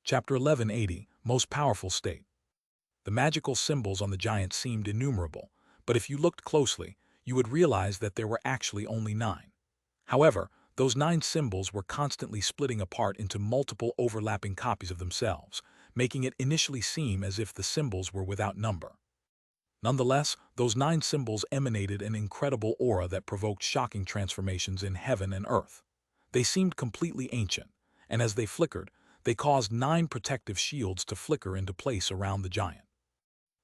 Chapter 1180, Most Powerful State. The magical symbols on the giant seemed innumerable, but if you looked closely, you would realize that there were actually only 9. However, those 9 symbols were constantly splitting apart into multiple overlapping copies of themselves, making it initially seem as if the symbols were without number. Nonetheless, those 9 symbols emanated an incredible aura that provoked shocking transformations in heaven and earth. They seemed completely ancient, and as they flickered, they caused 9 protective shields to flicker into place around the giant.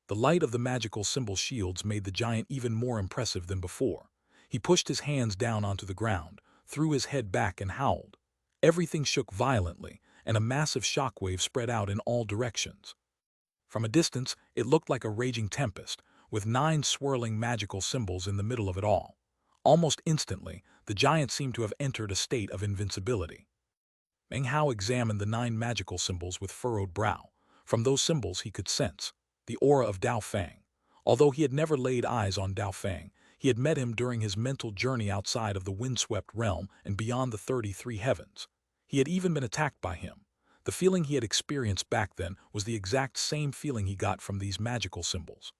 The light of the magical symbol shields made the giant even more impressive than before. He pushed his hands down onto the ground, threw his head back and howled. Everything shook violently, and a massive shockwave spread out in all directions. From a distance, it looked like a raging tempest, with 9 swirling magical symbols in the middle of it all. Almost instantly, the giant seemed to have entered a state of invincibility. Meng Hao examined the 9 magical symbols with furrowed brow. From those symbols he could sense the aura of Dao Fang. Although he had never laid eyes on Dao Fang, he had met him during his mental journey outside of the windswept realm and beyond the 33 heavens. He had even been attacked by him. The feeling he had experienced back then was the exact same feeling he got from these magical symbols.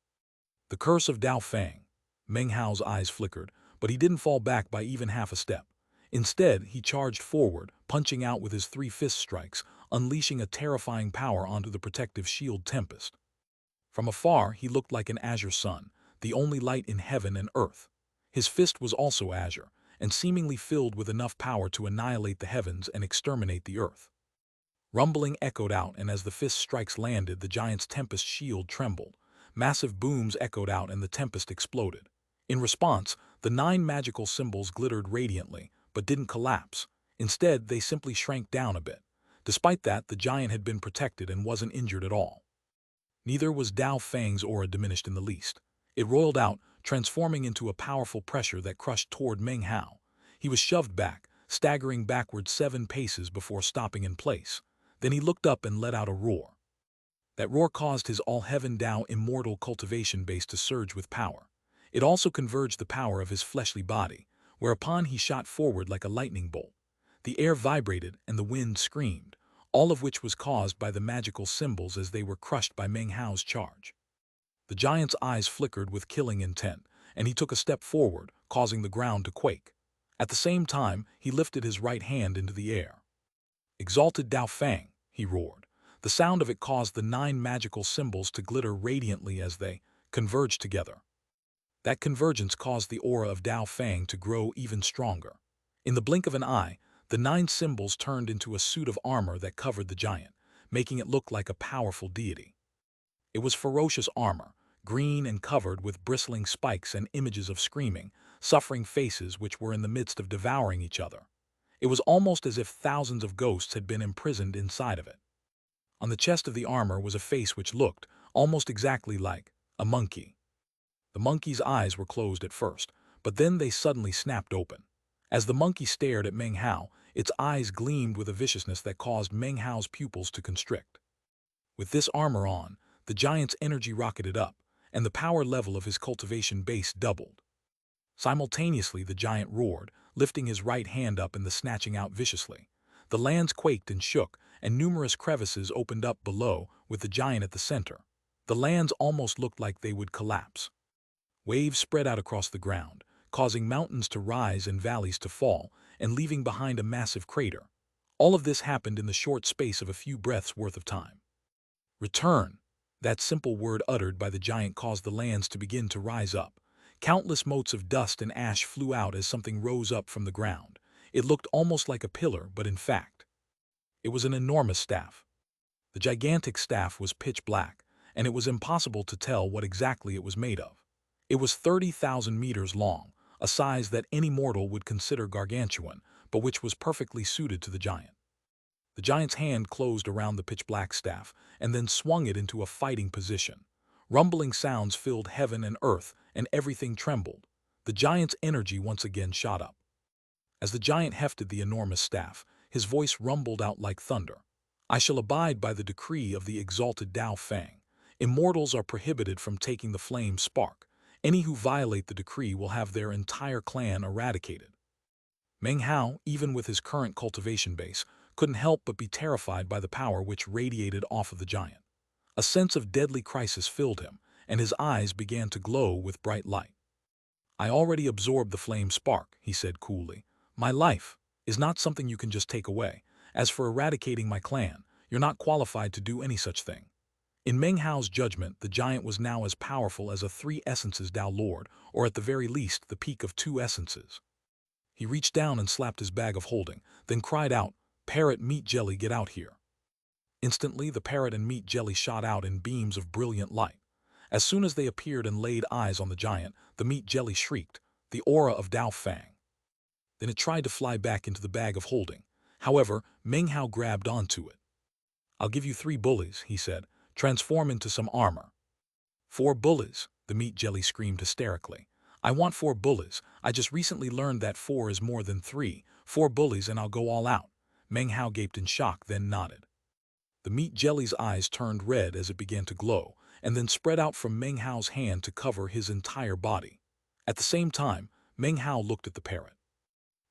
The curse of Dao Fang. Meng Hao's eyes flickered, but he didn't fall back by even half a step. Instead, he charged forward, punching out with his 3 fist strikes, unleashing a terrifying power onto the protective shield tempest. From afar, he looked like an azure sun, the only light in heaven and earth. His fist was also azure, and seemingly filled with enough power to annihilate the heavens and exterminate the earth. Rumbling echoed out, and as the fist strikes landed, the giant's tempest shield trembled. Massive booms echoed out and the tempest exploded. In response, the 9 magical symbols glittered radiantly, but didn't collapse. Instead, they simply shrank down a bit. Despite that, the giant had been protected and wasn't injured at all. Neither was Dao Fang's aura diminished in the least. It roiled out, transforming into a powerful pressure that crushed toward Meng Hao. He was shoved back, staggering backward 7 paces before stopping in place. Then he looked up and let out a roar. That roar caused his all-heaven Dao immortal cultivation base to surge with power. It also converged the power of his fleshly body, whereupon he shot forward like a lightning bolt. The air vibrated and the wind screamed, all of which was caused by the magical symbols as they were crushed by Meng Hao's charge. The giant's eyes flickered with killing intent, and he took a step forward, causing the ground to quake. At the same time, he lifted his right hand into the air. "Exalted Dao Fang," he roared. The sound of it caused the 9 magical symbols to glitter radiantly as they converged together. That convergence caused the aura of Dao Fang to grow even stronger. In the blink of an eye, the 9 symbols turned into a suit of armor that covered the giant, making it look like a powerful deity. It was ferocious armor, green and covered with bristling spikes and images of screaming, suffering faces which were in the midst of devouring each other. It was almost as if thousands of ghosts had been imprisoned inside of it. On the chest of the armor was a face which looked almost exactly like a monkey. The monkey's eyes were closed at first, but then they suddenly snapped open. As the monkey stared at Meng Hao, its eyes gleamed with a viciousness that caused Meng Hao's pupils to constrict. With this armor on, the giant's energy rocketed up, and the power level of his cultivation base doubled. Simultaneously, the giant roared, lifting his right hand up and snatching out viciously. The lands quaked and shook, and numerous crevices opened up below, with the giant at the center. The lands almost looked like they would collapse. Waves spread out across the ground, causing mountains to rise and valleys to fall, and leaving behind a massive crater. All of this happened in the short space of a few breaths worth of time. Return! That simple word uttered by the giant caused the lands to begin to rise up. Countless motes of dust and ash flew out as something rose up from the ground. It looked almost like a pillar, but in fact, it was an enormous staff. The gigantic staff was pitch black, and it was impossible to tell what exactly it was made of. It was 30,000 meters long, a size that any mortal would consider gargantuan, but which was perfectly suited to the giant. The giant's hand closed around the pitch-black staff and then swung it into a fighting position. Rumbling sounds filled heaven and earth, and everything trembled. The giant's energy once again shot up. As the giant hefted the enormous staff, his voice rumbled out like thunder. "I shall abide by the decree of the exalted Dao Fang. Immortals are prohibited from taking the flame spark. Any who violate the decree will have their entire clan eradicated." Meng Hao, even with his current cultivation base, couldn't help but be terrified by the power which radiated off of the giant. A sense of deadly crisis filled him, and his eyes began to glow with bright light. "I already absorbed the flame spark," he said coolly. "My life is not something you can just take away. As for eradicating my clan, you're not qualified to do any such thing." In Meng Hao's judgment, the giant was now as powerful as a three essences Tao Lord, or at the very least, the peak of two essences. He reached down and slapped his bag of holding, then cried out, "Parrot, meat jelly, get out here." Instantly, the parrot and meat jelly shot out in beams of brilliant light. As soon as they appeared and laid eyes on the giant, the meat jelly shrieked, the aura of Dao Fang. Then it tried to fly back into the bag of holding. However, Meng Hao grabbed onto it. "I'll give you 3 bullies," he said. "Transform into some armor." "4 bullies," the meat jelly screamed hysterically. "I want 4 bullies. I just recently learned that 4 is more than 3. 4 bullies and I'll go all out." Meng Hao gaped in shock, then nodded. The meat jelly's eyes turned red as it began to glow, and then spread out from Meng Hao's hand to cover his entire body. At the same time, Meng Hao looked at the parrot.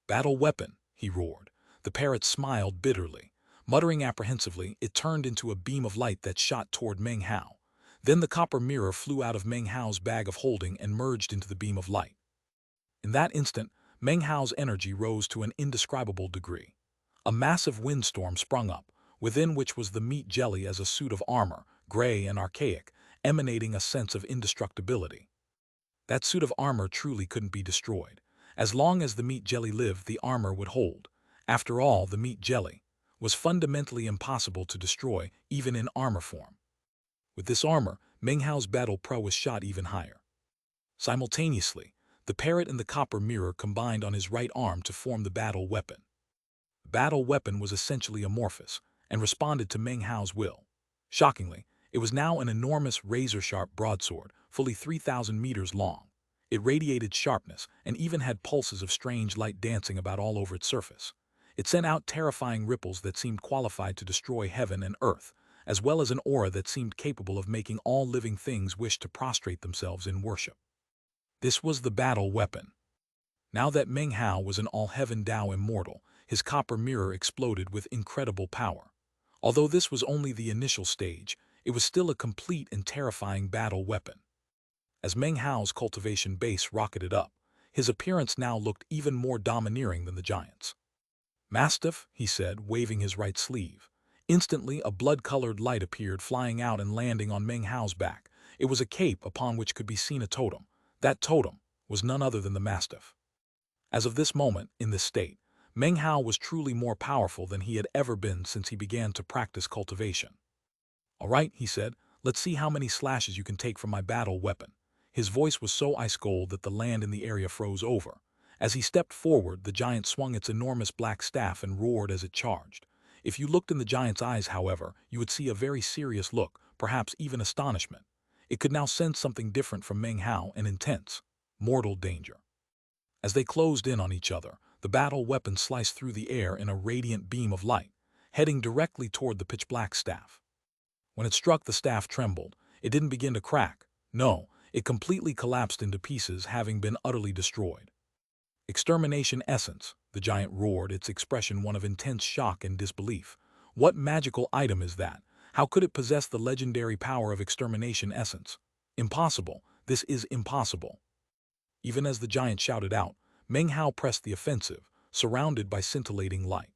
"Battle weapon," he roared. The parrot smiled bitterly. Muttering apprehensively, it turned into a beam of light that shot toward Meng Hao. Then the copper mirror flew out of Meng Hao's bag of holding and merged into the beam of light. In that instant, Meng Hao's energy rose to an indescribable degree. A massive windstorm sprung up, within which was the meat jelly as a suit of armor, gray and archaic, emanating a sense of indestructibility. That suit of armor truly couldn't be destroyed. As long as the meat jelly lived, the armor would hold. After all, the meat jelly was fundamentally impossible to destroy, even in armor form. With this armor, Meng Hao's battle prowess shot even higher. Simultaneously, the parrot and the copper mirror combined on his right arm to form the battle weapon. The battle weapon was essentially amorphous and responded to Meng Hao's will. Shockingly, it was now an enormous razor-sharp broadsword, fully 3,000 meters long. It radiated sharpness and even had pulses of strange light dancing about all over its surface. It sent out terrifying ripples that seemed qualified to destroy heaven and earth, as well as an aura that seemed capable of making all living things wish to prostrate themselves in worship. This was the battle weapon. Now that Meng Hao was an all-heaven Dao immortal, his copper mirror exploded with incredible power. Although this was only the initial stage, it was still a complete and terrifying battle weapon. As Meng Hao's cultivation base rocketed up, his appearance now looked even more domineering than the giant's. "Mastiff," he said, waving his right sleeve. Instantly, a blood-colored light appeared, flying out and landing on Meng Hao's back. It was a cape upon which could be seen a totem. That totem was none other than the Mastiff. As of this moment, in this state, Meng Hao was truly more powerful than he had ever been since he began to practice cultivation. "All right," he said, "let's see how many slashes you can take from my battle weapon." His voice was so ice-cold that the land in the area froze over. As he stepped forward, the giant swung its enormous black staff and roared as it charged. If you looked in the giant's eyes, however, you would see a very serious look, perhaps even astonishment. It could now sense something different from Meng Hao, an intense, mortal danger. As they closed in on each other, the battle weapon sliced through the air in a radiant beam of light, heading directly toward the pitch-black staff. When it struck, the staff trembled. It didn't begin to crack. No, it completely collapsed into pieces, having been utterly destroyed. "Extermination essence," the giant roared, its expression one of intense shock and disbelief. "What magical item is that? How could it possess the legendary power of extermination essence? Impossible. This is impossible." Even as the giant shouted out, Meng Hao pressed the offensive, surrounded by scintillating light.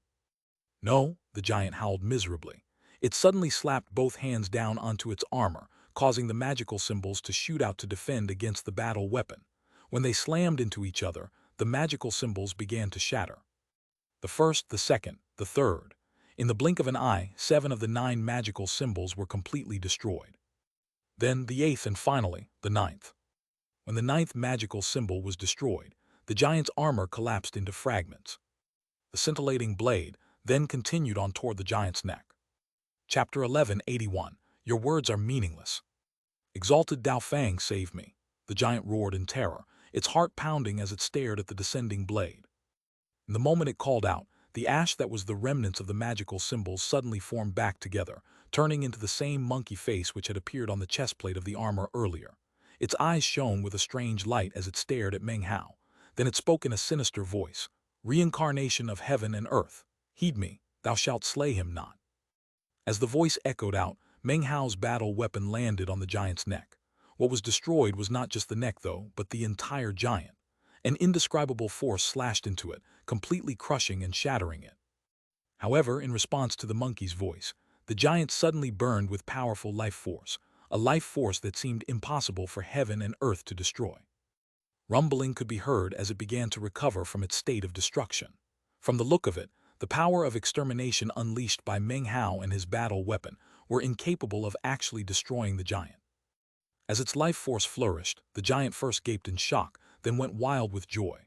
"No," the giant howled miserably. It suddenly slapped both hands down onto its armor, causing the magical symbols to shoot out to defend against the battle weapon. When they slammed into each other, the magical symbols began to shatter. The first, the second, the third. In the blink of an eye, 7 of the 9 magical symbols were completely destroyed. Then the 8th and finally, the 9th. When the 9th magical symbol was destroyed, the giant's armor collapsed into fragments. The scintillating blade then continued on toward the giant's neck. Chapter 1181. Your words are meaningless. "Exalted Dao Fang, save me," the giant roared in terror, its heart pounding as it stared at the descending blade. In the moment it called out, the ash that was the remnants of the magical symbols suddenly formed back together, turning into the same monkey face which had appeared on the chestplate of the armor earlier. Its eyes shone with a strange light as it stared at Meng Hao. Then it spoke in a sinister voice. "Reincarnation of heaven and earth, heed me. thou shalt slay him not. As the voice echoed out, Meng Hao's battle weapon landed on the giant's neck. What was destroyed was not just the neck, though, but the entire giant. An indescribable force slashed into it, completely crushing and shattering it. However, in response to the monkey's voice, the giant suddenly burned with powerful life force, a life force that seemed impossible for heaven and earth to destroy. Rumbling could be heard as it began to recover from its state of destruction. From the look of it, the power of extermination unleashed by Meng Hao and his battle weapon were incapable of actually destroying the giant. As its life force flourished, the giant first gaped in shock, then went wild with joy.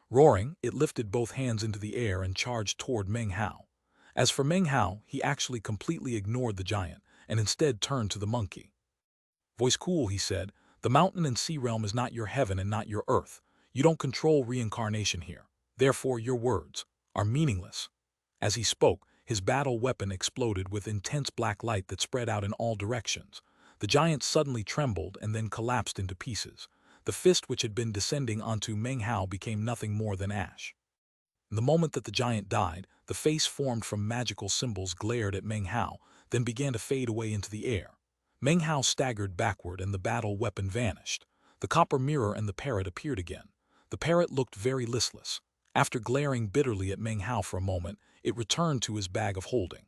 Roaring, it lifted both hands into the air and charged toward Meng Hao. As for Meng Hao, he actually completely ignored the giant and instead turned to the monkey. Voice cool, he said, the mountain and sea realm is not your heaven and not your earth. You don't control reincarnation here. Therefore, your words are meaningless. As he spoke, his battle weapon exploded with intense black light that spread out in all directions. The giant suddenly trembled and then collapsed into pieces. The fist which had been descending onto Meng Hao became nothing more than ash. In the moment that the giant died, the face formed from magical symbols glared at Meng Hao, then began to fade away into the air. Meng Hao staggered backward and the battle weapon vanished. The copper mirror and the parrot appeared again. The parrot looked very listless. After glaring bitterly at Meng Hao for a moment, it returned to his bag of holding.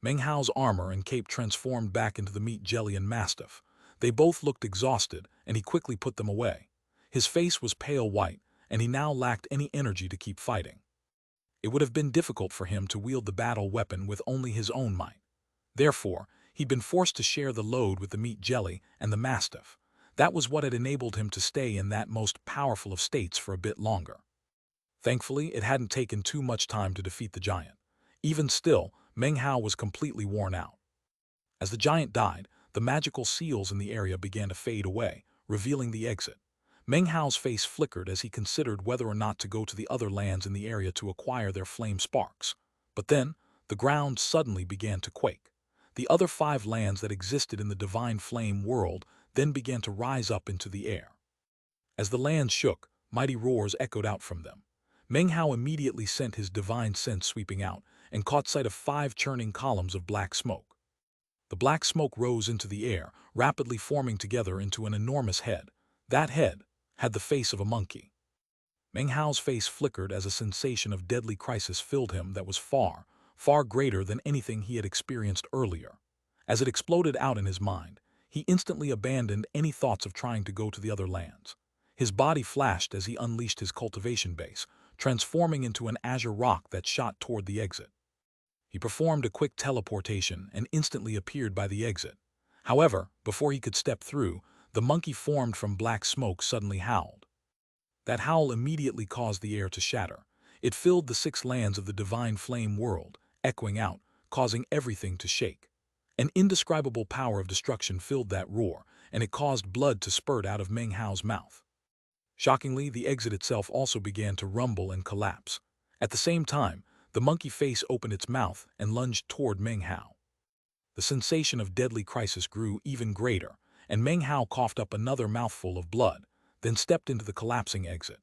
Meng Hao's armor and cape transformed back into the meat jelly and mastiff. They both looked exhausted, and he quickly put them away. His face was pale white, and he now lacked any energy to keep fighting. It would have been difficult for him to wield the battle weapon with only his own might. Therefore, he'd been forced to share the load with the meat jelly and the mastiff. That was what had enabled him to stay in that most powerful of states for a bit longer. Thankfully, it hadn't taken too much time to defeat the giant. Even still, Meng Hao was completely worn out. As the giant died, the magical seals in the area began to fade away, revealing the exit. Meng Hao's face flickered as he considered whether or not to go to the other lands in the area to acquire their flame sparks. But then, the ground suddenly began to quake. The other 5 lands that existed in the divine flame world then began to rise up into the air. As the lands shook, mighty roars echoed out from them. Meng Hao immediately sent his divine sense sweeping out and caught sight of 5 churning columns of black smoke. The black smoke rose into the air, rapidly forming together into an enormous head. That head had the face of a monkey. Meng Hao's face flickered as a sensation of deadly crisis filled him that was far, far greater than anything he had experienced earlier. As it exploded out in his mind, he instantly abandoned any thoughts of trying to go to the other lands. His body flashed as he unleashed his cultivation base, transforming into an azure rock that shot toward the exit. He performed a quick teleportation and instantly appeared by the exit. However, before he could step through, the monkey formed from black smoke suddenly howled. That howl immediately caused the air to shatter. It filled the 6 lands of the divine flame world, echoing out, causing everything to shake. An indescribable power of destruction filled that roar, and it caused blood to spurt out of Meng Hao's mouth. Shockingly, the exit itself also began to rumble and collapse. At the same time, the monkey face opened its mouth and lunged toward Meng Hao. The sensation of deadly crisis grew even greater, and Meng Hao coughed up another mouthful of blood, then stepped into the collapsing exit.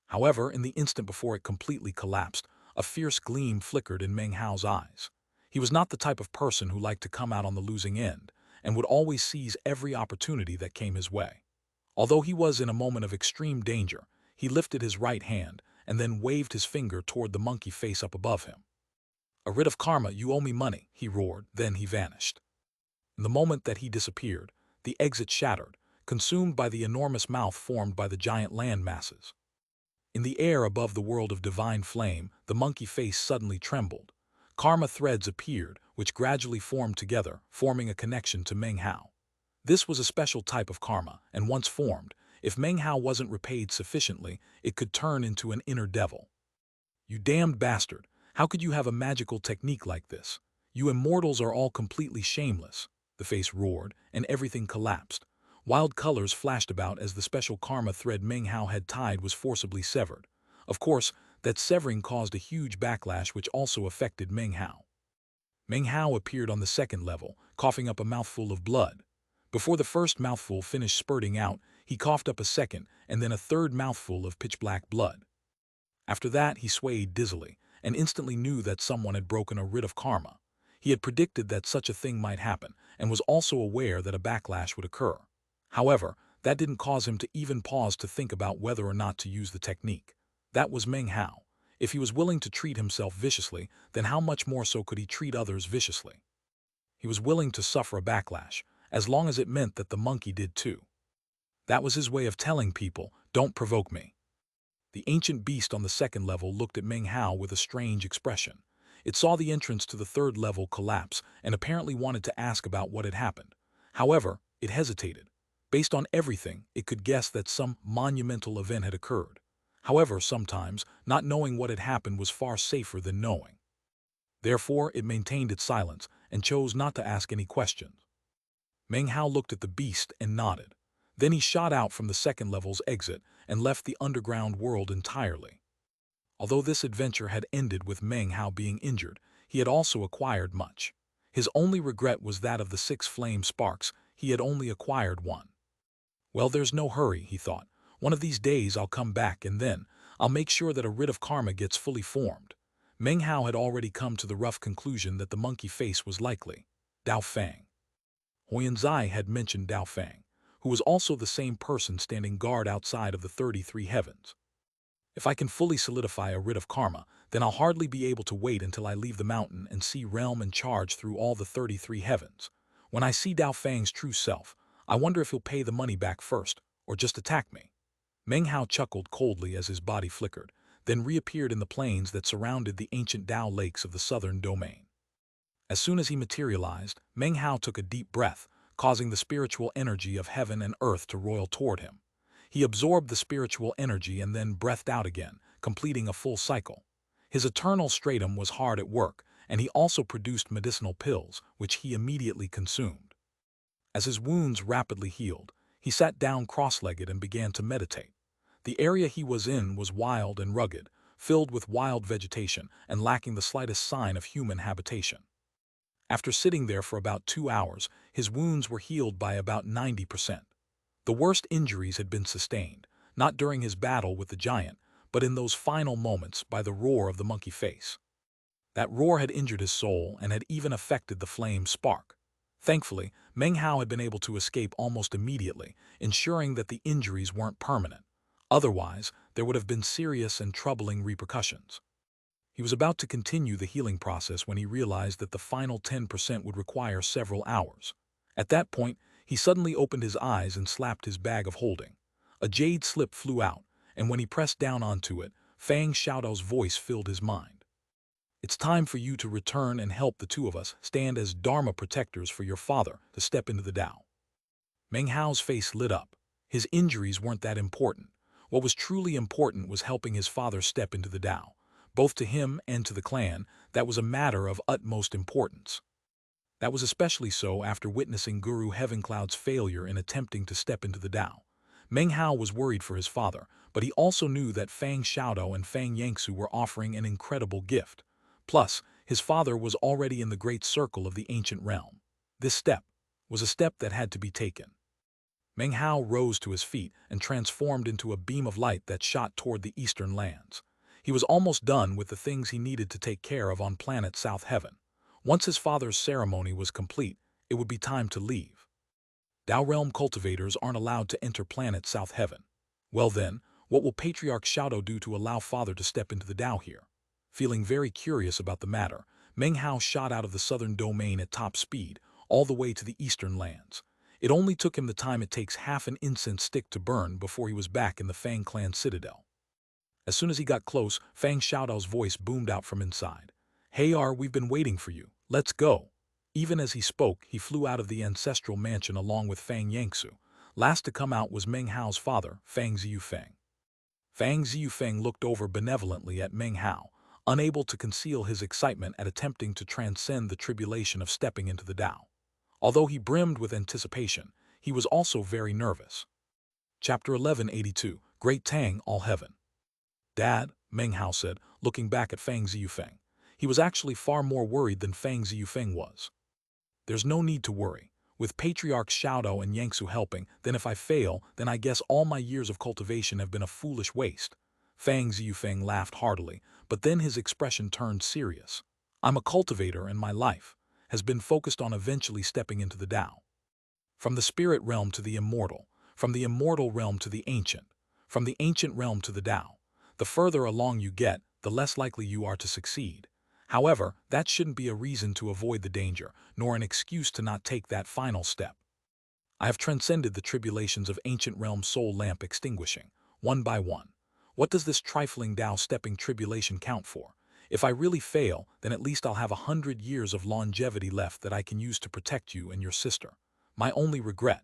However, in the instant before it completely collapsed, a fierce gleam flickered in Meng Hao's eyes. He was not the type of person who liked to come out on the losing end, and would always seize every opportunity that came his way. Although he was in a moment of extreme danger, he lifted his right hand and then waved his finger toward the monkey face up above him. "A writ of karma, you owe me money," he roared, then he vanished. In the moment that he disappeared, the exit shattered, consumed by the enormous mouth formed by the giant land masses. In the air above the world of divine flame, the monkey face suddenly trembled. Karma threads appeared, which gradually formed together, forming a connection to Meng Hao. This was a special type of karma, and once formed, if Meng Hao wasn't repaid sufficiently, it could turn into an inner devil. "You damned bastard! How could you have a magical technique like this? You immortals are all completely shameless," the face roared, and everything collapsed. Wild colors flashed about as the special karma thread Meng Hao had tied was forcibly severed. Of course, that severing caused a huge backlash which also affected Meng Hao. Meng Hao appeared on the 2nd level, coughing up a mouthful of blood. Before the first mouthful finished spurting out, he coughed up a second and then a 3rd mouthful of pitch-black blood. After that, he swayed dizzily, and instantly knew that someone had broken a writ of karma. He had predicted that such a thing might happen, and was also aware that a backlash would occur. However, that didn't cause him to even pause to think about whether or not to use the technique. That was Meng Hao. If he was willing to treat himself viciously, then how much more so could he treat others viciously? He was willing to suffer a backlash, as long as it meant that the monkey did too. That was his way of telling people, "Don't provoke me." The ancient beast on the second level looked at Meng Hao with a strange expression. It saw the entrance to the third level collapse and apparently wanted to ask about what had happened. However, it hesitated. Based on everything, it could guess that some monumental event had occurred. However, sometimes, not knowing what had happened was far safer than knowing. Therefore, it maintained its silence and chose not to ask any questions. Meng Hao looked at the beast and nodded. Then he shot out from the second level's exit and left the underground world entirely. Although this adventure had ended with Meng Hao being injured, he had also acquired much. His only regret was that of the 6 flame sparks. He had only acquired 1. Well, there's no hurry, he thought. One of these days I'll come back and then I'll make sure that a writ of karma gets fully formed. Meng Hao had already come to the rough conclusion that the monkey face was likely Dao Fang. Huyanzai had mentioned Dao Fang, who was also the same person standing guard outside of the 33 heavens. If I can fully solidify a writ of karma, then I'll hardly be able to wait until I leave the mountain and see realm and charge through all the 33 heavens. When I see Dao Fang's true self, I wonder if he'll pay the money back first, or just attack me. Meng Hao chuckled coldly as his body flickered, then reappeared in the plains that surrounded the ancient Dao lakes of the southern domain. As soon as he materialized, Meng Hao took a deep breath, causing the spiritual energy of heaven and earth to roil toward him. He absorbed the spiritual energy and then breathed out again, completing a full cycle. His eternal stratum was hard at work, and he also produced medicinal pills, which he immediately consumed. As his wounds rapidly healed, he sat down cross-legged and began to meditate. The area he was in was wild and rugged, filled with wild vegetation and lacking the slightest sign of human habitation. After sitting there for about 2 hours, his wounds were healed by about 90%. The worst injuries had been sustained, not during his battle with the giant, but in those final moments by the roar of the monkey face. That roar had injured his soul and had even affected the flame spark. Thankfully, Meng Hao had been able to escape almost immediately, ensuring that the injuries weren't permanent. Otherwise, there would have been serious and troubling repercussions. He was about to continue the healing process when he realized that the final 10% would require several hours. At that point, he suddenly opened his eyes and slapped his bag of holding. A jade slip flew out, and when he pressed down onto it, Fang Xiaodao's voice filled his mind. "It's time for you to return and help the 2 of us stand as Dharma protectors for your father to step into the Tao." Meng Hao's face lit up. His injuries weren't that important. What was truly important was helping his father step into the Tao. Both to him and to the clan, that was a matter of utmost importance. That was especially so after witnessing Guru Heavencloud's failure in attempting to step into the Tao. Meng Hao was worried for his father, but he also knew that Fang Xiaodao and Fang Yangsu were offering an incredible gift. Plus, his father was already in the great circle of the ancient realm. This step was a step that had to be taken. Meng Hao rose to his feet and transformed into a beam of light that shot toward the eastern lands. He was almost done with the things he needed to take care of on planet South Heaven. Once his father's ceremony was complete, it would be time to leave. Tao Realm cultivators aren't allowed to enter planet South Heaven. Well then, what will Patriarch Xiaodao do to allow father to step into the Tao here? Feeling very curious about the matter, Meng Hao shot out of the southern domain at top speed, all the way to the eastern lands. It only took him the time it takes half an incense stick to burn before he was back in the Fang clan citadel. As soon as he got close, Fang Xiaodao's voice boomed out from inside. "Hey we've been waiting for you. Let's go." Even as he spoke, he flew out of the ancestral mansion along with Fang Yangsu. Last to come out was Meng Hao's father, Fang Ziyufeng. Fang Ziyufeng looked over benevolently at Meng Hao, unable to conceal his excitement at attempting to transcend the tribulation of stepping into the Tao. Although he brimmed with anticipation, he was also very nervous. Chapter 1182, Great Tang, All Heaven. "Dad," Meng Hao said, looking back at Fang Ziyufeng. He was actually far more worried than Fang Ziyufeng was. "There's no need to worry. With Patriarchs Xiaodao and Yangsu helping, then if I fail, then I guess all my years of cultivation have been a foolish waste." Fang Ziyufeng laughed heartily, but then his expression turned serious. I'm a cultivator and my life has been focused on eventually stepping into the Tao. From the spirit realm to the immortal, from the immortal realm to the ancient, from the ancient realm to the Tao. The further along you get, the less likely you are to succeed. However, that shouldn't be a reason to avoid the danger, nor an excuse to not take that final step. I have transcended the tribulations of ancient realm soul lamp extinguishing, one by one. What does this trifling Tao stepping tribulation count for? If I really fail, then at least I'll have 100 years of longevity left that I can use to protect you and your sister. My only regret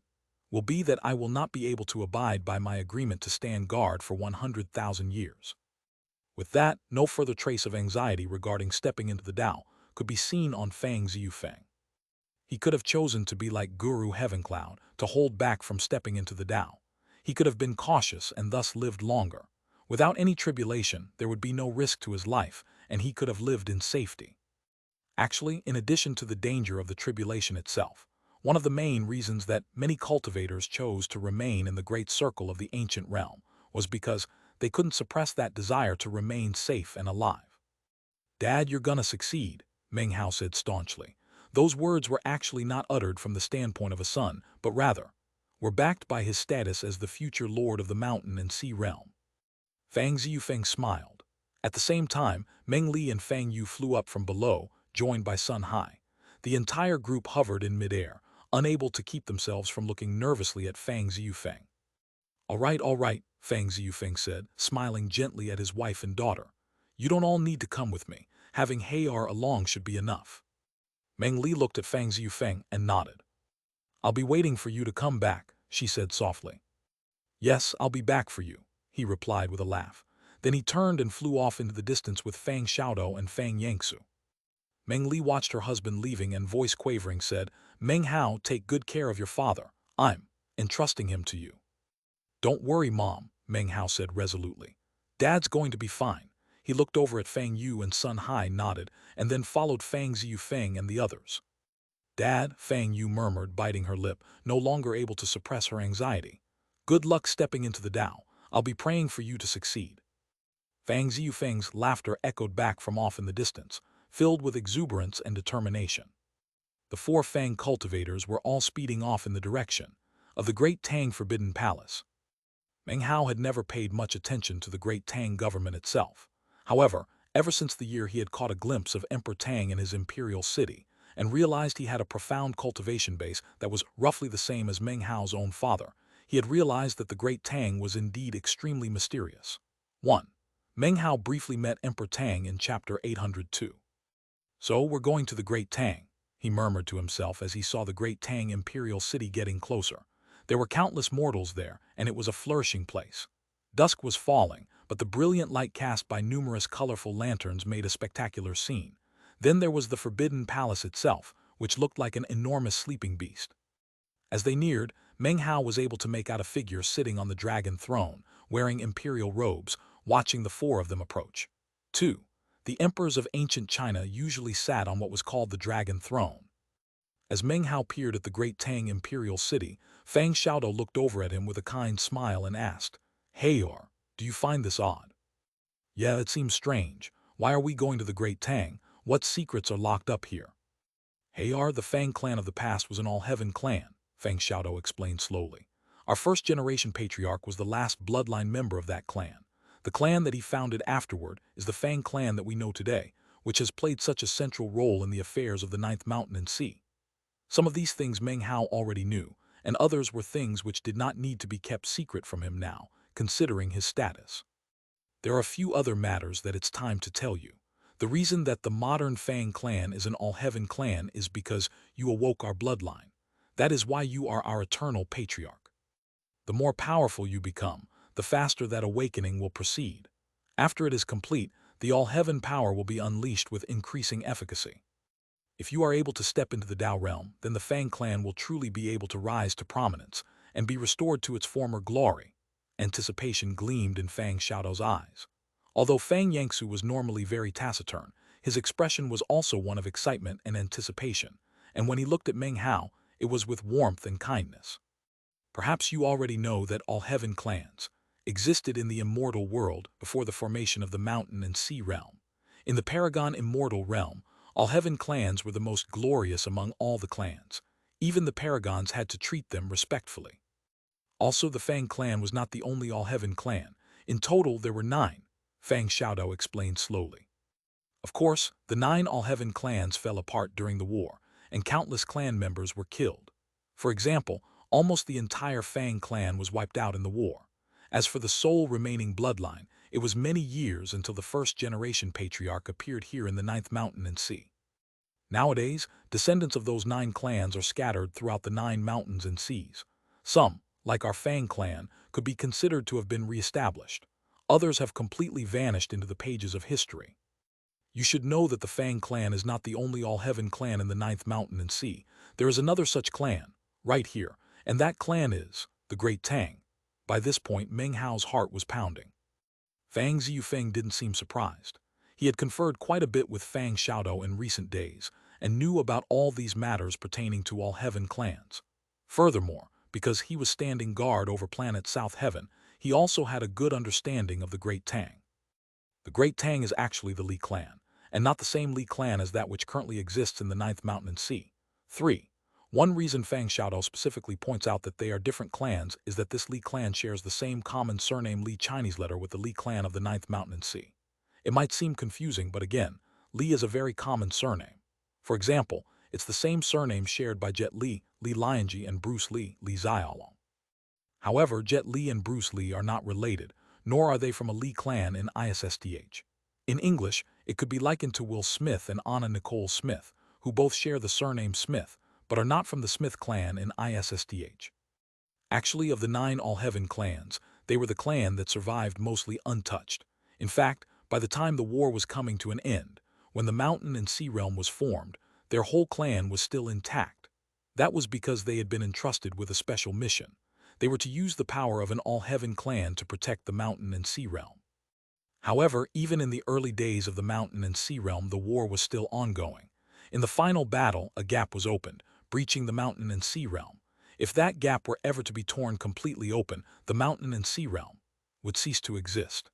will be that I will not be able to abide by my agreement to stand guard for 100,000 years. With that, no further trace of anxiety regarding stepping into the Tao could be seen on Fang Ziyufeng. He could have chosen to be like Guru Heavencloud, to hold back from stepping into the Tao. He could have been cautious and thus lived longer. Without any tribulation, there would be no risk to his life, and he could have lived in safety. Actually, in addition to the danger of the tribulation itself, one of the main reasons that many cultivators chose to remain in the great circle of the ancient realm was because they couldn't suppress that desire to remain safe and alive. "Dad, you're gonna succeed," Meng Hao said staunchly. Those words were actually not uttered from the standpoint of a son, but rather were backed by his status as the future lord of the mountain and sea realm. Fang Ziyufeng smiled. At the same time, Meng Li and Fang Yu flew up from below, joined by Sun Hai. The entire group hovered in midair, unable to keep themselves from looking nervously at Fang Ziyufeng. All right, Fang Ziyufeng said, smiling gently at his wife and daughter. You don't all need to come with me. Having Hayar along should be enough. Meng Li looked at Fang Ziyufeng and nodded. I'll be waiting for you to come back, she said softly. Yes, I'll be back for you, he replied with a laugh. Then he turned and flew off into the distance with Fang Xiaodou and Fang Yangsu. Meng Li watched her husband leaving and, voice quavering, said, Meng Hao, take good care of your father. I'm entrusting him to you. Don't worry, Mom, Meng Hao said resolutely. Dad's going to be fine. He looked over at Fang Yu and Sun Hai nodded, and then followed Fang Ziyufeng and the others. Dad, Fang Yu murmured, biting her lip, no longer able to suppress her anxiety. Good luck stepping into the Tao. I'll be praying for you to succeed. Fang Ziyufeng's laughter echoed back from off in the distance, filled with exuberance and determination. The four Fang cultivators were all speeding off in the direction of the Great Tang Forbidden Palace. Meng Hao had never paid much attention to the Great Tang government itself. However, ever since the year he had caught a glimpse of Emperor Tang in his imperial city, and realized he had a profound cultivation base that was roughly the same as Meng Hao's own father, he had realized that the Great Tang was indeed extremely mysterious. 1. Meng Hao briefly met Emperor Tang in chapter 802. So we're going to the Great Tang, he murmured to himself as he saw the Great Tang imperial city getting closer. There were countless mortals there, and it was a flourishing place. Dusk was falling, but the brilliant light cast by numerous colorful lanterns made a spectacular scene. Then there was the Forbidden Palace itself, which looked like an enormous sleeping beast. As they neared, Meng Hao was able to make out a figure sitting on the dragon throne, wearing imperial robes, watching the four of them approach. 2. The emperors of ancient China usually sat on what was called the dragon throne. As Meng Hao peered at the Great Tang imperial city, Fang Xiaodou looked over at him with a kind smile and asked, Hayar, do you find this odd? Yeah, it seems strange. Why are we going to the Great Tang? What secrets are locked up here? Hayar, the Fang clan of the past, was an all-heaven clan, Fang Xiaodou explained slowly. Our first-generation patriarch was the last bloodline member of that clan. The clan that he founded afterward is the Fang clan that we know today, which has played such a central role in the affairs of the Ninth Mountain and Sea. Some of these things Meng Hao already knew, and others were things which did not need to be kept secret from him now, considering his status. There are a few other matters that it's time to tell you. The reason that the modern Fang clan is an all-heaven clan is because you awoke our bloodline. That is why you are our eternal patriarch. The more powerful you become, the faster that awakening will proceed. After it is complete, the all-heaven power will be unleashed with increasing efficacy. If you are able to step into the Tao realm, then the Fang clan will truly be able to rise to prominence and be restored to its former glory. Anticipation gleamed in Fang Xiaodou's eyes. Although Fang Yangsu was normally very taciturn, his expression was also one of excitement and anticipation, and when he looked at Meng Hao, it was with warmth and kindness. Perhaps you already know that all heaven clans, existed in the immortal world before the formation of the mountain and sea realm. In the Paragon immortal realm, all heaven clans were the most glorious among all the clans. Even the Paragons had to treat them respectfully. Also, the Fang clan was not the only all-heaven clan. In total, there were 9, Fang Xiaodao explained slowly. Of course, the 9 all-heaven clans fell apart during the war, and countless clan members were killed. For example, almost the entire Fang clan was wiped out in the war. As for the sole remaining bloodline, it was many years until the first-generation patriarch appeared here in the 9th mountain and sea. Nowadays, descendants of those 9 clans are scattered throughout the 9 mountains and seas. Some, like our Fang clan, could be considered to have been re-established. Others have completely vanished into the pages of history. You should know that the Fang clan is not the only all-heaven clan in the 9th mountain and sea. There is another such clan, right here, and that clan is the Great Tang. By this point, Meng Hao's heart was pounding. Fang Ziyufeng didn't seem surprised. He had conferred quite a bit with Fang Xiaodao in recent days, and knew about all these matters pertaining to all heaven clans. Furthermore, because he was standing guard over planet South Heaven, he also had a good understanding of the Great Tang. The Great Tang is actually the Li clan, and not the same Li clan as that which currently exists in the 9th mountain and sea. 3. One reason Fang Xiaodao specifically points out that they are different clans is that this Li clan shares the same common surname Li Chinese letter with the Li clan of the 9th mountain and sea. It might seem confusing, but again, Li is a very common surname. For example, it's the same surname shared by Jet Li, Li Lianji, and Bruce Li, Li Xiaolong. However, Jet Li and Bruce Li are not related, nor are they from a Li clan in ISSDH. In English, it could be likened to Will Smith and Anna Nicole Smith, who both share the surname Smith, but are not from the Smith clan in ISSDH. Actually, of the 9 all-heaven clans, they were the clan that survived mostly untouched. In fact, by the time the war was coming to an end, when the mountain and sea realm was formed, their whole clan was still intact. That was because they had been entrusted with a special mission. They were to use the power of an all-heaven clan to protect the mountain and sea realm. However, even in the early days of the mountain and sea realm, the war was still ongoing. In the final battle, a gap was opened, breaching the mountain and sea realm. If that gap were ever to be torn completely open, the mountain and sea realm would cease to exist.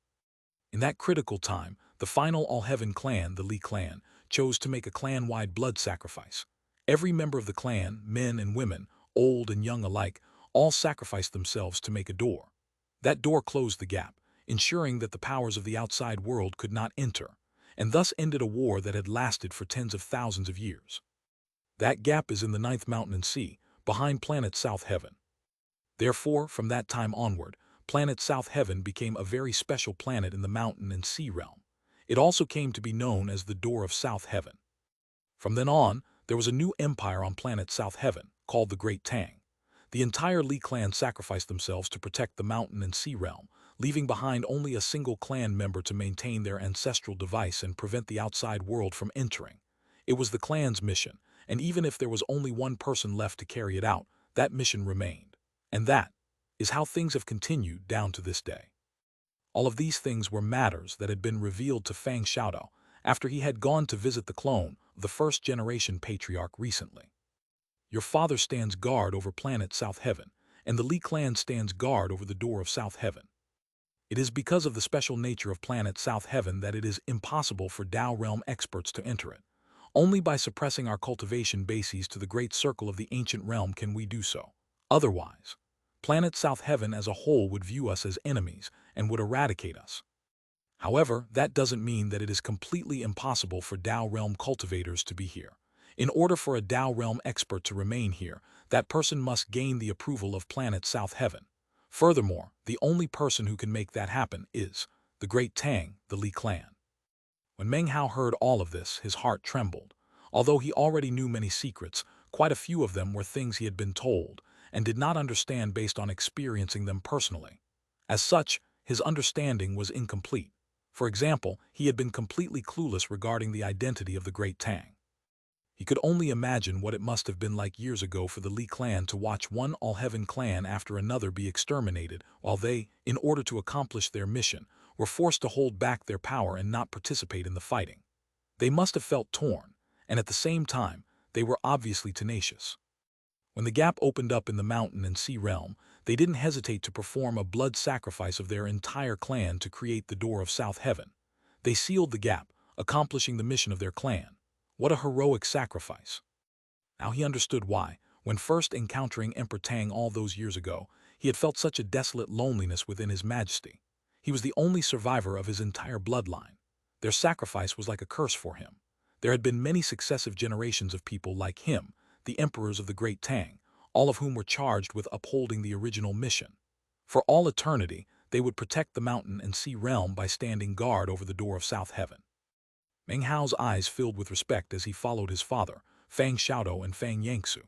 In that critical time, the final all-heaven clan, the Li clan, chose to make a clan-wide blood sacrifice. Every member of the clan, men and women, old and young alike, all sacrificed themselves to make a door. That door closed the gap, ensuring that the powers of the outside world could not enter, and thus ended a war that had lasted for tens of thousands of years. That gap is in the 9th mountain and sea, behind planet South Heaven. Therefore, from that time onward, planet South Heaven became a very special planet in the mountain and sea realm. It also came to be known as the Door of South Heaven. From then on, there was a new empire on planet South Heaven, called the Great Tang. The entire Li clan sacrificed themselves to protect the mountain and sea realm, leaving behind only a single clan member to maintain their ancestral device and prevent the outside world from entering. It was the clan's mission, and even if there was only one person left to carry it out, that mission remained. And that is how things have continued down to this day. All of these things were matters that had been revealed to Fang Xiaodao after he had gone to visit the clone of the first-generation patriarch recently. Your father stands guard over planet South Heaven, and the Li clan stands guard over the Door of South Heaven. It is because of the special nature of planet South Heaven that it is impossible for Tao realm experts to enter it. Only by suppressing our cultivation bases to the great circle of the ancient realm can we do so. Otherwise, planet South Heaven as a whole would view us as enemies and would eradicate us. However, that doesn't mean that it is completely impossible for Tao realm cultivators to be here. In order for a Tao realm expert to remain here, that person must gain the approval of planet South Heaven. Furthermore, the only person who can make that happen is the Great Tang, the Li clan. When Meng Hao heard all of this, his heart trembled. Although he already knew many secrets, quite a few of them were things he had been told and did not understand based on experiencing them personally. As such, his understanding was incomplete. For example, he had been completely clueless regarding the identity of the Great Tang. He could only imagine what it must have been like years ago for the Li clan to watch one all-heaven clan after another be exterminated, while they, in order to accomplish their mission, were forced to hold back their power and not participate in the fighting. They must have felt torn, and at the same time, they were obviously tenacious. When the gap opened up in the mountain and sea realm, they didn't hesitate to perform a blood sacrifice of their entire clan to create the door of South Heaven. They sealed the gap, accomplishing the mission of their clan. What a heroic sacrifice! Now he understood why, when first encountering Emperor Tang all those years ago, he had felt such a desolate loneliness within his majesty. He was the only survivor of his entire bloodline. Their sacrifice was like a curse for him. There had been many successive generations of people like him, the emperors of the Great Tang, all of whom were charged with upholding the original mission. For all eternity, they would protect the mountain and sea realm by standing guard over the door of South Heaven. Meng Hao's eyes filled with respect as he followed his father, Fang Xiaodou and Fang Yangsu.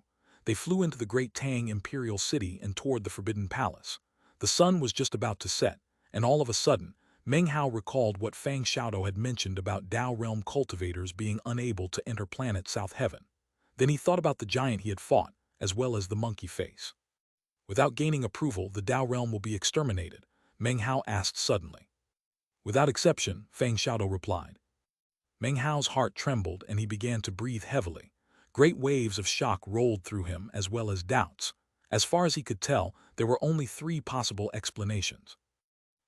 They flew into the great Tang imperial city and toward the Forbidden Palace. The sun was just about to set, and all of a sudden, Meng Hao recalled what Fang Xiaodou had mentioned about Dao realm cultivators being unable to enter planet South Heaven. Then he thought about the giant he had fought, as well as the monkey face. Without gaining approval, the Dao realm will be exterminated, Meng Hao asked suddenly. Without exception, Fang Xiaodou replied. Meng Hao's heart trembled and he began to breathe heavily. Great waves of shock rolled through him as well as doubts. As far as he could tell, there were only three possible explanations.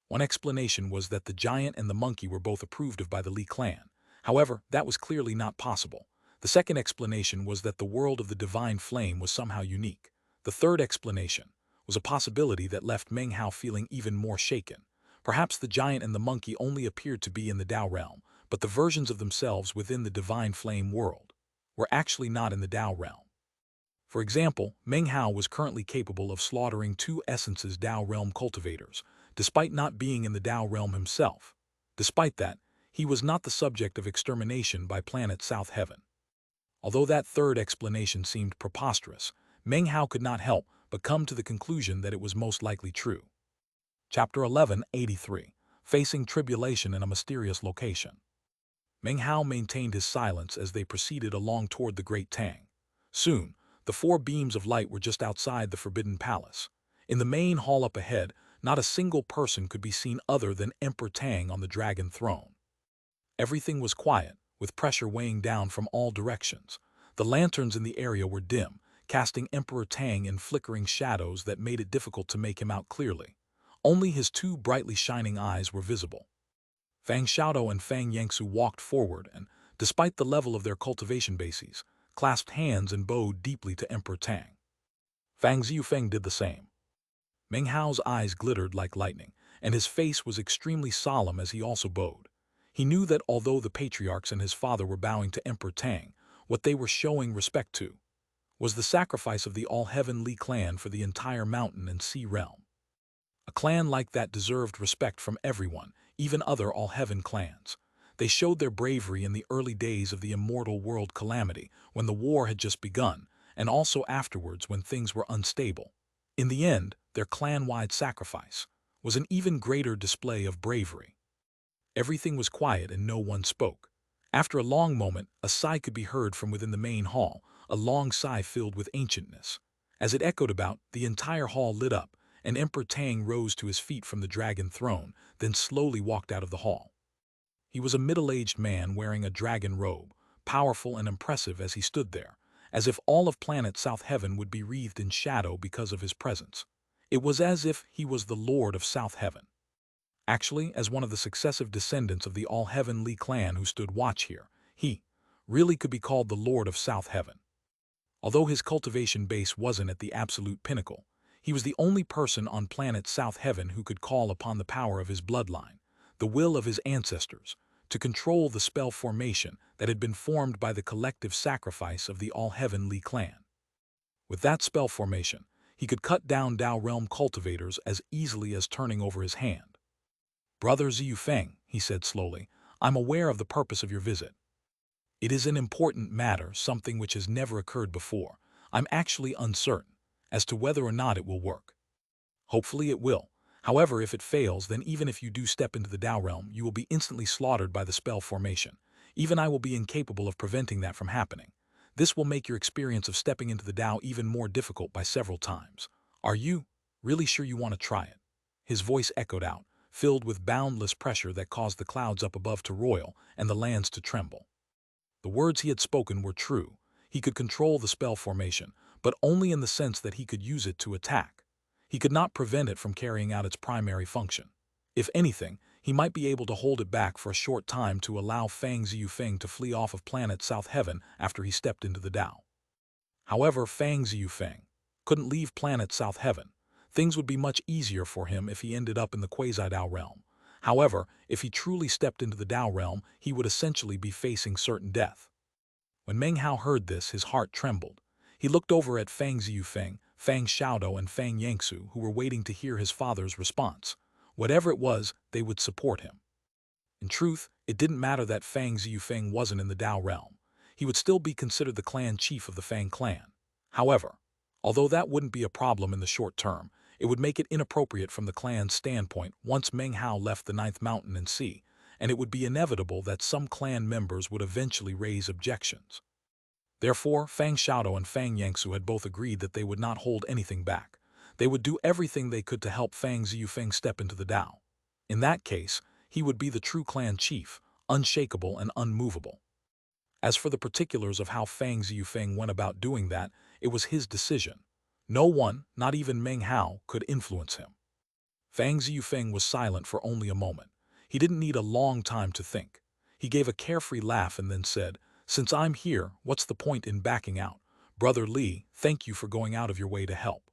One explanation was that the giant and the monkey were both approved of by the Li clan. However, that was clearly not possible. The second explanation was that the world of the divine flame was somehow unique. The third explanation was a possibility that left Meng Hao feeling even more shaken. Perhaps the giant and the monkey only appeared to be in the Dao realm, but the versions of themselves within the divine flame world were actually not in the Dao realm. For example, Meng Hao was currently capable of slaughtering two essences Dao realm cultivators, despite not being in the Dao realm himself. Despite that, he was not the subject of extermination by planet South Heaven. Although that third explanation seemed preposterous, Meng Hao could not help but come to the conclusion that it was most likely true. Chapter 1183. Facing Tribulation in a Mysterious Location. Meng Hao maintained his silence as they proceeded along toward the Great Tang. Soon, the four beams of light were just outside the Forbidden Palace. In the main hall up ahead, not a single person could be seen other than Emperor Tang on the dragon throne. Everything was quiet, with pressure weighing down from all directions. The lanterns in the area were dim, casting Emperor Tang in flickering shadows that made it difficult to make him out clearly. Only his two brightly shining eyes were visible. Fang Xiaodou and Fang Yangsu walked forward and, despite the level of their cultivation bases, clasped hands and bowed deeply to Emperor Tang. Fang Ziyufeng did the same. Meng Hao's eyes glittered like lightning, and his face was extremely solemn as he also bowed. He knew that although the patriarchs and his father were bowing to Emperor Tang, what they were showing respect to was the sacrifice of the all-heaven Li clan for the entire mountain and sea realm. A clan like that deserved respect from everyone, even other all-heaven clans. They showed their bravery in the early days of the immortal world calamity, when the war had just begun, and also afterwards when things were unstable. In the end, their clan-wide sacrifice was an even greater display of bravery. Everything was quiet and no one spoke. After a long moment, a sigh could be heard from within the main hall, a long sigh filled with ancientness. As it echoed about, the entire hall lit up, and Emperor Tang rose to his feet from the dragon throne, then slowly walked out of the hall. He was a middle-aged man wearing a dragon robe, powerful and impressive as he stood there, as if all of planet South Heaven would be wreathed in shadow because of his presence. It was as if he was the Lord of South Heaven. Actually, as one of the successive descendants of the all-heaven Li clan who stood watch here, he really could be called the Lord of South Heaven. Although his cultivation base wasn't at the absolute pinnacle, he was the only person on planet South Heaven who could call upon the power of his bloodline, the will of his ancestors, to control the spell formation that had been formed by the collective sacrifice of the all-heaven Li clan. With that spell formation, he could cut down Dao realm cultivators as easily as turning over his hand. "Brother Ziyufeng," he said slowly, "I'm aware of the purpose of your visit. It is an important matter, something which has never occurred before. I'm actually uncertain as to whether or not it will work. Hopefully it will. However, if it fails, then even if you do step into the Dao realm, you will be instantly slaughtered by the spell formation. Even I will be incapable of preventing that from happening. This will make your experience of stepping into the Dao even more difficult by several times. Are you really sure you want to try it?" His voice echoed out, filled with boundless pressure that caused the clouds up above to roil and the lands to tremble. The words he had spoken were true. He could control the spell formation, but only in the sense that he could use it to attack. He could not prevent it from carrying out its primary function. If anything, he might be able to hold it back for a short time to allow Fang Ziyufeng to flee off of planet South Heaven after he stepped into the Tao. However, Fang Ziyufeng couldn't leave planet South Heaven. Things would be much easier for him if he ended up in the Quasi-Dao realm. However, if he truly stepped into the Tao realm, he would essentially be facing certain death. When Meng Hao heard this, his heart trembled. He looked over at Fang Ziyufeng, Fang Xiaodou, and Fang Yangsu, who were waiting to hear his father's response. Whatever it was, they would support him. In truth, it didn't matter that Fang Ziyufeng wasn't in the Tao realm. He would still be considered the clan chief of the Fang clan. However, although that wouldn't be a problem in the short term, it would make it inappropriate from the clan's standpoint once Meng Hao left the Ninth Mountain and Sea, and it would be inevitable that some clan members would eventually raise objections. Therefore, Fang Xiaodou and Fang Yangsu had both agreed that they would not hold anything back. They would do everything they could to help Fang Ziyufeng step into the Tao. In that case, he would be the true clan chief, unshakable and unmovable. As for the particulars of how Fang Ziyufeng went about doing that, it was his decision. No one, not even Meng Hao, could influence him. Fang Ziyufeng was silent for only a moment. He didn't need a long time to think. He gave a carefree laugh and then said, "Since I'm here, what's the point in backing out? Brother Li, thank you for going out of your way to help."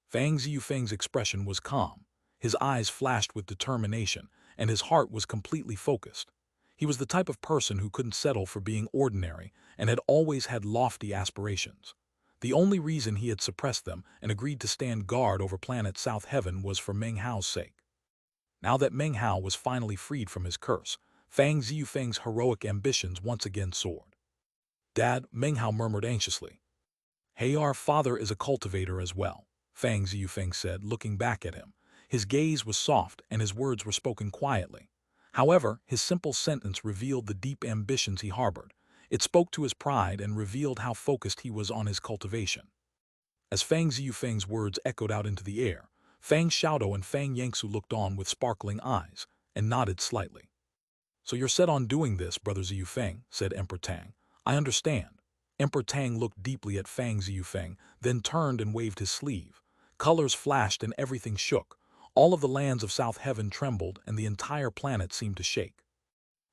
Fang Ziyufeng's expression was calm. His eyes flashed with determination, and his heart was completely focused. He was the type of person who couldn't settle for being ordinary and had always had lofty aspirations. The only reason he had suppressed them and agreed to stand guard over planet South Heaven was for Meng Hao's sake. Now that Meng Hao was finally freed from his curse, Fang Ziyufeng's heroic ambitions once again soared. "Dad," Meng Hao murmured anxiously. "Hey, our father is a cultivator as well," Fang Ziyufeng said, looking back at him. His gaze was soft and his words were spoken quietly. However, his simple sentence revealed the deep ambitions he harbored. It spoke to his pride and revealed how focused he was on his cultivation. As Fang Ziyufeng's words echoed out into the air, Fang Xiaodou and Fang Yangsu looked on with sparkling eyes and nodded slightly. "So you're set on doing this, Brother Ziyufeng," said Emperor Tang. "I understand." Emperor Tang looked deeply at Fang Ziyufeng, then turned and waved his sleeve. Colors flashed and everything shook. All of the lands of South Heaven trembled and the entire planet seemed to shake.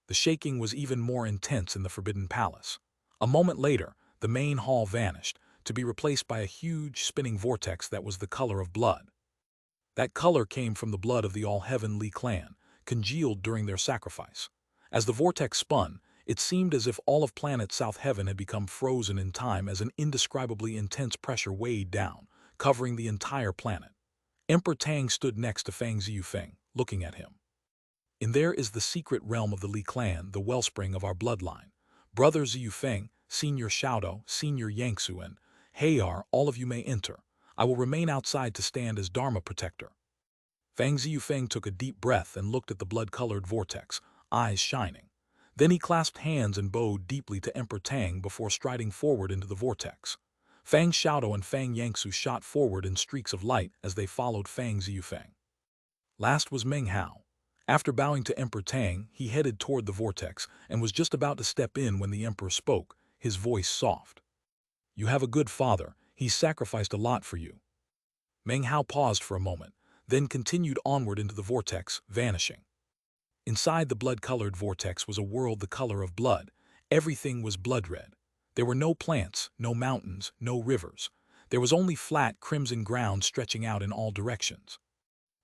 The shaking was even more intense in the Forbidden Palace. A moment later, the main hall vanished, to be replaced by a huge, spinning vortex that was the color of blood. That color came from the blood of the All-Heaven Li clan, congealed during their sacrifice. As the vortex spun, it seemed as if all of planet South Heaven had become frozen in time as an indescribably intense pressure weighed down, covering the entire planet. Emperor Tang stood next to Fang Ziyufeng, looking at him. "In there is the secret realm of the Li clan, the wellspring of our bloodline. Brother Ziyufeng, Senior Xiaodou, Senior Yangsu, and Hayar, all of you may enter. I will remain outside to stand as Dharma protector." Fang Ziyufeng took a deep breath and looked at the blood-colored vortex, eyes shining. Then he clasped hands and bowed deeply to Emperor Tang before striding forward into the vortex. Fang Xiaodou and Fang Yangsu shot forward in streaks of light as they followed Fang Ziyufeng. Last was Meng Hao. After bowing to Emperor Tang, he headed toward the vortex and was just about to step in when the Emperor spoke, his voice soft. "You have a good father. He's sacrificed a lot for you." Meng Hao paused for a moment, then continued onward into the vortex, vanishing. Inside the blood-colored vortex was a world the color of blood. Everything was blood-red. There were no plants, no mountains, no rivers. There was only flat, crimson ground stretching out in all directions.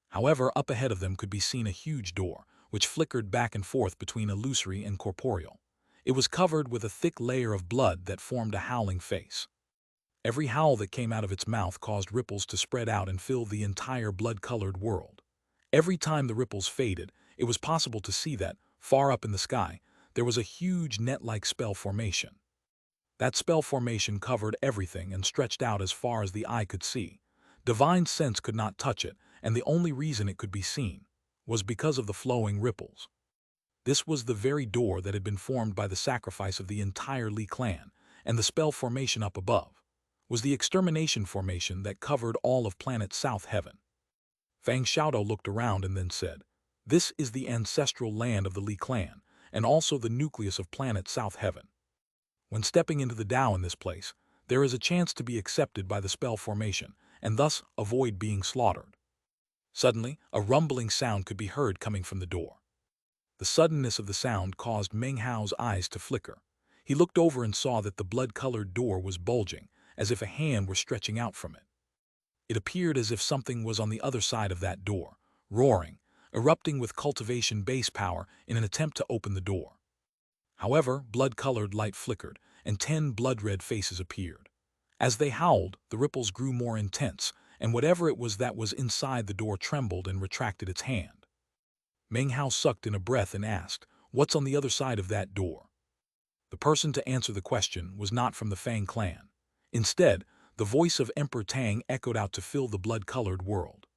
However, up ahead of them could be seen a huge door, which flickered back and forth between illusory and corporeal. It was covered with a thick layer of blood that formed a howling face. Every howl that came out of its mouth caused ripples to spread out and fill the entire blood-colored world. Every time the ripples faded, it was possible to see that, far up in the sky, there was a huge net-like spell formation. That spell formation covered everything and stretched out as far as the eye could see. Divine sense could not touch it, and the only reason it could be seen was because of the flowing ripples. This was the very door that had been formed by the sacrifice of the entire Li clan, and the spell formation up above was the extermination formation that covered all of planet South Heaven. Fang Xiaodou looked around and then said, "This is the ancestral land of the Li clan, and also the nucleus of planet South Heaven. When stepping into the Tao in this place, there is a chance to be accepted by the spell formation, and thus avoid being slaughtered. Suddenly, a rumbling sound could be heard coming from the door. The suddenness of the sound caused Meng Hao's eyes to flicker. He looked over and saw that the blood-colored door was bulging, as if a hand were stretching out from it. It appeared as if something was on the other side of that door, roaring, erupting with cultivation base power in an attempt to open the door. However, blood-colored light flickered, and 10 blood-red faces appeared. As they howled, the ripples grew more intense, and whatever it was that was inside the door trembled and retracted its hand. Meng Hao sucked in a breath and asked, "What's on the other side of that door?" The person to answer the question was not from the Fang clan. Instead, the voice of Emperor Tang echoed out to fill the blood-colored world.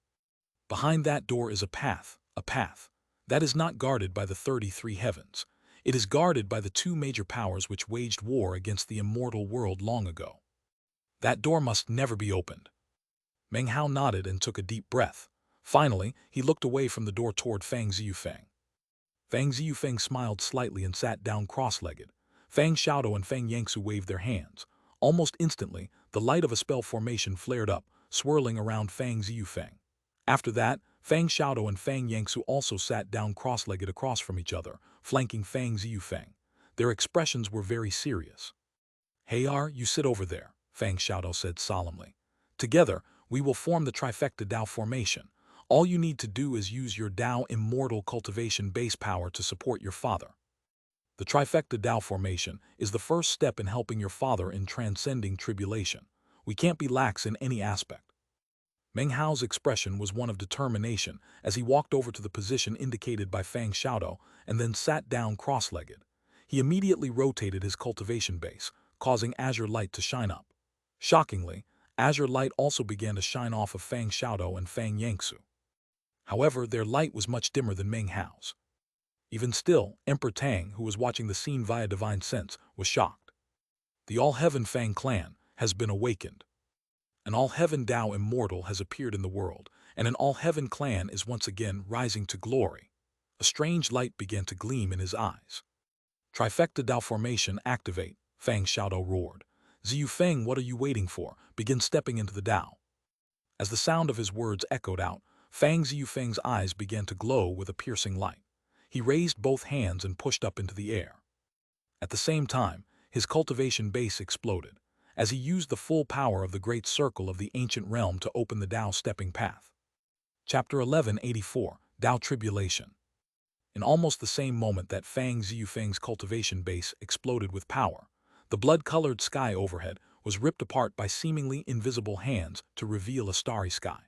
"Behind that door is a path, that is not guarded by the 33 heavens. It is guarded by the 2 major powers which waged war against the immortal world long ago. That door must never be opened." Meng Hao nodded and took a deep breath. Finally, he looked away from the door toward Fang Ziyufeng. Fang Ziyufeng smiled slightly and sat down cross-legged. Fang Xiaodou and Fang Yangsu waved their hands. Almost instantly, the light of a spell formation flared up, swirling around Fang Ziyufeng. After that, Fang Xiaodou and Fang Yangsu also sat down cross-legged across from each other, flanking Fang Ziyufeng. Their expressions were very serious. "Hey, you sit over there," Fang Xiaodou said solemnly. "Together, we will form the trifecta Dao formation. All you need to do is use your Dao immortal cultivation base power to support your father. The trifecta Dao formation is the first step in helping your father in transcending tribulation. We can't be lax in any aspect." Meng Hao's expression was one of determination as he walked over to the position indicated by Fang Xiaodou and then sat down cross-legged. He immediately rotated his cultivation base, causing azure light to shine up. Shockingly, azure light also began to shine off of Fang Xiaodou and Fang Yangsu. However, their light was much dimmer than Meng Hao's. Even still, Emperor Tang, who was watching the scene via divine sense, was shocked. The All-Heaven Fang clan has been awakened. An All-Heaven Dao immortal has appeared in the world, and an All-Heaven clan is once again rising to glory. A strange light began to gleam in his eyes. "Trifecta Dao formation activate," Fang Xiaodou roared. "Ziyufeng, what are you waiting for? Begin stepping into the Dao." As the sound of his words echoed out, Fang Ziyufeng's eyes began to glow with a piercing light. He raised both hands and pushed up into the air. At the same time, his cultivation base exploded, as he used the full power of the great circle of the ancient realm to open the Dao stepping path. Chapter 1184, Dao Tribulation. In almost the same moment that Fang Ziyufeng's cultivation base exploded with power, the blood-colored sky overhead was ripped apart by seemingly invisible hands to reveal a starry sky.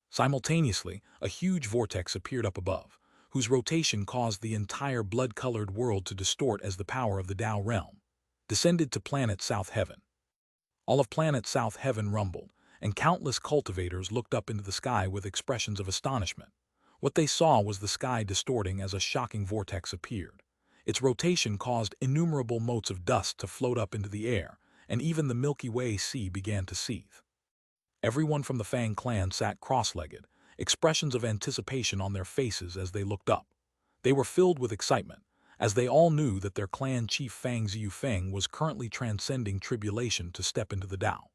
Simultaneously, a huge vortex appeared up above, whose rotation caused the entire blood-colored world to distort as the power of the Dao realm descended to planet South Heaven. All of planet South Heaven rumbled, and countless cultivators looked up into the sky with expressions of astonishment. What they saw was the sky distorting as a shocking vortex appeared. Its rotation caused innumerable motes of dust to float up into the air, and even the Milky Way sea began to seethe. Everyone from the Fang clan sat cross-legged, expressions of anticipation on their faces as they looked up. They were filled with excitement, as they all knew that their clan chief Fang Ziyufeng was currently transcending tribulation to step into the Dao.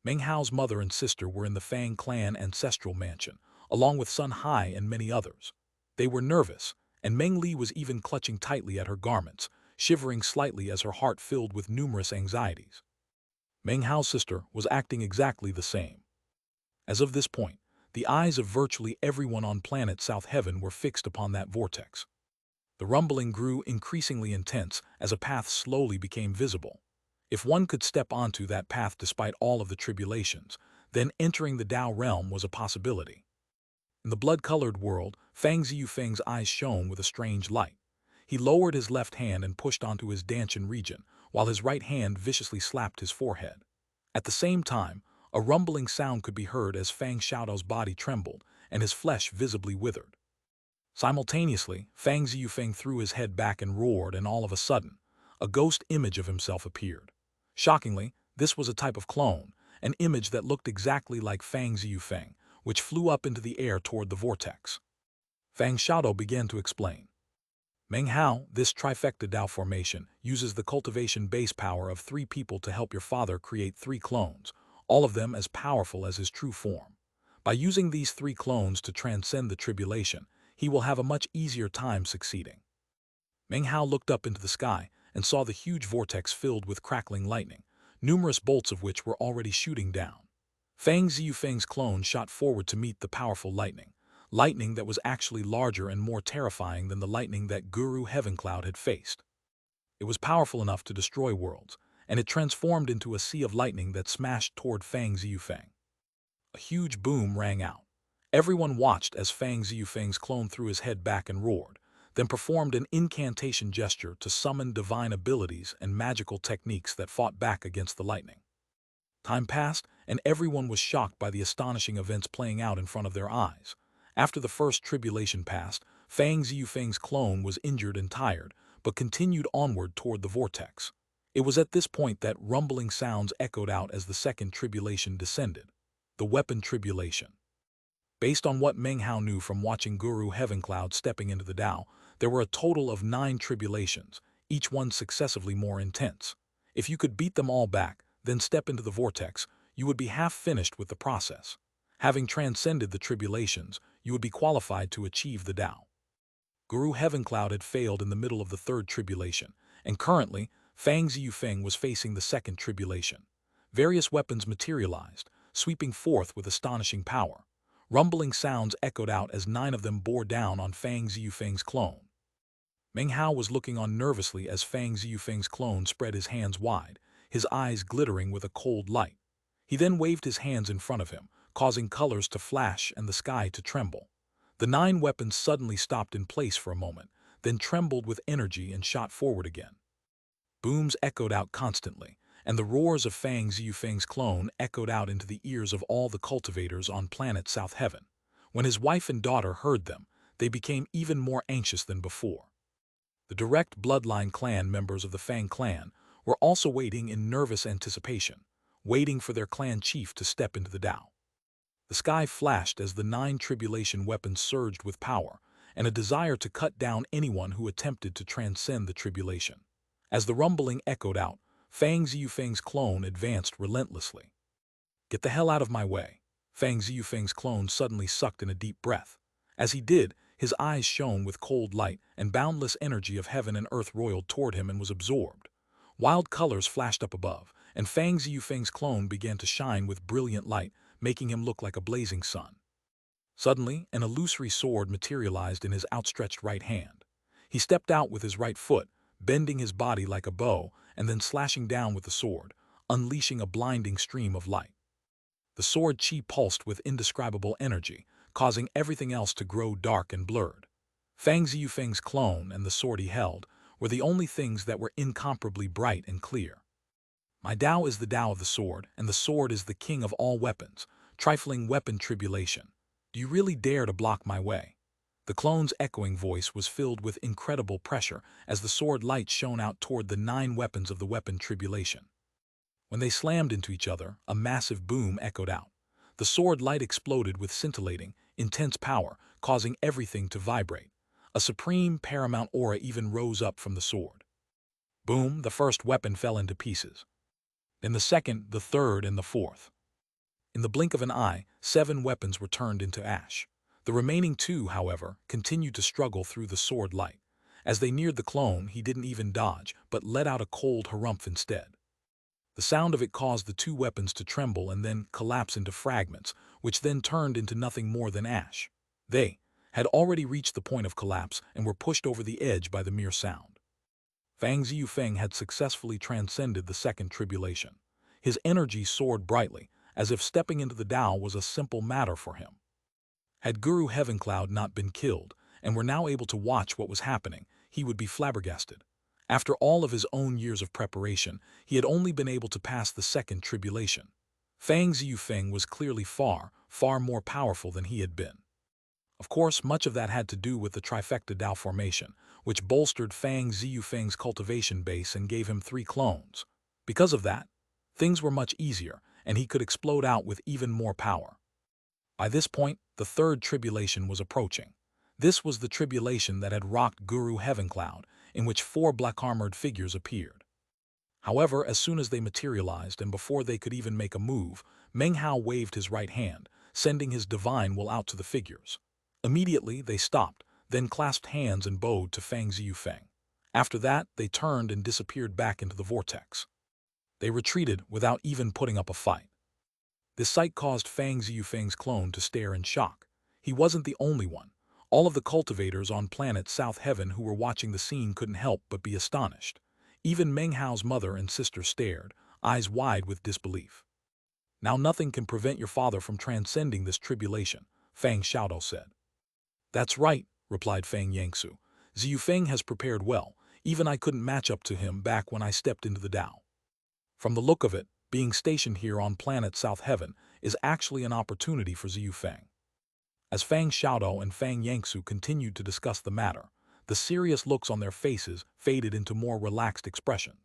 Meng Hao's mother and sister were in the Fang clan ancestral mansion, along with Sun Hai and many others. They were nervous, and Meng Li was even clutching tightly at her garments, shivering slightly as her heart filled with numerous anxieties. Meng Hao's sister was acting exactly the same. As of this point, the eyes of virtually everyone on planet South Heaven were fixed upon that vortex. The rumbling grew increasingly intense as a path slowly became visible. If one could step onto that path despite all of the tribulations, then entering the Dao realm was a possibility. In the blood-colored world, Fang Ziyufeng's eyes shone with a strange light. He lowered his left hand and pushed onto his Danshan region, while his right hand viciously slapped his forehead. At the same time, a rumbling sound could be heard as Fang Xiaodou's body trembled and his flesh visibly withered. Simultaneously, Fang Ziyufeng threw his head back and roared, and all of a sudden, a ghost image of himself appeared. Shockingly, this was a type of clone, an image that looked exactly like Fang Ziyufeng, which flew up into the air toward the vortex. Fang Xiaodou began to explain. Meng Hao, this trifecta Dao formation, uses the cultivation base power of 3 people to help your father create 3 clones, all of them as powerful as his true form. By using these 3 clones to transcend the tribulation, he will have a much easier time succeeding. Meng Hao looked up into the sky and saw the huge vortex filled with crackling lightning, numerous bolts of which were already shooting down. Fang Ziyufeng's clone shot forward to meet the powerful lightning that was actually larger and more terrifying than the lightning that Guru Heavencloud had faced. It was powerful enough to destroy worlds, and it transformed into a sea of lightning that smashed toward Fang Ziyufeng. A huge boom rang out. Everyone watched as Fang Ziyufeng's clone threw his head back and roared, then performed an incantation gesture to summon divine abilities and magical techniques that fought back against the lightning. Time passed, and everyone was shocked by the astonishing events playing out in front of their eyes. After the first tribulation passed, Fang Ziyufeng's clone was injured and tired, but continued onward toward the vortex. It was at this point that rumbling sounds echoed out as the second tribulation descended, the weapon tribulation. Based on what Meng Hao knew from watching Guru Heavencloud stepping into the Tao, there were a total of 9 tribulations, each one successively more intense. If you could beat them all back, then step into the vortex, you would be half finished with the process. Having transcended the tribulations, you would be qualified to achieve the Tao. Guru Heavencloud had failed in the middle of the third tribulation, and currently, Fang Ziyufeng was facing the second tribulation. Various weapons materialized, sweeping forth with astonishing power. Rumbling sounds echoed out as 9 of them bore down on Fang Ziyufeng's clone. Meng Hao was looking on nervously as Fang Ziyufeng's clone spread his hands wide, his eyes glittering with a cold light. He then waved his hands in front of him, causing colors to flash and the sky to tremble. The 9 weapons suddenly stopped in place for a moment, then trembled with energy and shot forward again. Booms echoed out constantly, and the roars of Fang Ziyufeng's clone echoed out into the ears of all the cultivators on planet South Heaven. When his wife and daughter heard them, they became even more anxious than before. The direct bloodline clan members of the Fang clan were also waiting in nervous anticipation, waiting for their clan chief to step into the Tao. The sky flashed as the 9 tribulation weapons surged with power and a desire to cut down anyone who attempted to transcend the tribulation. As the rumbling echoed out, Fang Ziyufeng's clone advanced relentlessly. "Get the hell out of my way." Fang Ziyufeng's clone suddenly sucked in a deep breath. As he did, his eyes shone with cold light and boundless energy of heaven and earth roiled toward him and was absorbed. Wild colors flashed up above, and Fang Ziyufeng's clone began to shine with brilliant light, making him look like a blazing sun. Suddenly, an illusory sword materialized in his outstretched right hand. He stepped out with his right foot, bending his body like a bow, and then slashing down with the sword, unleashing a blinding stream of light. The sword chi pulsed with indescribable energy, causing everything else to grow dark and blurred. Fang Ziyufeng's clone and the sword he held were the only things that were incomparably bright and clear. "My Tao is the Tao of the sword, and the sword is the king of all weapons, trifling weapon tribulation. Do you really dare to block my way?" The clone's echoing voice was filled with incredible pressure as the sword light shone out toward the 9 weapons of the weapon tribulation. When they slammed into each other, a massive boom echoed out. The sword light exploded with scintillating, intense power, causing everything to vibrate. A supreme, paramount aura even rose up from the sword. Boom, the first weapon fell into pieces. Then the second, the third, and the fourth. In the blink of an eye, 7 weapons were turned into ash. The remaining 2, however, continued to struggle through the sword light. As they neared the clone, he didn't even dodge, but let out a cold harumph instead. The sound of it caused the 2 weapons to tremble and then collapse into fragments, which then turned into nothing more than ash. They had already reached the point of collapse and were pushed over the edge by the mere sound. Fang Ziyufeng had successfully transcended the second tribulation. His energy soared brightly, as if stepping into the Tao was a simple matter for him. Had Guru Heavencloud not been killed, and were now able to watch what was happening, he would be flabbergasted. After all of his own years of preparation, he had only been able to pass the second tribulation. Fang Ziyufeng was clearly far, far more powerful than he had been. Of course, much of that had to do with the trifecta Tao formation, which bolstered Fang Ziyufeng's cultivation base and gave him 3 clones. Because of that, things were much easier, and he could explode out with even more power. By this point, the third tribulation was approaching. This was the tribulation that had rocked Guru Heavencloud, in which 4 black-armored figures appeared. However, as soon as they materialized and before they could even make a move, Meng Hao waved his right hand, sending his divine will out to the figures. Immediately, they stopped, then clasped hands and bowed to Fang Ziyufeng. After that, they turned and disappeared back into the vortex. They retreated without even putting up a fight. This sight caused Fang Ziyufeng's clone to stare in shock. He wasn't the only one. All of the cultivators on planet South Heaven who were watching the scene couldn't help but be astonished. Even Meng Hao's mother and sister stared, eyes wide with disbelief. "Now nothing can prevent your father from transcending this tribulation," Fang Xiaodao said. "That's right," replied Fang Yangsu. "Ziyufeng has prepared well. Even I couldn't match up to him back when I stepped into the Tao. From the look of it, being stationed here on planet South Heaven is actually an opportunity for Ziyufeng." As Fang Xiaodao and Fang Yangsu continued to discuss the matter, the serious looks on their faces faded into more relaxed expressions.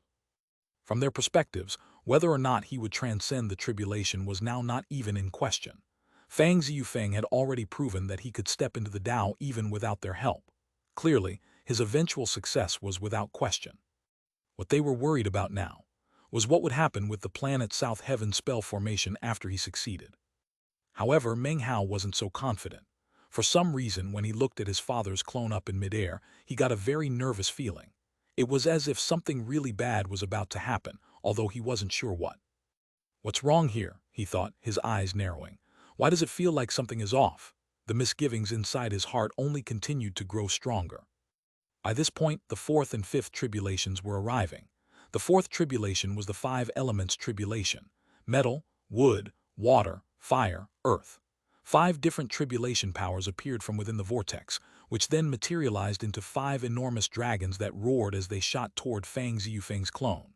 From their perspectives, whether or not he would transcend the tribulation was now not even in question. Fang Ziyufeng had already proven that he could step into the Tao even without their help. Clearly, his eventual success was without question. What they were worried about now was what would happen with the planet South Heaven spell formation after he succeeded. However, Meng Hao wasn't so confident. For some reason, when he looked at his father's clone up in midair, he got a very nervous feeling. It was as if something really bad was about to happen, although he wasn't sure what. "What's wrong here?" he thought, his eyes narrowing. "Why does it feel like something is off?" The misgivings inside his heart only continued to grow stronger. By this point, the 4th and 5th tribulations were arriving. The 4th tribulation was the 5 elements tribulation: metal, wood, water, fire, earth. 5 different tribulation powers appeared from within the vortex, which then materialized into 5 enormous dragons that roared as they shot toward Fang Ziyufeng's clone.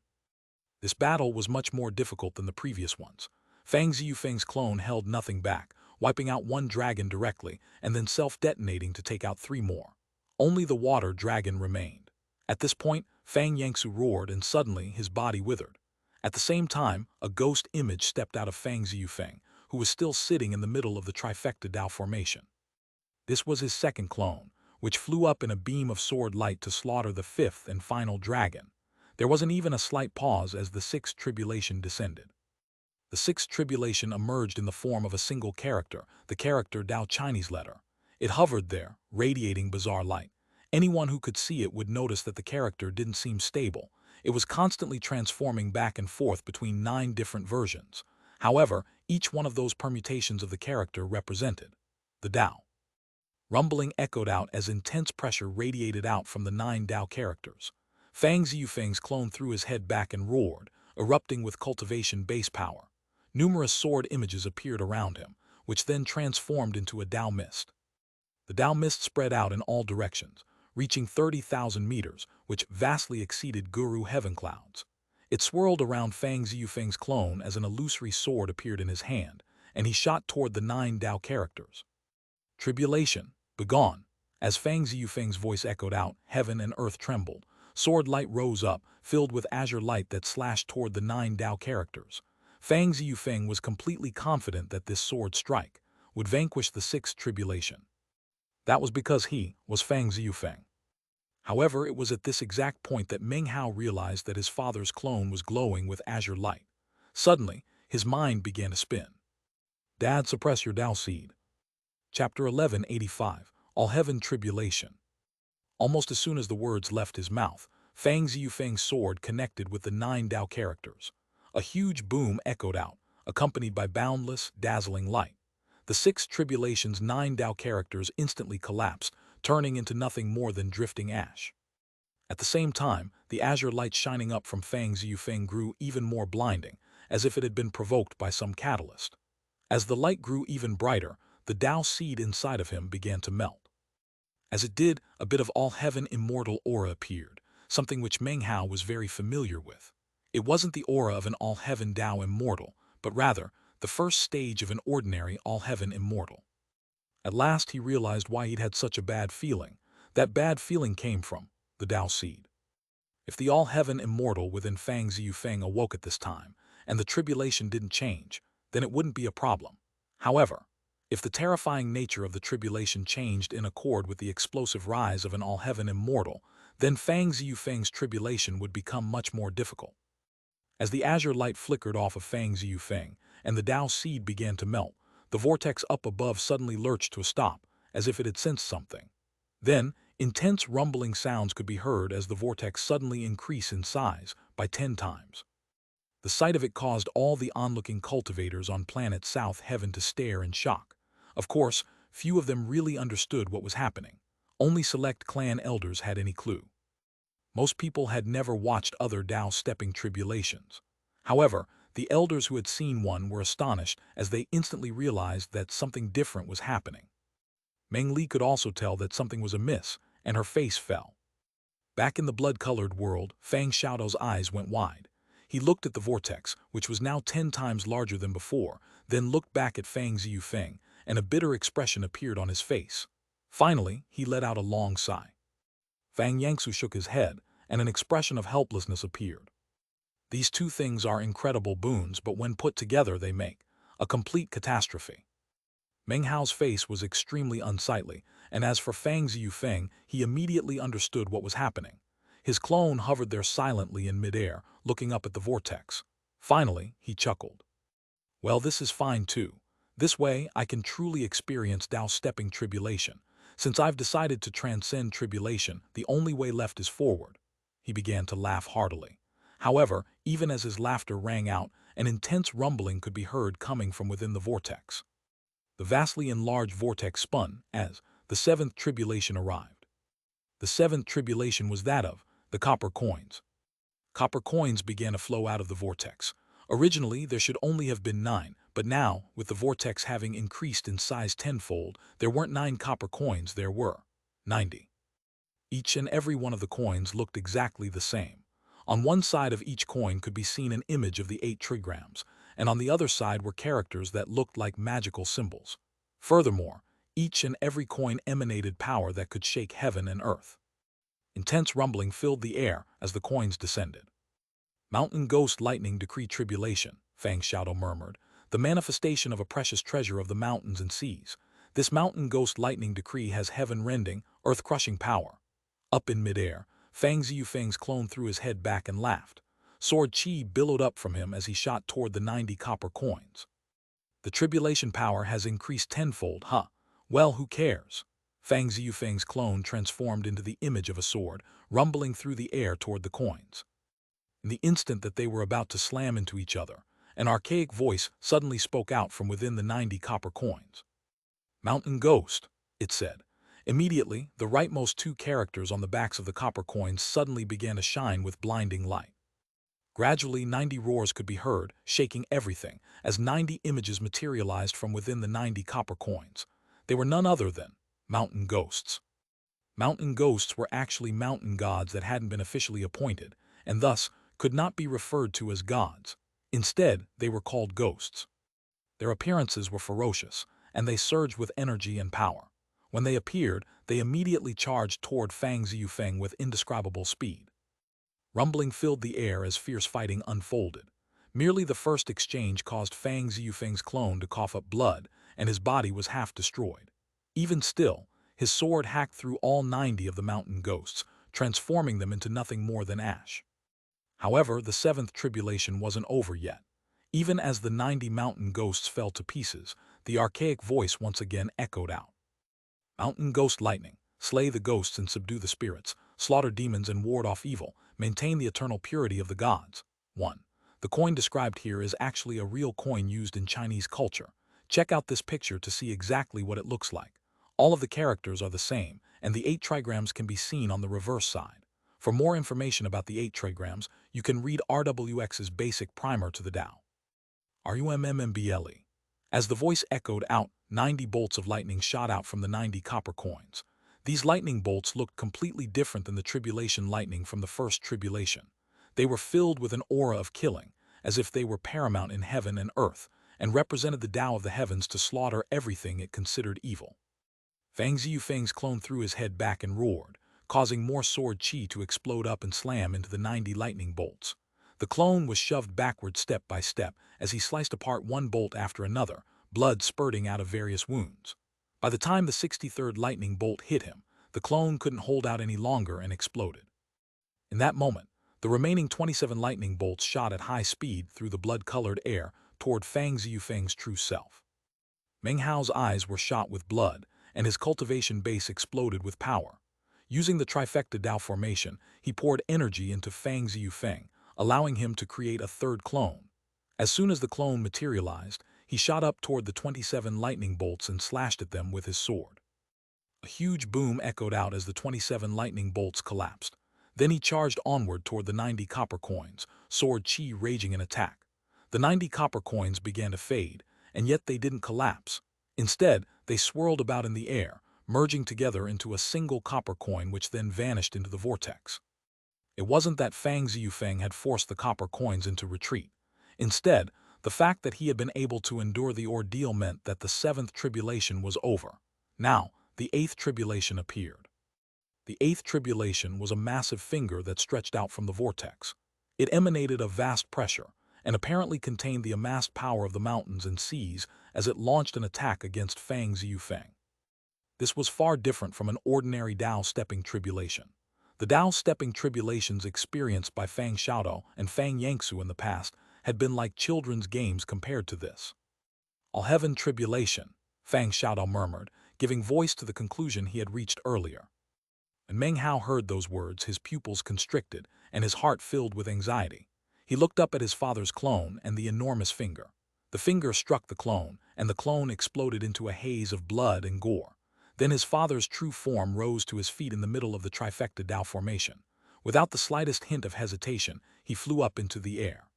This battle was much more difficult than the previous ones. Fang Ziyufeng's clone held nothing back, wiping out 1 dragon directly and then self-detonating to take out 3 more. Only the water dragon remained. At this point, Fang Yangsu roared and suddenly his body withered. At the same time, a ghost image stepped out of Fang Ziyufeng, who was still sitting in the middle of the trifecta Tao formation. This was his second clone, which flew up in a beam of sword light to slaughter the 5th and final dragon. There wasn't even a slight pause as the 6th tribulation descended. The 6th tribulation emerged in the form of a single character, the character Tao Chinese letter. It hovered there, radiating bizarre light. Anyone who could see it would notice that the character didn't seem stable. It was constantly transforming back and forth between 9 different versions. However, each one of those permutations of the character represented the Tao. Rumbling echoed out as intense pressure radiated out from the 9 Tao characters. Fang Ziyufeng's clone threw his head back and roared, erupting with cultivation base power. Numerous sword images appeared around him, which then transformed into a Tao mist. The Tao mist spread out in all directions, reaching 30,000 meters, which vastly exceeded Guru Heavenclouds. It swirled around Fang Ziyufeng's clone as an illusory sword appeared in his hand, and he shot toward the 9 Tao characters. "Tribulation, begone!" As Fang Ziyufeng's voice echoed out, heaven and earth trembled. Sword light rose up, filled with azure light that slashed toward the 9 Tao characters. Fang Ziyufeng was completely confident that this sword strike would vanquish the 6th tribulation. That was because he was Fang Ziyufeng. However, it was at this exact point that Meng Hao realized that his father's clone was glowing with azure light. Suddenly, his mind began to spin. "Dad, suppress your Tao seed." Chapter 1185, All Heaven Tribulation. Almost as soon as the words left his mouth, Fang Ziyufeng's sword connected with the 9 Tao characters. A huge boom echoed out, accompanied by boundless, dazzling light. The 6th tribulation's 9 Tao characters instantly collapsed, turning into nothing more than drifting ash. At the same time, the azure light shining up from Fang Ziyufeng grew even more blinding, as if it had been provoked by some catalyst. As the light grew even brighter, the Tao seed inside of him began to melt. As it did, a bit of all-heaven immortal aura appeared, something which Meng Hao was very familiar with. It wasn't the aura of an all-heaven Tao immortal, but rather the first stage of an ordinary all-heaven immortal. At last he realized why he'd had such a bad feeling. That bad feeling came from the Tao seed. If the all-heaven immortal within Fang Ziyufeng awoke at this time, and the tribulation didn't change, then it wouldn't be a problem. However, If the terrifying nature of the tribulation changed in accord with the explosive rise of an all-heaven immortal, then Fang Ziyufeng's tribulation would become much more difficult. As the azure light flickered off of Fang Ziyufeng, and the Tao seed began to melt, the vortex up above suddenly lurched to a stop, as if it had sensed something. Then, intense rumbling sounds could be heard as the vortex suddenly increased in size by 10 times. The sight of it caused all the onlooking cultivators on planet South Heaven to stare in shock. Of course, few of them really understood what was happening. Only select clan elders had any clue. Most people had never watched other Tao-stepping tribulations. However, the elders who had seen one were astonished as they instantly realized that something different was happening. Meng Li could also tell that something was amiss, and her face fell. Back in the blood-colored world, Fang Xiaodao's eyes went wide. He looked at the vortex, which was now 10 times larger than before, then looked back at Fang Ziyufeng, and a bitter expression appeared on his face. Finally, he let out a long sigh. Fang Yangsu shook his head, and an expression of helplessness appeared. These two things are incredible boons, but when put together they make a complete catastrophe. Meng Hao's face was extremely unsightly, and as for Fang Ziyufeng, he immediately understood what was happening. His clone hovered there silently in midair, looking up at the vortex. Finally, he chuckled. Well, this is fine too. This way, I can truly experience Tao-stepping tribulation. Since I've decided to transcend tribulation, the only way left is forward. He began to laugh heartily. However, even as his laughter rang out, an intense rumbling could be heard coming from within the vortex. The vastly enlarged vortex spun as the seventh tribulation arrived. The seventh tribulation was that of the copper coins. Copper coins began to flow out of the vortex. Originally, there should only have been 9, but now, with the vortex having increased in size tenfold, there weren't 9 copper coins, there were 90. Each and every one of the coins looked exactly the same. On one side of each coin could be seen an image of the 8 trigrams, and on the other side were characters that looked like magical symbols. Furthermore, each and every coin emanated power that could shake heaven and earth. Intense rumbling filled the air as the coins descended. Mountain Ghost Lightning Decree Tribulation, Fang Xiaodao murmured, the manifestation of a precious treasure of the mountains and seas. This Mountain Ghost Lightning Decree has heaven-rending, earth-crushing power. Up in midair, Fang Ziyufeng's clone threw his head back and laughed. Sword Qi billowed up from him as he shot toward the 90 copper coins. The tribulation power has increased tenfold, huh? Well, who cares? Fang Ziyufeng's clone transformed into the image of a sword, rumbling through the air toward the coins. In the instant that they were about to slam into each other, an archaic voice suddenly spoke out from within the 90 copper coins. Mountain Ghost, it said. Immediately, the rightmost 2 characters on the backs of the copper coins suddenly began to shine with blinding light. Gradually, 90 roars could be heard, shaking everything, as 90 images materialized from within the 90 copper coins. They were none other than mountain ghosts. Mountain ghosts were actually mountain gods that hadn't been officially appointed, and thus could not be referred to as gods. Instead, they were called ghosts. Their appearances were ferocious, and they surged with energy and power. When they appeared, they immediately charged toward Fang Ziyufeng with indescribable speed. Rumbling filled the air as fierce fighting unfolded. Merely the first exchange caused Fang Ziyufeng's clone to cough up blood, and his body was half destroyed. Even still, his sword hacked through all 90 of the mountain ghosts, transforming them into nothing more than ash. However, the 7th tribulation wasn't over yet. Even as the 90 mountain ghosts fell to pieces, the archaic voice once again echoed out. Mountain Ghost Lightning, slay the ghosts and subdue the spirits, slaughter demons and ward off evil, maintain the eternal purity of the gods. 1. The coin described here is actually a real coin used in Chinese culture. Check out this picture to see exactly what it looks like. All of the characters are the same, and the 8 trigrams can be seen on the reverse side. For more information about the 8 trigrams, you can read RWX's basic primer to the Tao. RUMMMBLE. As the voice echoed out, 90 bolts of lightning shot out from the 90 copper coins. These lightning bolts looked completely different than the tribulation lightning from the first tribulation. They were filled with an aura of killing, as if they were paramount in heaven and earth, and represented the Tao of the heavens to slaughter everything it considered evil. Fang Ziyufeng's clone threw his head back and roared, causing more sword qi to explode up and slam into the 90 lightning bolts. The clone was shoved backward step by step as he sliced apart one bolt after another, blood spurting out of various wounds. By the time the 63rd lightning bolt hit him, the clone couldn't hold out any longer and exploded. In that moment, the remaining 27 lightning bolts shot at high speed through the blood-colored air toward Fang Ziyufeng's true self. Meng Hao's eyes were shot with blood, and his cultivation base exploded with power. Using the trifecta Dao formation, he poured energy into Fang Ziyufeng, allowing him to create a third clone. As soon as the clone materialized, he shot up toward the 27 lightning bolts and slashed at them with his sword. A huge boom echoed out as the 27 lightning bolts collapsed. Then he charged onward toward the 90 copper coins, sword chi raging in attack. The 90 copper coins began to fade, and yet they didn't collapse. Instead, they swirled about in the air, merging together into a single copper coin which then vanished into the vortex. It wasn't that Fang Ziyufeng had forced the copper coins into retreat. Instead, the fact that he had been able to endure the ordeal meant that the 7th tribulation was over. Now, the 8th tribulation appeared. The 8th tribulation was a massive finger that stretched out from the vortex. It emanated a vast pressure, and apparently contained the amassed power of the mountains and seas as it launched an attack against Fang Ziyufeng. This was far different from an ordinary Dao stepping tribulation. The Dao stepping tribulations experienced by Fang Xiaodao and Fang Yangsu in the past had been like children's games compared to this. All-heaven tribulation, Fang Xiaodao murmured, giving voice to the conclusion he had reached earlier. When Meng Hao heard those words, his pupils constricted and his heart filled with anxiety. He looked up at his father's clone and the enormous finger. The finger struck the clone, and the clone exploded into a haze of blood and gore. Then his father's true form rose to his feet in the middle of the trifecta Dao formation. Without the slightest hint of hesitation, he flew up into the air.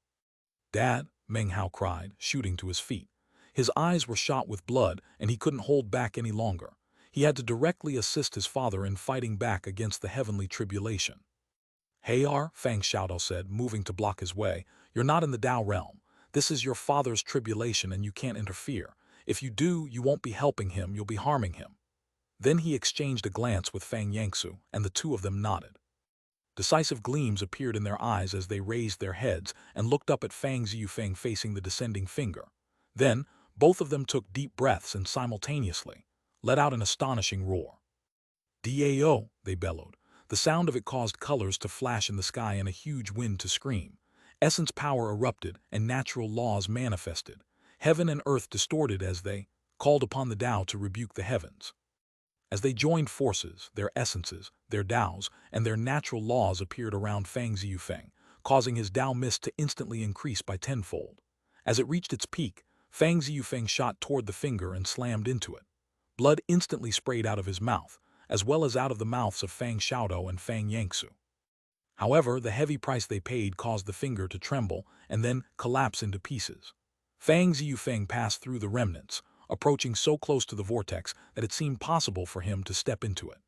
"Dad," Meng Hao cried, shooting to his feet. His eyes were shot with blood, and he couldn't hold back any longer. He had to directly assist his father in fighting back against the heavenly tribulation. "Hey, Fang Xiaodao said, moving to block his way. "You're not in the Dao realm. This is your father's tribulation and you can't interfere. If you do, you won't be helping him, you'll be harming him." Then he exchanged a glance with Fang Yangsu, and the two of them nodded. Decisive gleams appeared in their eyes as they raised their heads and looked up at Fang Ziyufeng facing the descending finger. Then, both of them took deep breaths and simultaneously let out an astonishing roar. "Dao!" they bellowed. The sound of it caused colors to flash in the sky and a huge wind to scream. Essence power erupted and natural laws manifested. Heaven and earth distorted as they called upon the Dao to rebuke the heavens. As they joined forces, their essences, their Daos, and their natural laws appeared around Fang Ziyufeng, causing his Dao mist to instantly increase by tenfold. As it reached its peak, Fang Ziyufeng shot toward the finger and slammed into it. Blood instantly sprayed out of his mouth, as well as out of the mouths of Fang Xiaodao and Fang Yangsu. However, the heavy price they paid caused the finger to tremble and then collapse into pieces. Fang Ziyufeng passed through the remnants, approaching so close to the vortex that it seemed possible for him to step into it.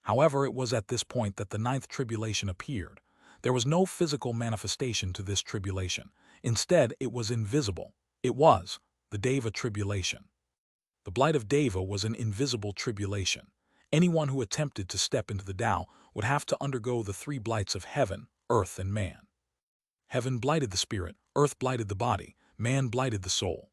However, it was at this point that the 9th tribulation appeared. There was no physical manifestation to this tribulation. Instead, it was invisible. It was the Deva tribulation. The blight of Deva was an invisible tribulation. Anyone who attempted to step into the Dao would have to undergo the 3 blights of heaven, earth, and man. Heaven blighted the spirit, earth blighted the body, man blighted the soul.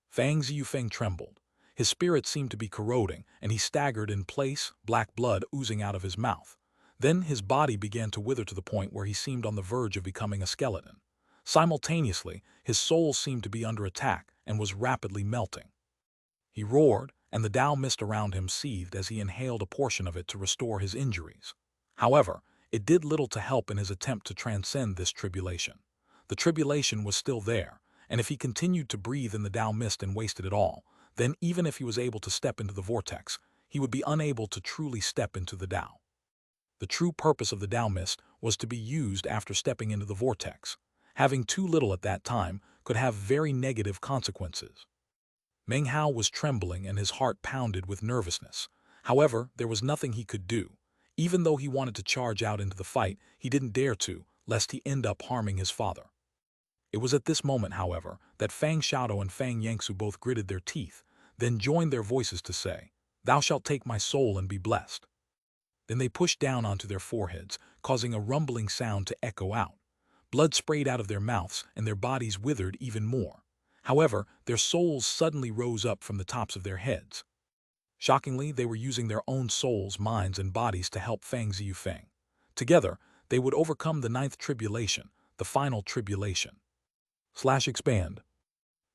Fang Ziyufeng trembled. His spirit seemed to be corroding, and he staggered in place, black blood oozing out of his mouth. Then his body began to wither to the point where he seemed on the verge of becoming a skeleton. Simultaneously, his soul seemed to be under attack and was rapidly melting. He roared, and the Dao mist around him seethed as he inhaled a portion of it to restore his injuries. However, it did little to help in his attempt to transcend this tribulation. The tribulation was still there, and if he continued to breathe in the Dao mist and wasted it all, then even if he was able to step into the vortex, he would be unable to truly step into the Dao. The true purpose of the Dao mist was to be used after stepping into the vortex. Having too little at that time could have very negative consequences. Meng Hao was trembling and his heart pounded with nervousness. However, there was nothing he could do. Even though he wanted to charge out into the fight, he didn't dare to, lest he end up harming his father. It was at this moment, however, that Fang Xiaodao and Fang Yangsu both gritted their teeth, then joined their voices to say, "Thou shalt take my soul and be blessed." Then they pushed down onto their foreheads, causing a rumbling sound to echo out. Blood sprayed out of their mouths and their bodies withered even more. However, their souls suddenly rose up from the tops of their heads. Shockingly, they were using their own souls, minds, and bodies to help Fang Ziyufeng. Together, they would overcome the ninth tribulation, the final tribulation. Expand.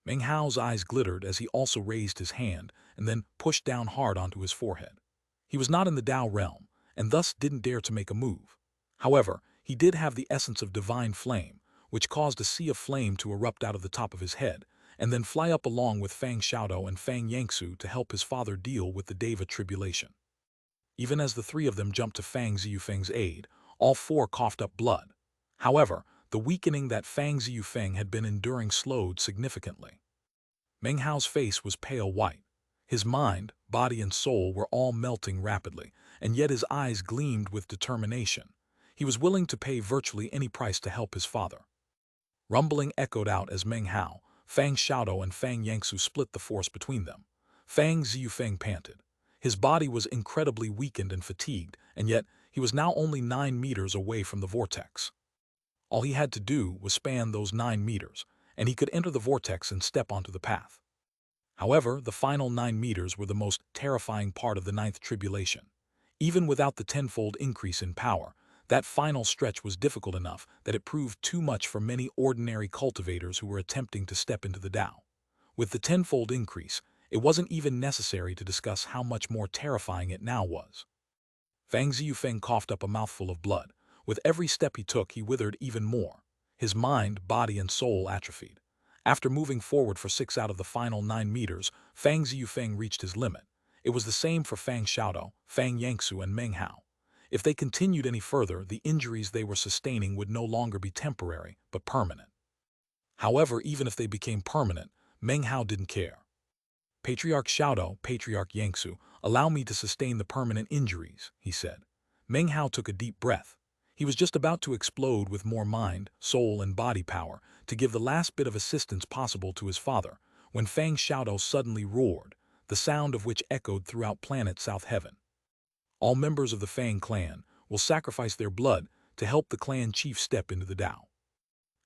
Meng Hao's eyes glittered as he also raised his hand and then pushed down hard onto his forehead. He was not in the Tao realm, and thus didn't dare to make a move. However, he did have the essence of divine flame, which caused a sea of flame to erupt out of the top of his head, and then fly up along with Fang Xiaodou and Fang Yangsu to help his father deal with the Deva tribulation. Even as the three of them jumped to Fang Ziyufeng's aid, all four coughed up blood. However, the weakening that Fang Ziyufeng had been enduring slowed significantly. Meng Hao's face was pale white. His mind, body, and soul were all melting rapidly, and yet his eyes gleamed with determination. He was willing to pay virtually any price to help his father. Rumbling echoed out as Meng Hao, Fang Xiaodou, and Fang Yangsu split the force between them. Fang Ziyufeng panted. His body was incredibly weakened and fatigued, and yet he was now only 9 meters away from the vortex. All he had to do was span those 9 meters, and he could enter the vortex and step onto the path. However, the final 9 meters were the most terrifying part of the ninth tribulation. Even without the tenfold increase in power, that final stretch was difficult enough that it proved too much for many ordinary cultivators who were attempting to step into the Tao. With the tenfold increase, it wasn't even necessary to discuss how much more terrifying it now was. Fang Ziyufeng coughed up a mouthful of blood. With every step he took, he withered even more. His mind, body, and soul atrophied. After moving forward for 6 out of the final 9 meters, Fang Ziyufeng reached his limit. It was the same for Fang Xiaodou, Fang Yangsu, and Meng Hao. If they continued any further, the injuries they were sustaining would no longer be temporary, but permanent. However, even if they became permanent, Meng Hao didn't care. Patriarch Xiaodou, Patriarch Yangsu, allow me to sustain the permanent injuries, he said. Meng Hao took a deep breath. He was just about to explode with more mind, soul, and body power to give the last bit of assistance possible to his father, when Fang Xiaodou suddenly roared, the sound of which echoed throughout planet South Heaven. All members of the Fang clan will sacrifice their blood to help the clan chief step into the Tao.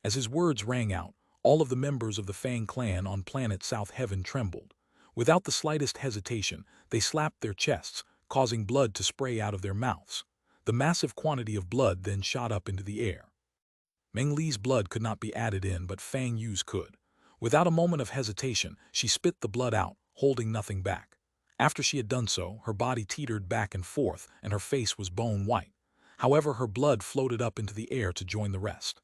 As his words rang out, all of the members of the Fang clan on planet South Heaven trembled. Without the slightest hesitation, they slapped their chests, causing blood to spray out of their mouths. The massive quantity of blood then shot up into the air. Meng Li's blood could not be added in, but Fang Yu's could. Without a moment of hesitation, she spit the blood out, holding nothing back. After she had done so, her body teetered back and forth, and her face was bone white. However, her blood floated up into the air to join the rest.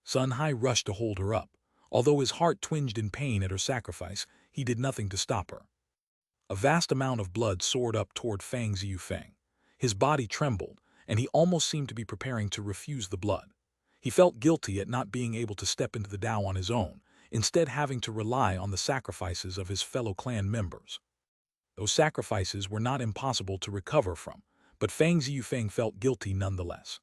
Sun Hai rushed to hold her up. Although his heart twinged in pain at her sacrifice, he did nothing to stop her. A vast amount of blood soared up toward Fang Ziyufeng. His body trembled, and he almost seemed to be preparing to refuse the blood. He felt guilty at not being able to step into the Tao on his own, instead having to rely on the sacrifices of his fellow clan members. Those sacrifices were not impossible to recover from, but Fang Ziyufeng felt guilty nonetheless.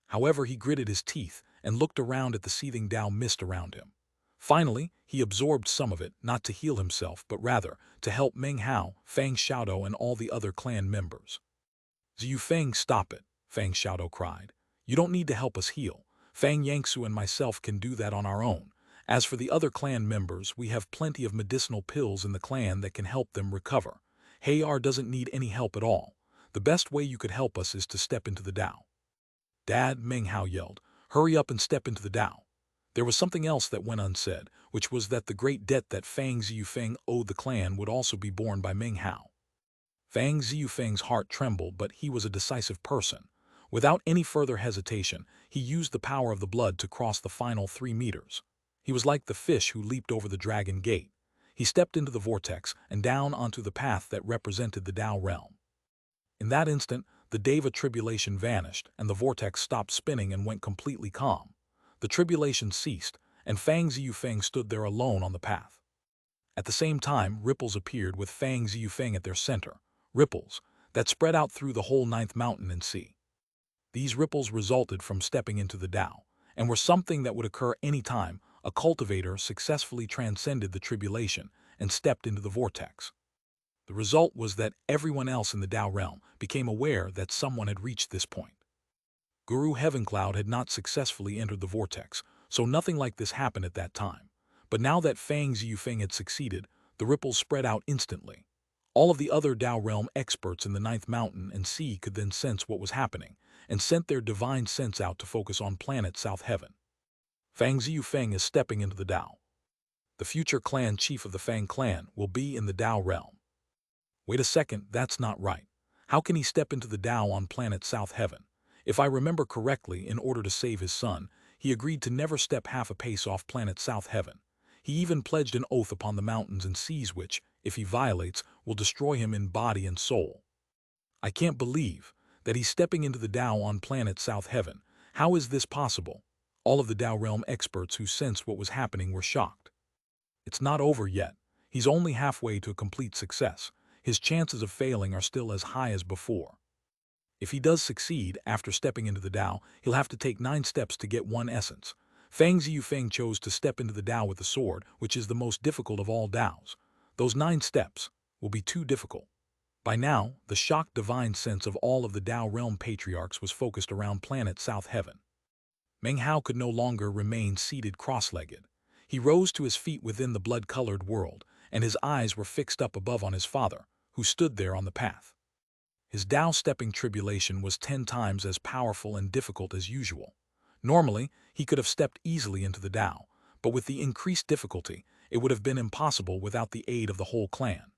However, he gritted his teeth and looked around at the seething Tao mist around him. Finally, he absorbed some of it, not to heal himself, but rather to help Meng Hao, Fang Xiaodou, and all the other clan members. Ziyufeng, stop it, Fang Xiaodou cried. You don't need to help us heal. Fang Yangsu and myself can do that on our own. As for the other clan members, we have plenty of medicinal pills in the clan that can help them recover. Hayar doesn't need any help at all. The best way you could help us is to step into the Tao. Dad, Meng Hao yelled, hurry up and step into the Tao. There was something else that went unsaid, which was that the great debt that Fang Ziyufeng owed the clan would also be borne by Meng Hao. Fang Ziyufeng's heart trembled, but he was a decisive person. Without any further hesitation, he used the power of the blood to cross the final 3 meters. He was like the fish who leaped over the dragon gate. He stepped into the vortex and down onto the path that represented the Tao realm. In that instant, the Deva tribulation vanished, and the vortex stopped spinning and went completely calm. The tribulation ceased, and Fang Ziyufeng stood there alone on the path. At the same time, ripples appeared with Fang Ziyufeng at their center, ripples that spread out through the whole 9th mountain and sea. These ripples resulted from stepping into the Tao, and were something that would occur any time a cultivator successfully transcended the tribulation and stepped into the vortex. The result was that everyone else in the Tao realm became aware that someone had reached this point. Guru Heavencloud had not successfully entered the vortex, so nothing like this happened at that time. But now that Fang Ziyufeng had succeeded, the ripples spread out instantly. All of the other Dao Realm experts in the Ninth Mountain and Sea could then sense what was happening, and sent their divine sense out to focus on planet South Heaven. Fang Ziyufeng is stepping into the Dao. The future clan chief of the Fang clan will be in the Dao Realm. Wait a second, that's not right. How can he step into the Dao on planet South Heaven? If I remember correctly, in order to save his son, he agreed to never step half a pace off planet South Heaven. He even pledged an oath upon the mountains and seas which, if he violates, will destroy him in body and soul. I can't believe that he's stepping into the Dao on planet South Heaven. How is this possible? All of the Dao Realm experts who sensed what was happening were shocked. It's not over yet. He's only halfway to a complete success. His chances of failing are still as high as before. If he does succeed after stepping into the Dao, he'll have to take 9 steps to get 1 essence. Fang Ziyufeng chose to step into the Dao with the sword, which is the most difficult of all Daos. Those 9 steps will be too difficult. By now, the shocked divine sense of all of the Dao Realm patriarchs was focused around planet South Heaven. Meng Hao could no longer remain seated cross-legged. He rose to his feet within the blood-colored world, and his eyes were fixed up above on his father, who stood there on the path. His Dao stepping tribulation was 10 times as powerful and difficult as usual. Normally, he could have stepped easily into the Dao, but with the increased difficulty, it would have been impossible without the aid of the whole clan.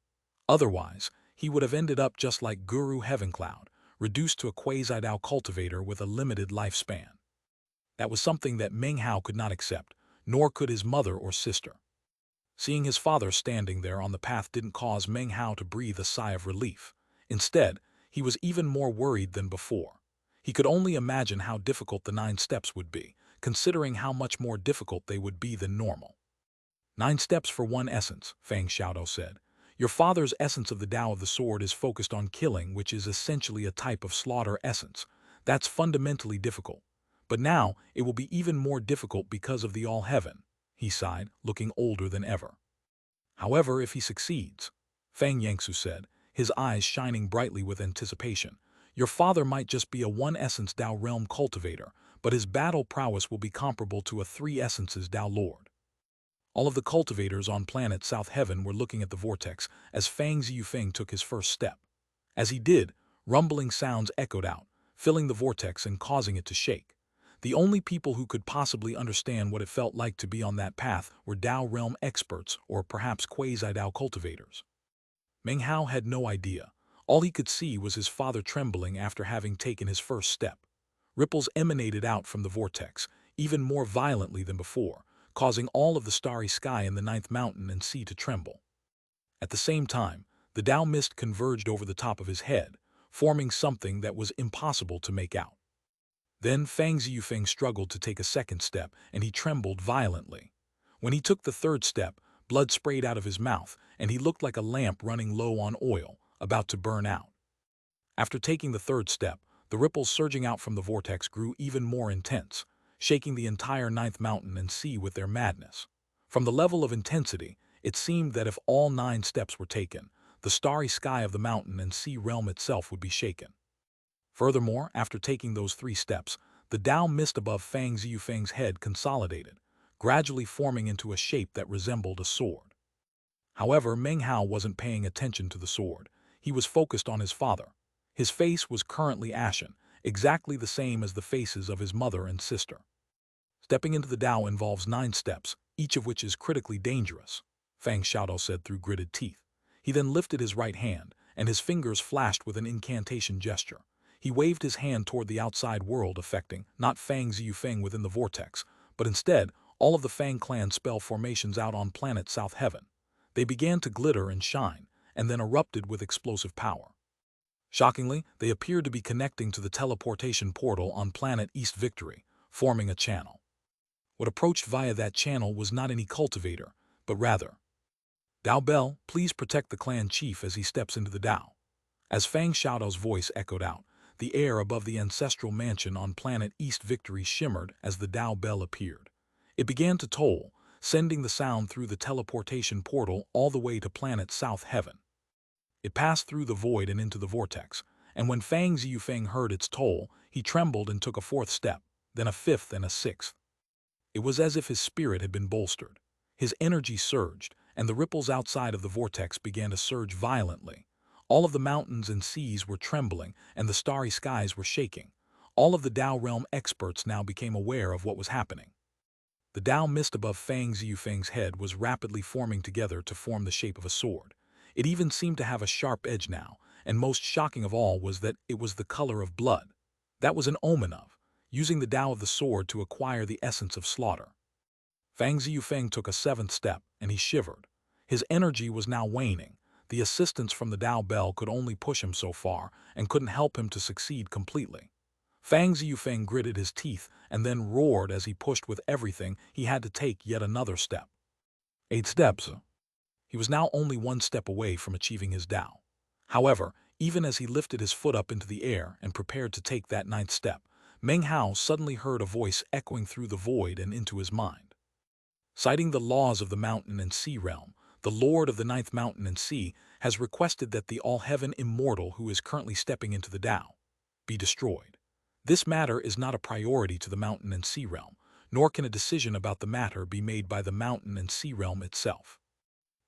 Otherwise, he would have ended up just like Guru Heavencloud, reduced to a quasi-Dao cultivator with a limited lifespan. That was something that Meng Hao could not accept, nor could his mother or sister. Seeing his father standing there on the path didn't cause Meng Hao to breathe a sigh of relief. Instead, he was even more worried than before. He could only imagine how difficult the 9 steps would be, considering how much more difficult they would be than normal. 9 steps for 1 essence, Fang Xiaodao said. Your father's essence of the Tao of the Sword is focused on killing, which is essentially a type of slaughter essence. That's fundamentally difficult. But now, it will be even more difficult because of the All-Heaven, he sighed, looking older than ever. However, if he succeeds, Fang Yangsu said, his eyes shining brightly with anticipation, your father might just be a 1-essence Dao Realm cultivator, but his battle prowess will be comparable to a 3-essences Dao Lord. All of the cultivators on planet South Heaven were looking at the vortex as Fang Ziyufeng took his first step. As he did, rumbling sounds echoed out, filling the vortex and causing it to shake. The only people who could possibly understand what it felt like to be on that path were Dao Realm experts or perhaps quasi-Dao cultivators. Meng Hao had no idea. All he could see was his father trembling after having taken his first step. Ripples emanated out from the vortex, even more violently than before, causing all of the starry sky in the Ninth Mountain and Sea to tremble. At the same time, the Dao mist converged over the top of his head, forming something that was impossible to make out. Then Fang Ziyufeng struggled to take a second step, and he trembled violently. When he took the third step, blood sprayed out of his mouth, and he looked like a lamp running low on oil, about to burn out. After taking the third step, the ripples surging out from the vortex grew even more intense, shaking the entire Ninth Mountain and Sea with their madness. From the level of intensity, it seemed that if all 9 steps were taken, the starry sky of the mountain and sea realm itself would be shaken. Furthermore, after taking those 3 steps, the Dao mist above Fang Ziyufeng's head consolidated, gradually forming into a shape that resembled a sword. However, Meng Hao wasn't paying attention to the sword. He was focused on his father. His face was currently ashen, exactly the same as the faces of his mother and sister. Stepping into the Dao involves 9 steps, each of which is critically dangerous, Fang Xiaodao said through gritted teeth. He then lifted his right hand, and his fingers flashed with an incantation gesture. He waved his hand toward the outside world, affecting not Fang Ziyufeng within the vortex, but instead all of the Fang clan spell formations out on planet South Heaven. They began to glitter and shine, and then erupted with explosive power. Shockingly, they appeared to be connecting to the teleportation portal on planet East Victory, forming a channel. What approached via that channel was not any cultivator, but rather, Dao Bell, please protect the clan chief as he steps into the Dao. As Fang Xiaodao's voice echoed out, the air above the ancestral mansion on planet East Victory shimmered as the Dao Bell appeared. It began to toll, sending the sound through the teleportation portal all the way to planet South Heaven. It passed through the void and into the vortex, and when Fang Ziyufeng heard its toll, he trembled and took a 4th step, then a 5th and a 6th. It was as if his spirit had been bolstered. His energy surged, and the ripples outside of the vortex began to surge violently. All of the mountains and seas were trembling, and the starry skies were shaking. All of the Dao realm experts now became aware of what was happening. The Dao mist above Fang Ziyufeng's head was rapidly forming together to form the shape of a sword. It even seemed to have a sharp edge now, and most shocking of all was that it was the color of blood. That was an omen of using the Dao of the sword to acquire the essence of slaughter. Fang Ziyufeng took a seventh step, and he shivered. His energy was now waning. The assistance from the Dao Bell could only push him so far, and couldn't help him to succeed completely. Fang Ziyufeng gritted his teeth and then roared as he pushed with everything he had to take yet another step. 8 steps. He was now only one step away from achieving his Dao. However, even as he lifted his foot up into the air and prepared to take that ninth step, Meng Hao suddenly heard a voice echoing through the void and into his mind. Citing the laws of the mountain and sea realm, the Lord of the ninth mountain and sea has requested that the all-heaven immortal who is currently stepping into the Dao be destroyed. This matter is not a priority to the mountain and sea realm, nor can a decision about the matter be made by the mountain and sea realm itself.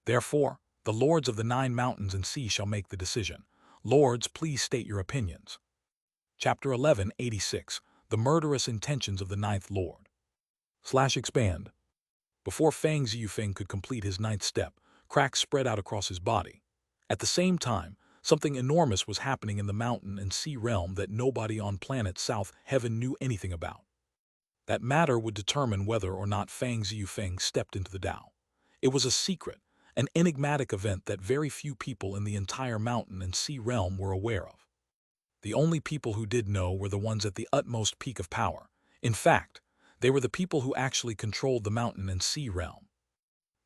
Therefore, the lords of the 9 mountains and sea shall make the decision. Lords, please state your opinions. Chapter 1186, The Murderous Intentions of the Ninth Lord. /expand. Before Fang Ziyufeng could complete his ninth step, cracks spread out across his body. At the same time, something enormous was happening in the mountain and sea realm that nobody on planet South Heaven knew anything about. That matter would determine whether or not Fang Ziyufeng stepped into the Dao. It was a secret, an enigmatic event that very few people in the entire mountain and sea realm were aware of. The only people who did know were the ones at the utmost peak of power. In fact, they were the people who actually controlled the mountain and sea realm.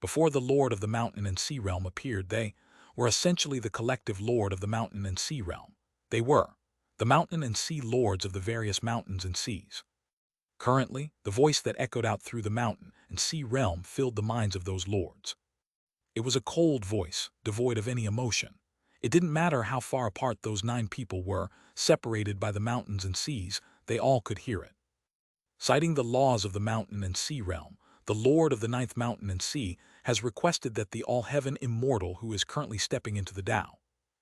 Before the Lord of the mountain and sea realm appeared, they were essentially the collective Lord of the mountain and sea realm. They were the mountain and sea lords of the various mountains and seas. Currently, the voice that echoed out through the mountain and sea realm filled the minds of those lords. It was a cold voice, devoid of any emotion. It didn't matter how far apart those 9 people were, separated by the mountains and seas, they all could hear it. Citing the laws of the mountain and sea realm, the Lord of the 9th mountain and sea has requested that the all-heaven immortal who is currently stepping into the Dao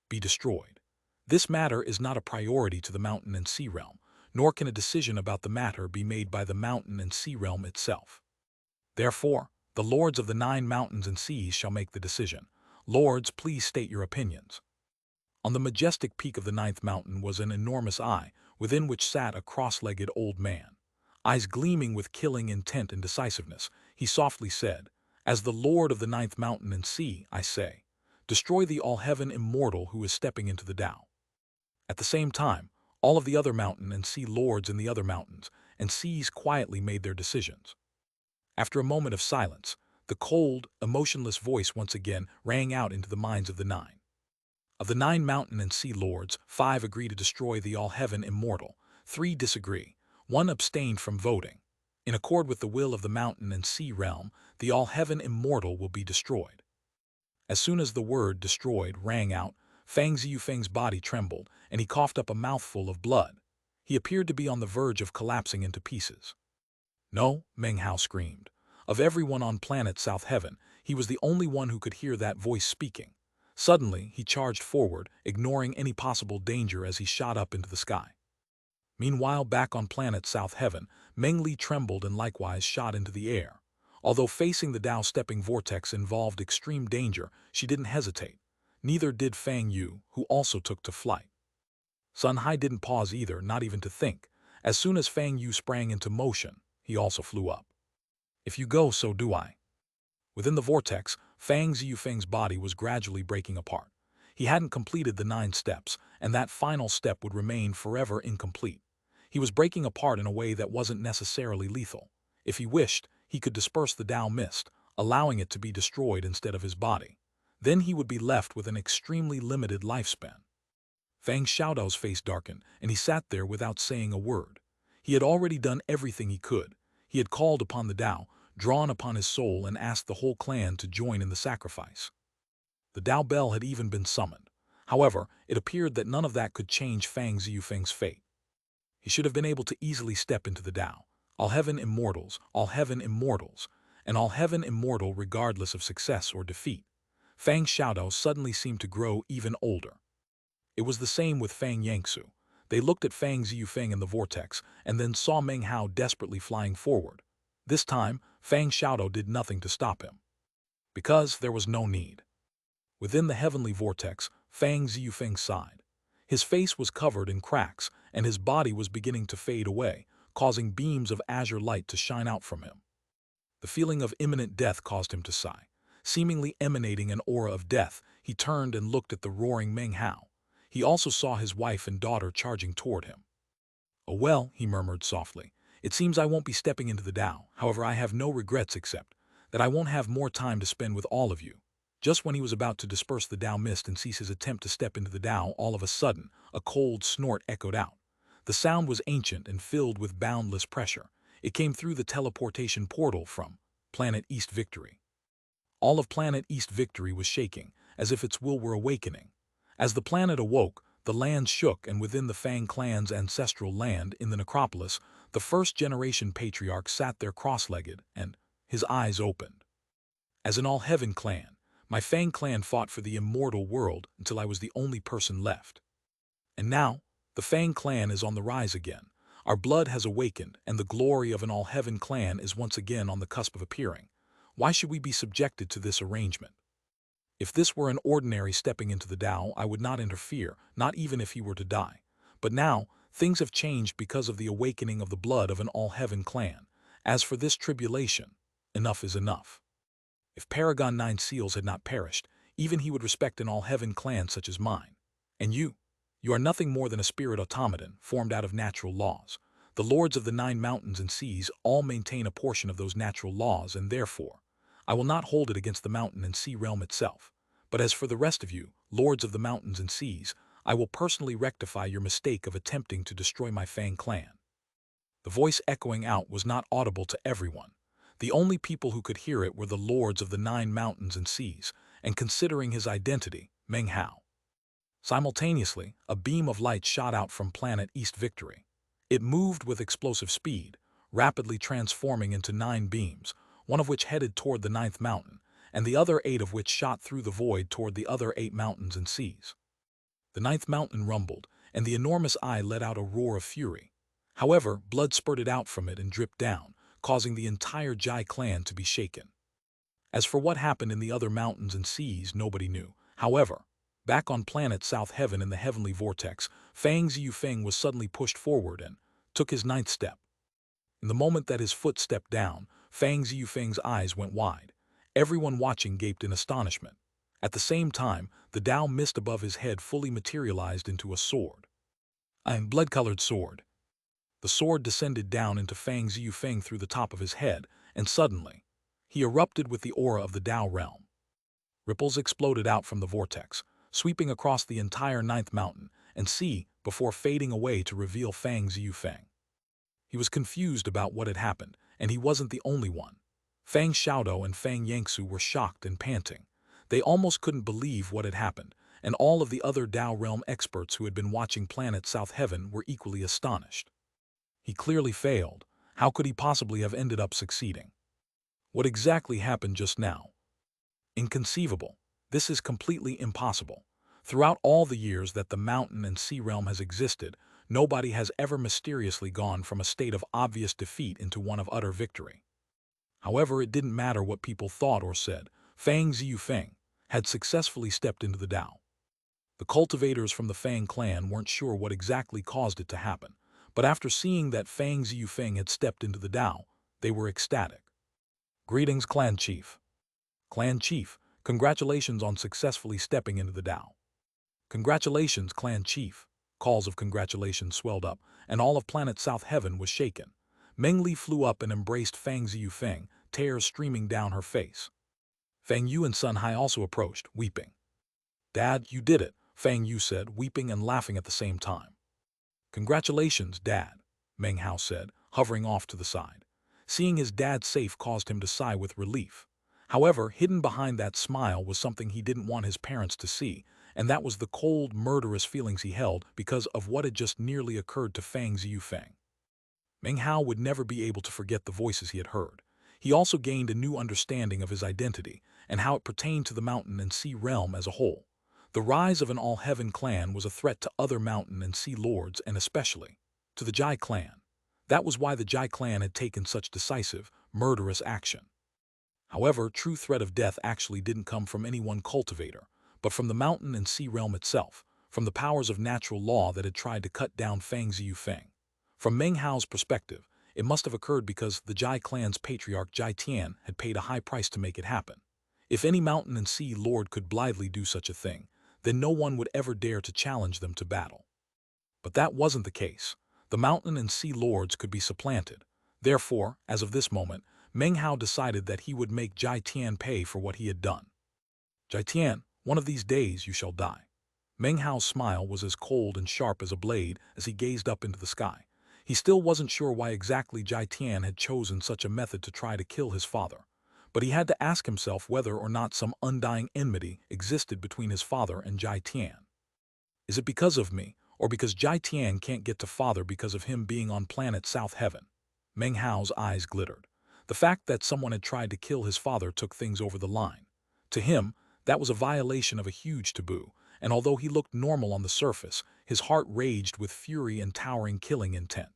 be destroyed. This matter is not a priority to the mountain and sea realm, nor can a decision about the matter be made by the mountain and sea realm itself. Therefore, the lords of the 9 mountains and seas shall make the decision. Lords, please state your opinions. On the majestic peak of the 9th mountain was an enormous eye, within which sat a cross-legged old man. Eyes gleaming with killing intent and decisiveness, he softly said, "As the Lord of the 9th mountain and sea, I say, destroy the all-heaven immortal who is stepping into the Dao." At the same time, all of the other mountain and sea lords in the other mountains and seas quietly made their decisions. After a moment of silence, the cold, emotionless voice once again rang out into the minds of the 9. Of the 9 mountain and sea lords, 5 agree to destroy the all-heaven immortal, 3 disagree, 1 abstained from voting. In accord with the will of the mountain and sea realm, the all-heaven immortal will be destroyed. As soon as the word destroyed rang out, Fang Ziyufeng's body trembled, and he coughed up a mouthful of blood. He appeared to be on the verge of collapsing into pieces. "No," Meng Hao screamed. Of everyone on planet South Heaven, he was the only one who could hear that voice speaking. Suddenly, he charged forward, ignoring any possible danger as he shot up into the sky. Meanwhile, back on planet South Heaven, Meng Li trembled and likewise shot into the air. Although facing the Dao-stepping vortex involved extreme danger, she didn't hesitate. Neither did Fang Yu, who also took to flight. Sun Hai didn't pause either, not even to think. As soon as Fang Yu sprang into motion, he also flew up. "If you go, so do I." Within the vortex, Fang Ziyufeng's body was gradually breaking apart. He hadn't completed the 9 steps, and that final step would remain forever incomplete. He was breaking apart in a way that wasn't necessarily lethal. If he wished, he could disperse the Dao mist, allowing it to be destroyed instead of his body. Then he would be left with an extremely limited lifespan. Fang Xiaodao's face darkened, and he sat there without saying a word. He had already done everything he could. He had called upon the Dao, drawn upon his soul, and asked the whole clan to join in the sacrifice. The Dao Bell had even been summoned. However, it appeared that none of that could change Fang Ziyufeng's fate. He should have been able to easily step into the Dao. All heaven immortals, an all-heaven immortal regardless of success or defeat. Fang Xiaodao suddenly seemed to grow even older. It was the same with Fang Yangsu. They looked at Fang Ziyufeng in the vortex and then saw Meng Hao desperately flying forward. This time, Fang Xiaodao did nothing to stop him. Because there was no need. Within the heavenly vortex, Fang Ziyufeng sighed. His face was covered in cracks, and his body was beginning to fade away, causing beams of azure light to shine out from him. The feeling of imminent death caused him to sigh. Seemingly emanating an aura of death, he turned and looked at the roaring Meng Hao. He also saw his wife and daughter charging toward him. "Oh well," he murmured softly, "it seems I won't be stepping into the Tao. However, I have no regrets except that I won't have more time to spend with all of you." Just when he was about to disperse the Tao mist and cease his attempt to step into the Tao, all of a sudden, a cold snort echoed out. The sound was ancient and filled with boundless pressure. It came through the teleportation portal from Planet East Victory. All of Planet East Victory was shaking, as if its will were awakening. As the planet awoke, the land shook, and within the Fang clan's ancestral land in the necropolis, the first-generation patriarch sat there cross-legged, and his eyes opened. "As an all-heaven clan, my Fang clan fought for the immortal world until I was the only person left. And now, the Fang clan is on the rise again. Our blood has awakened, and the glory of an all-heaven clan is once again on the cusp of appearing. Why should we be subjected to this arrangement? If this were an ordinary stepping into the Tao, I would not interfere, not even if he were to die. But now, things have changed because of the awakening of the blood of an all-heaven clan. As for this tribulation, enough is enough. If Paragon 9 Seals had not perished, even he would respect an all-heaven clan such as mine. And you are nothing more than a spirit automaton formed out of natural laws. The lords of the 9 mountains and seas all maintain a portion of those natural laws, and therefore, I will not hold it against the mountain and sea realm itself. But as for the rest of you, lords of the mountains and seas, I will personally rectify your mistake of attempting to destroy my Fang clan." The voice echoing out was not audible to everyone. The only people who could hear it were the lords of the 9 mountains and seas, and considering his identity, Meng Hao. Simultaneously, a beam of light shot out from Planet East Victory. It moved with explosive speed, rapidly transforming into 9 beams, one of which headed toward the 9th mountain, and the other 8 of which shot through the void toward the other 8 mountains and seas. The 9th mountain rumbled, and the enormous eye let out a roar of fury. However, blood spurted out from it and dripped down, causing the entire Jai clan to be shaken. As for what happened in the other mountains and seas, nobody knew. However, back on planet South Heaven in the heavenly vortex, Fang Ziyufeng was suddenly pushed forward and took his 9th step. In the moment that his foot stepped down, Fang Ziyufeng's eyes went wide. Everyone watching gaped in astonishment. At the same time, the Tao mist above his head fully materialized into a sword. A blood-colored sword. The sword descended down into Fang Ziyufeng through the top of his head, and suddenly, he erupted with the aura of the Tao realm. Ripples exploded out from the vortex, sweeping across the entire 9th mountain and sea before fading away to reveal Fang Ziyufeng. He was confused about what had happened, and he wasn't the only one. Fang Xiaodao and Fang Yangsu were shocked and panting. They almost couldn't believe what had happened, and all of the other Tao realm experts who had been watching Planet South Heaven were equally astonished. He clearly failed. How could he possibly have ended up succeeding? What exactly happened just now? Inconceivable. This is completely impossible. Throughout all the years that the mountain and sea realm has existed, nobody has ever mysteriously gone from a state of obvious defeat into one of utter victory. However, it didn't matter what people thought or said. Fang Ziyufeng had successfully stepped into the Tao. The cultivators from the Fang clan weren't sure what exactly caused it to happen, but after seeing that Fang Ziyufeng had stepped into the Tao, they were ecstatic. "Greetings, Clan Chief." "Clan Chief, congratulations on successfully stepping into the Tao." "Congratulations, Clan Chief." Calls of congratulations swelled up, and all of Planet South Heaven was shaken. Meng Li flew up and embraced Fang Ziyufeng, tears streaming down her face. Fang Yu and Sun Hai also approached, weeping. "Dad, you did it," Fang Yu said, weeping and laughing at the same time. "Congratulations, Dad," Meng Hao said, hovering off to the side. Seeing his dad safe caused him to sigh with relief. However, hidden behind that smile was something he didn't want his parents to see, and that was the cold, murderous feelings he held because of what had just nearly occurred to Fang Ziyufeng. Meng Hao would never be able to forget the voices he had heard. He also gained a new understanding of his identity and how it pertained to the mountain and sea realm as a whole. The rise of an all-heaven clan was a threat to other mountain and sea lords and especially to the Jai clan. That was why the Jai clan had taken such decisive, murderous action. However, true threat of death actually didn't come from any one cultivator, but from the mountain and sea realm itself, from the powers of natural law that had tried to cut down Fang Ziyufeng. From Meng Hao's perspective, it must have occurred because the Jai clan's patriarch Jai Tian had paid a high price to make it happen. If any mountain and sea lord could blithely do such a thing, then no one would ever dare to challenge them to battle. But that wasn't the case. The mountain and sea lords could be supplanted. Therefore, as of this moment, Meng Hao decided that he would make Jai Tian pay for what he had done. Jai Tian, one of these days you shall die. Meng Hao's smile was as cold and sharp as a blade as he gazed up into the sky. He still wasn't sure why exactly Jai Tian had chosen such a method to try to kill his father, but he had to ask himself whether or not some undying enmity existed between his father and Jai Tian. Is it because of me, or because Jai Tian can't get to father because of him being on planet South Heaven? Meng Hao's eyes glittered. The fact that someone had tried to kill his father took things over the line. To him, that was a violation of a huge taboo, and although he looked normal on the surface, his heart raged with fury and towering killing intent.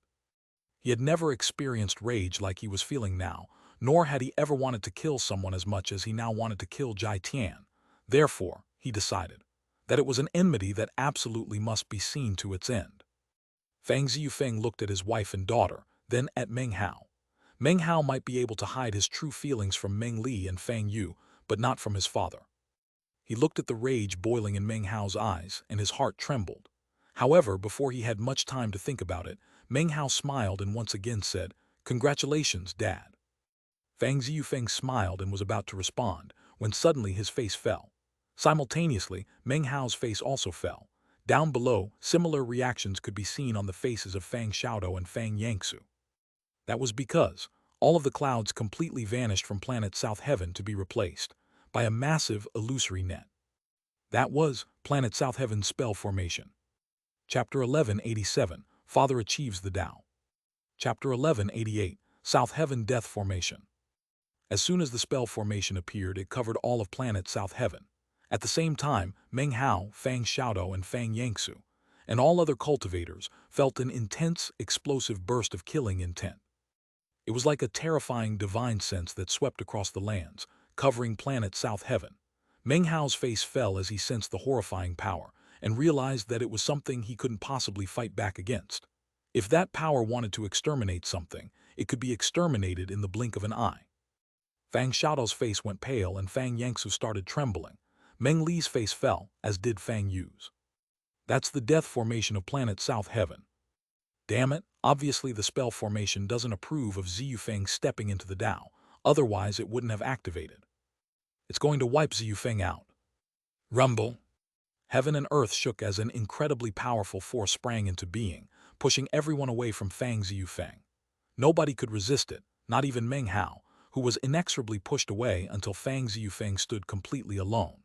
He had never experienced rage like he was feeling now, nor had he ever wanted to kill someone as much as he now wanted to kill Jai Tian. Therefore, he decided that it was an enmity that absolutely must be seen to its end. Fang Ziyufeng looked at his wife and daughter, then at Meng Hao. Meng Hao might be able to hide his true feelings from Meng Li and Fang Yu, but not from his father. He looked at the rage boiling in Meng Hao's eyes, and his heart trembled. However, before he had much time to think about it, Meng Hao smiled and once again said, "Congratulations, Dad." Fang Ziyufeng smiled and was about to respond, when suddenly his face fell. Simultaneously, Meng Hao's face also fell. Down below, similar reactions could be seen on the faces of Fang Xiaodo and Fang Yangsu. That was because all of the clouds completely vanished from planet South Heaven to be replaced by a massive illusory net. That was planet South Heaven's spell formation. Chapter 1187, Father Achieves the Tao. Chapter 1188, South Heaven Death Formation. As soon as the spell formation appeared, it covered all of planet South Heaven. At the same time, Meng Hao, Fang Xiaodo, and Fang Yangsu, and all other cultivators, felt an intense, explosive burst of killing intent. It was like a terrifying divine sense that swept across the lands, covering planet South Heaven. Meng Hao's face fell as he sensed the horrifying power, and realized that it was something he couldn't possibly fight back against. If that power wanted to exterminate something, it could be exterminated in the blink of an eye. Fang Xiaodo's face went pale and Fang Yangsu started trembling. Meng Li's face fell, as did Fang Yu's. That's the death formation of planet South Heaven. Damn it, obviously the spell formation doesn't approve of Ziyufeng stepping into the Tao, otherwise it wouldn't have activated. It's going to wipe Ziyufeng out. Rumble. Heaven and earth shook as an incredibly powerful force sprang into being, pushing everyone away from Fang Ziyufeng. Nobody could resist it, not even Meng Hao, who was inexorably pushed away until Fang Ziyufeng stood completely alone.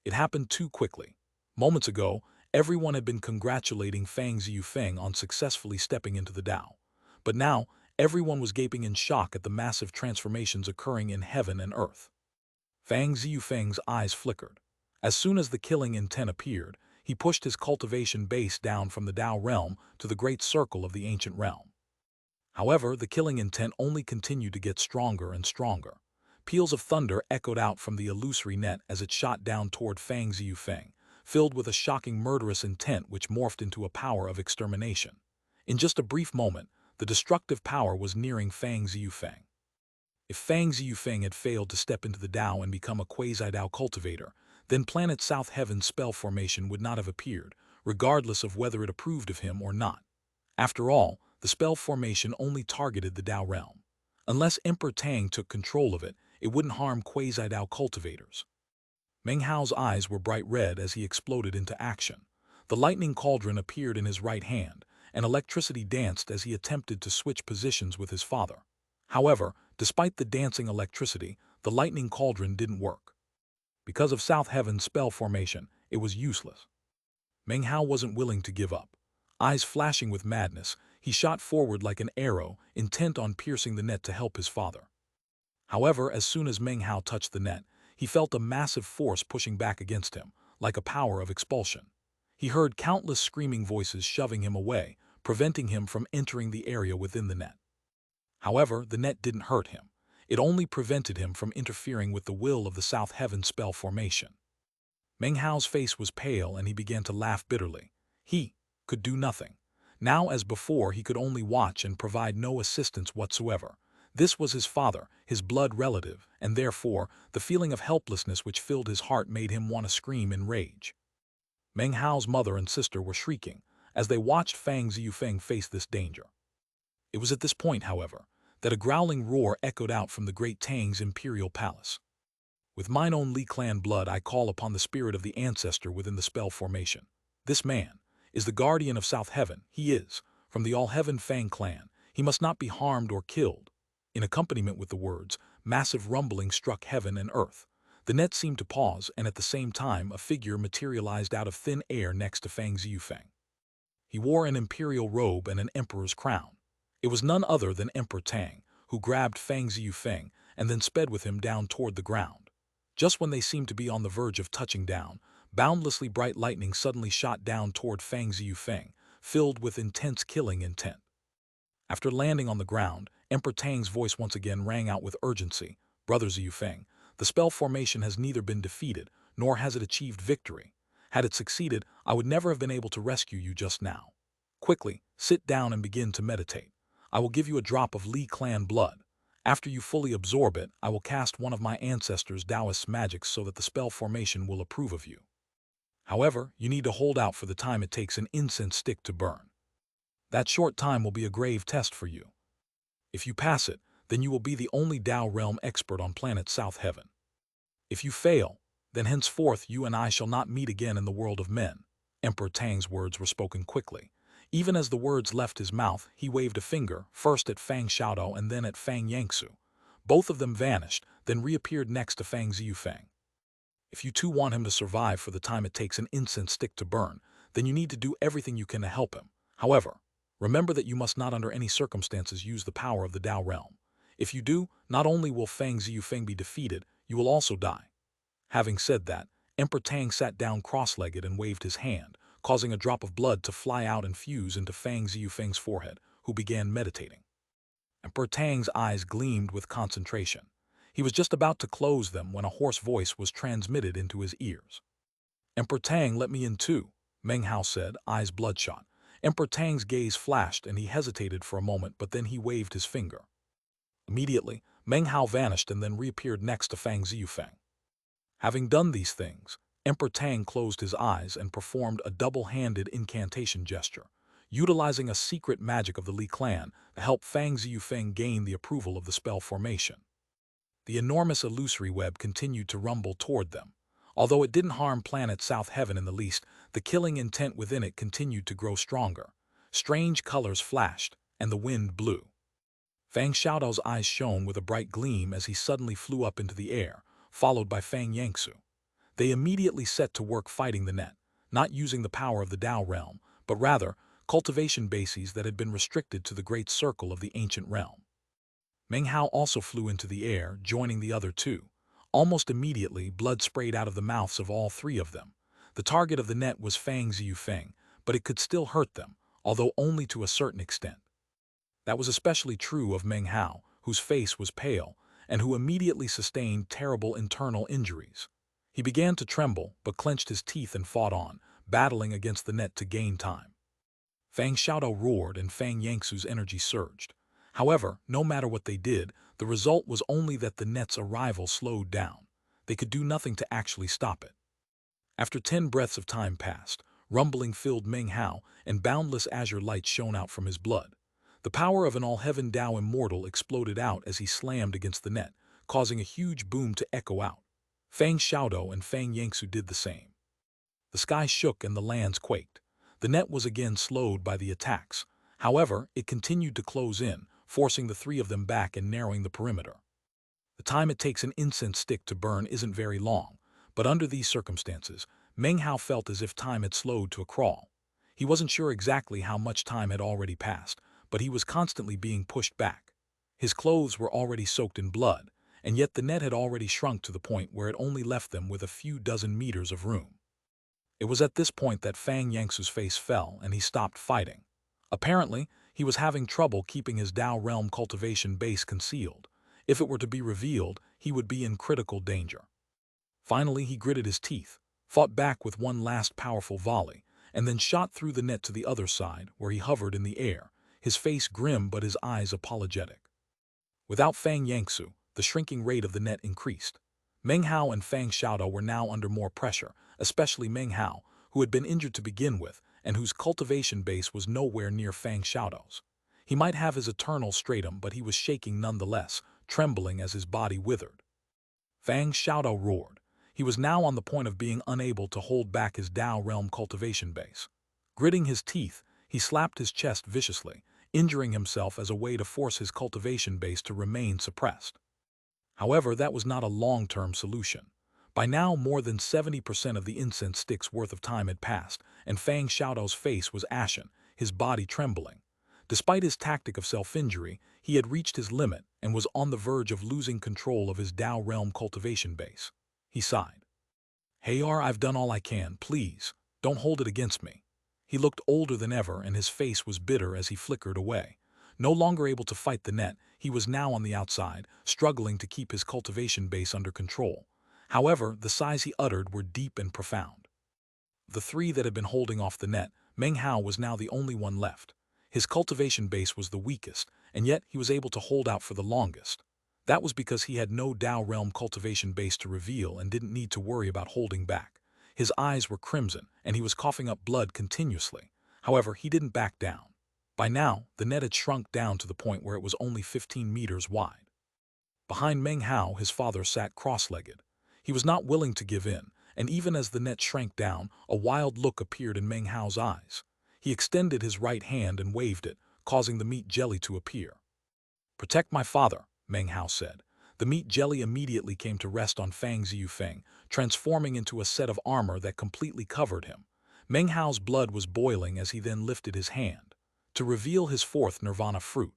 It happened too quickly. Moments ago, everyone had been congratulating Fang Ziyufeng on successfully stepping into the Tao. But now, everyone was gaping in shock at the massive transformations occurring in heaven and earth. Fang Ziyufeng's eyes flickered. As soon as the killing intent appeared, he pushed his cultivation base down from the Tao realm to the great circle of the ancient realm. However, the killing intent only continued to get stronger and stronger. Peals of thunder echoed out from the illusory net as it shot down toward Fang Ziyufeng, filled with a shocking murderous intent which morphed into a power of extermination. In just a brief moment, the destructive power was nearing Fang Ziyufeng. If Fang Ziyufeng had failed to step into the Tao and become a quasi-Tao cultivator, then planet South Heaven's spell formation would not have appeared, regardless of whether it approved of him or not. After all, the spell formation only targeted the Tao realm. Unless Emperor Tang took control of it, it wouldn't harm quasi-Tao cultivators. Meng Hao's eyes were bright red as he exploded into action. The lightning cauldron appeared in his right hand, and electricity danced as he attempted to switch positions with his father. However, despite the dancing electricity, the lightning cauldron didn't work. Because of South Heaven's spell formation, it was useless. Meng Hao wasn't willing to give up. Eyes flashing with madness, he shot forward like an arrow, intent on piercing the net to help his father. However, as soon as Meng Hao touched the net, he felt a massive force pushing back against him, like a power of expulsion. He heard countless screaming voices shoving him away, preventing him from entering the area within the net. However, the net didn't hurt him. It only prevented him from interfering with the will of the South Heaven spell formation. Meng Hao's face was pale and he began to laugh bitterly. He could do nothing. Now as before, he could only watch and provide no assistance whatsoever. This was his father, his blood relative, and therefore, the feeling of helplessness which filled his heart made him want to scream in rage. Meng Hao's mother and sister were shrieking as they watched Fang Ziyufeng face this danger. It was at this point, however, that a growling roar echoed out from the great Tang's imperial palace. With mine own Li clan blood, I call upon the spirit of the ancestor within the spell formation. This man is the guardian of South Heaven. He is from the All-Heaven Fang clan. He must not be harmed or killed. In accompaniment with the words, massive rumbling struck heaven and earth. The net seemed to pause, and at the same time, a figure materialized out of thin air next to Fang Ziyufeng. He wore an imperial robe and an emperor's crown. It was none other than Emperor Tang, who grabbed Fang Ziyufeng and then sped with him down toward the ground. Just when they seemed to be on the verge of touching down, boundlessly bright lightning suddenly shot down toward Fang Ziyufeng, filled with intense killing intent. After landing on the ground, Emperor Tang's voice once again rang out with urgency. Brother Ziyufeng, the spell formation has neither been defeated, nor has it achieved victory. Had it succeeded, I would never have been able to rescue you just now. Quickly, sit down and begin to meditate. I will give you a drop of Li clan blood. After you fully absorb it, I will cast one of my ancestors' Taoist magics so that the spell formation will approve of you. However, you need to hold out for the time it takes an incense stick to burn. That short time will be a grave test for you. If you pass it, then you will be the only Tao realm expert on planet South Heaven. If you fail, then henceforth you and I shall not meet again in the world of men. Emperor Tang's words were spoken quickly. Even as the words left his mouth, he waved a finger, first at Fang Xiaodao and then at Fang Yangsu. Both of them vanished, then reappeared next to Fang Ziyufeng. If you too want him to survive for the time it takes an incense stick to burn, then you need to do everything you can to help him. However, remember that you must not under any circumstances use the power of the Tao realm. If you do, not only will Fang Ziyufeng be defeated, you will also die. Having said that, Emperor Tang sat down cross-legged and waved his hand, causing a drop of blood to fly out and fuse into Fang Ziyufeng's forehead, who began meditating. Emperor Tang's eyes gleamed with concentration. He was just about to close them when a hoarse voice was transmitted into his ears. Emperor Tang, let me in too, Meng Hao said, eyes bloodshot. Emperor Tang's gaze flashed and he hesitated for a moment, but then he waved his finger. Immediately, Meng Hao vanished and then reappeared next to Fang Ziyufeng. Having done these things, Emperor Tang closed his eyes and performed a double-handed incantation gesture, utilizing a secret magic of the Li clan to help Fang Ziyufeng gain the approval of the spell formation. The enormous illusory web continued to rumble toward them. Although it didn't harm planet South Heaven in the least, the killing intent within it continued to grow stronger. Strange colors flashed, and the wind blew. Fang Xiaodao's eyes shone with a bright gleam as he suddenly flew up into the air, followed by Fang Yangsu. They immediately set to work fighting the net, not using the power of the Tao realm, but rather cultivation bases that had been restricted to the great circle of the ancient realm. Meng Hao also flew into the air, joining the other two. Almost immediately, blood sprayed out of the mouths of all three of them. The target of the net was Fang Ziyufeng, but it could still hurt them, although only to a certain extent. That was especially true of Meng Hao, whose face was pale, and who immediately sustained terrible internal injuries. He began to tremble, but clenched his teeth and fought on, battling against the net to gain time. Fang Xiaodao roared and Fang Yangsu's energy surged. However, no matter what they did, the result was only that the net's arrival slowed down. They could do nothing to actually stop it. After 10 breaths of time passed, rumbling filled Meng Hao, and boundless azure light shone out from his blood. The power of an all-heaven Tao immortal exploded out as he slammed against the net, causing a huge boom to echo out. Fang Xiaodao and Fang Yangsu did the same. The sky shook and the lands quaked. The net was again slowed by the attacks. However, it continued to close in, forcing the three of them back and narrowing the perimeter. The time it takes an incense stick to burn isn't very long, but under these circumstances, Meng Hao felt as if time had slowed to a crawl. He wasn't sure exactly how much time had already passed, but he was constantly being pushed back. His clothes were already soaked in blood, and yet the net had already shrunk to the point where it only left them with a few dozen meters of room. It was at this point that Fang Yangsu's face fell and he stopped fighting. Apparently, he was having trouble keeping his Dao realm cultivation base concealed. If it were to be revealed, he would be in critical danger. Finally, he gritted his teeth, fought back with one last powerful volley, and then shot through the net to the other side, where he hovered in the air, his face grim but his eyes apologetic. Without Fang Yangsu, the shrinking rate of the net increased. Meng Hao and Fang Xiaodao were now under more pressure, especially Meng Hao, who had been injured to begin with and whose cultivation base was nowhere near Fang Xiaodao's. He might have his eternal stratum, but he was shaking nonetheless, trembling as his body withered. Fang Xiaodao roared. He was now on the point of being unable to hold back his Dao realm cultivation base. Gritting his teeth, he slapped his chest viciously, injuring himself as a way to force his cultivation base to remain suppressed. However, that was not a long-term solution. By now, more than 70% of the incense stick's worth of time had passed, and Fang Xiaodao's face was ashen, his body trembling. Despite his tactic of self-injury, he had reached his limit and was on the verge of losing control of his Dao realm cultivation base. He sighed. "Hey, I've done all I can, please, don't hold it against me." He looked older than ever and his face was bitter as he flickered away. No longer able to fight the net, he was now on the outside, struggling to keep his cultivation base under control. However, the sighs he uttered were deep and profound. Of the three that had been holding off the net, Meng Hao was now the only one left. His cultivation base was the weakest, and yet he was able to hold out for the longest. That was because he had no Dao realm cultivation base to reveal and didn't need to worry about holding back. His eyes were crimson, and he was coughing up blood continuously. However, he didn't back down. By now, the net had shrunk down to the point where it was only 15 meters wide. Behind Meng Hao, his father sat cross-legged. He was not willing to give in, and even as the net shrank down, a wild look appeared in Meng Hao's eyes. He extended his right hand and waved it, causing the meat jelly to appear. "Protect my father," Meng Hao said. The meat jelly immediately came to rest on Fang Ziyufeng, transforming into a set of armor that completely covered him. Meng Hao's blood was boiling as he then lifted his hand to reveal his fourth nirvana fruit.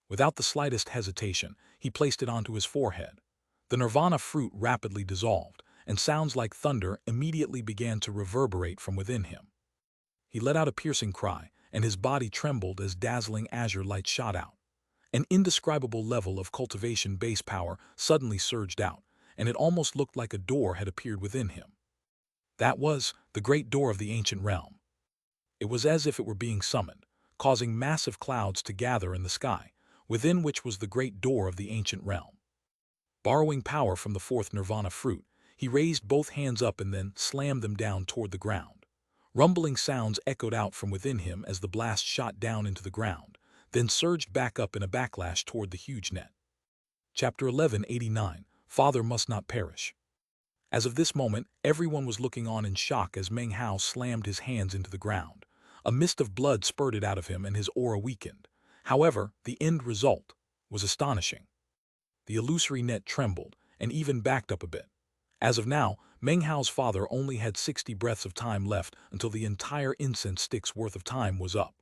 Without the slightest hesitation, he placed it onto his forehead. The nirvana fruit rapidly dissolved, and sounds like thunder immediately began to reverberate from within him. He let out a piercing cry, and his body trembled as dazzling azure light shot out. An indescribable level of cultivation base power suddenly surged out, and it almost looked like a door had appeared within him. That was the great door of the ancient realm. It was as if it were being summoned, causing massive clouds to gather in the sky, within which was the great door of the ancient realm. Borrowing power from the fourth nirvana fruit, he raised both hands up and then slammed them down toward the ground. Rumbling sounds echoed out from within him as the blast shot down into the ground, then surged back up in a backlash toward the huge net. Chapter 1189, Father Must Not Perish. As of this moment, everyone was looking on in shock as Meng Hao slammed his hands into the ground. A mist of blood spurted out of him and his aura weakened. However, the end result was astonishing. The illusory net trembled and even backed up a bit. As of now, Meng Hao's father only had 60 breaths of time left until the entire incense stick's worth of time was up.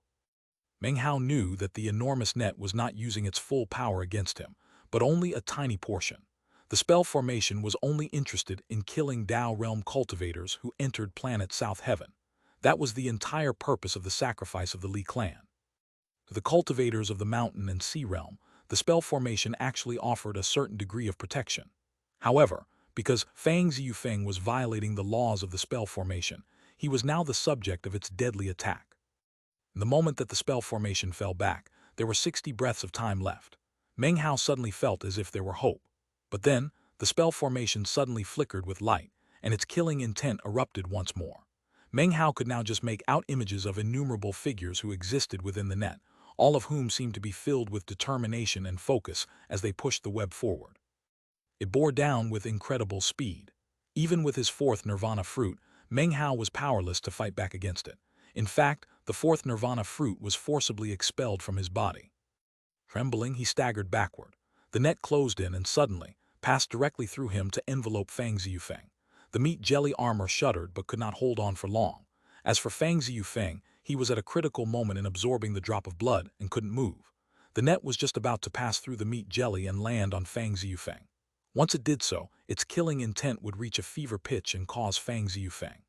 Meng Hao knew that the enormous net was not using its full power against him, but only a tiny portion. The spell formation was only interested in killing Dao realm cultivators who entered planet South Heaven. That was the entire purpose of the sacrifice of the Li clan. To the cultivators of the mountain and sea realm, the spell formation actually offered a certain degree of protection. However, because Fang Ziyufeng was violating the laws of the spell formation, he was now the subject of its deadly attack. In the moment that the spell formation fell back, there were 60 breaths of time left. Meng Hao suddenly felt as if there were hope. But then, the spell formation suddenly flickered with light, and its killing intent erupted once more. Meng Hao could now just make out images of innumerable figures who existed within the net, all of whom seemed to be filled with determination and focus as they pushed the web forward. It bore down with incredible speed. Even with his fourth nirvana fruit, Meng Hao was powerless to fight back against it. In fact, the fourth nirvana fruit was forcibly expelled from his body. Trembling, he staggered backward. The net closed in and suddenly passed directly through him to envelope Fang Ziyufeng. The meat jelly armor shuddered but could not hold on for long. As for Fang Ziyufeng, he was at a critical moment in absorbing the drop of blood and couldn't move. The net was just about to pass through the meat jelly and land on Fang Ziyufeng. Once it did so, its killing intent would reach a fever pitch and cause Fang Ziyufeng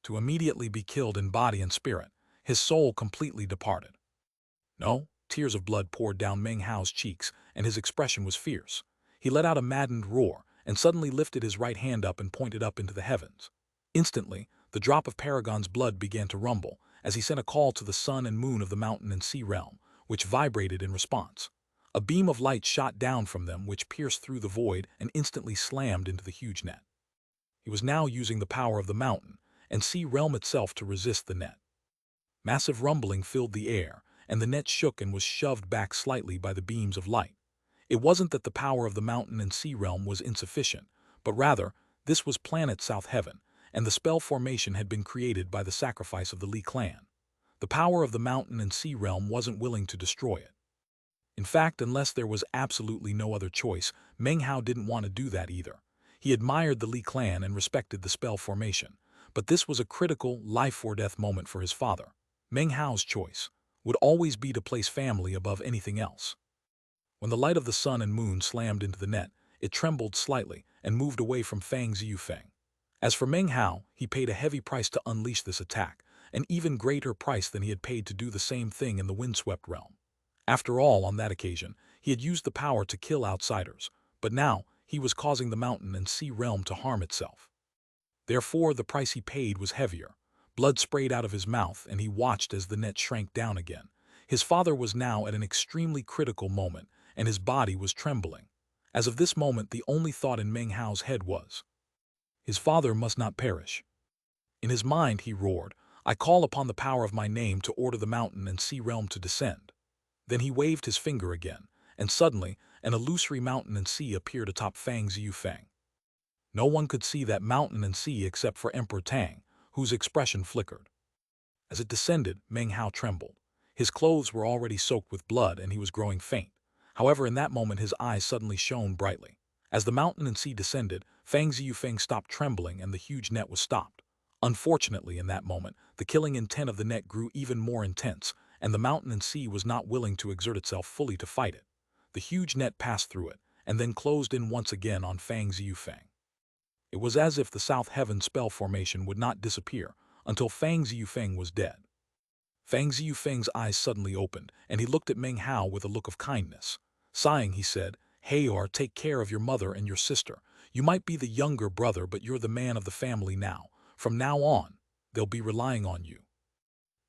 to immediately be killed in body and spirit. His soul completely departed. No, tears of blood poured down Meng Hao's cheeks, and his expression was fierce. He let out a maddened roar, and suddenly lifted his right hand up and pointed up into the heavens. Instantly, the drop of Paragon's blood began to rumble, as he sent a call to the sun and moon of the mountain and sea realm, which vibrated in response. A beam of light shot down from them, which pierced through the void and instantly slammed into the huge net. He was now using the power of the mountain and sea realm itself to resist the net. Massive rumbling filled the air, and the net shook and was shoved back slightly by the beams of light. It wasn't that the power of the mountain and sea realm was insufficient, but rather, this was planet South Heaven, and the spell formation had been created by the sacrifice of the Li clan. The power of the mountain and sea realm wasn't willing to destroy it. In fact, unless there was absolutely no other choice, Meng Hao didn't want to do that either. He admired the Li clan and respected the spell formation, but this was a critical, life-or-death moment for his father. Meng Hao's choice would always be to place family above anything else. When the light of the sun and moon slammed into the net, it trembled slightly and moved away from Fang Ziyufeng. As for Meng Hao, he paid a heavy price to unleash this attack, an even greater price than he had paid to do the same thing in the windswept realm. After all, on that occasion, he had used the power to kill outsiders, but now he was causing the mountain and sea realm to harm itself. Therefore, the price he paid was heavier. Blood sprayed out of his mouth, and he watched as the net shrank down again. His father was now at an extremely critical moment, and his body was trembling. As of this moment, the only thought in Meng Hao's head was, his father must not perish. In his mind, he roared, I call upon the power of my name to order the mountain and sea realm to descend. Then he waved his finger again, and suddenly, an illusory mountain and sea appeared atop Fang Ziyufeng. No one could see that mountain and sea except for Emperor Tang, whose expression flickered. As it descended, Meng Hao trembled. His clothes were already soaked with blood, and he was growing faint. However, in that moment his eyes suddenly shone brightly. As the mountain and sea descended, Fang Ziyufeng stopped trembling and the huge net was stopped. Unfortunately, in that moment, the killing intent of the net grew even more intense, and the mountain and sea was not willing to exert itself fully to fight it. The huge net passed through it, and then closed in once again on Fang Ziyufeng. It was as if the South Heaven spell formation would not disappear until Fang Ziyufeng was dead. Fang Ziyufeng's eyes suddenly opened, and he looked at Meng Hao with a look of kindness. Sighing, he said, Heyor, take care of your mother and your sister. You might be the younger brother, but you're the man of the family now. From now on, they'll be relying on you.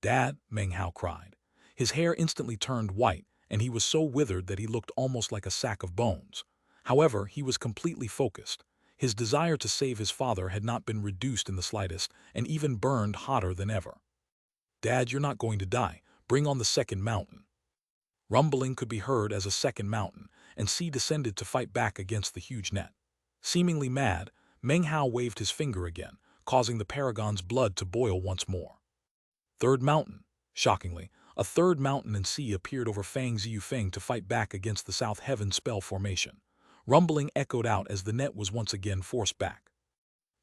Dad, Meng Hao cried. His hair instantly turned white, and he was so withered that he looked almost like a sack of bones. However, he was completely focused. His desire to save his father had not been reduced in the slightest, and even burned hotter than ever. Dad, you're not going to die. Bring on the second mountain. Rumbling could be heard as a second mountain, and sea descended to fight back against the huge net. Seemingly mad, Meng Hao waved his finger again, causing the paragon's blood to boil once more. Third mountain. Shockingly, a third mountain and sea appeared over Fang Ziyufeng to fight back against the South Heaven spell formation. Rumbling echoed out as the net was once again forced back.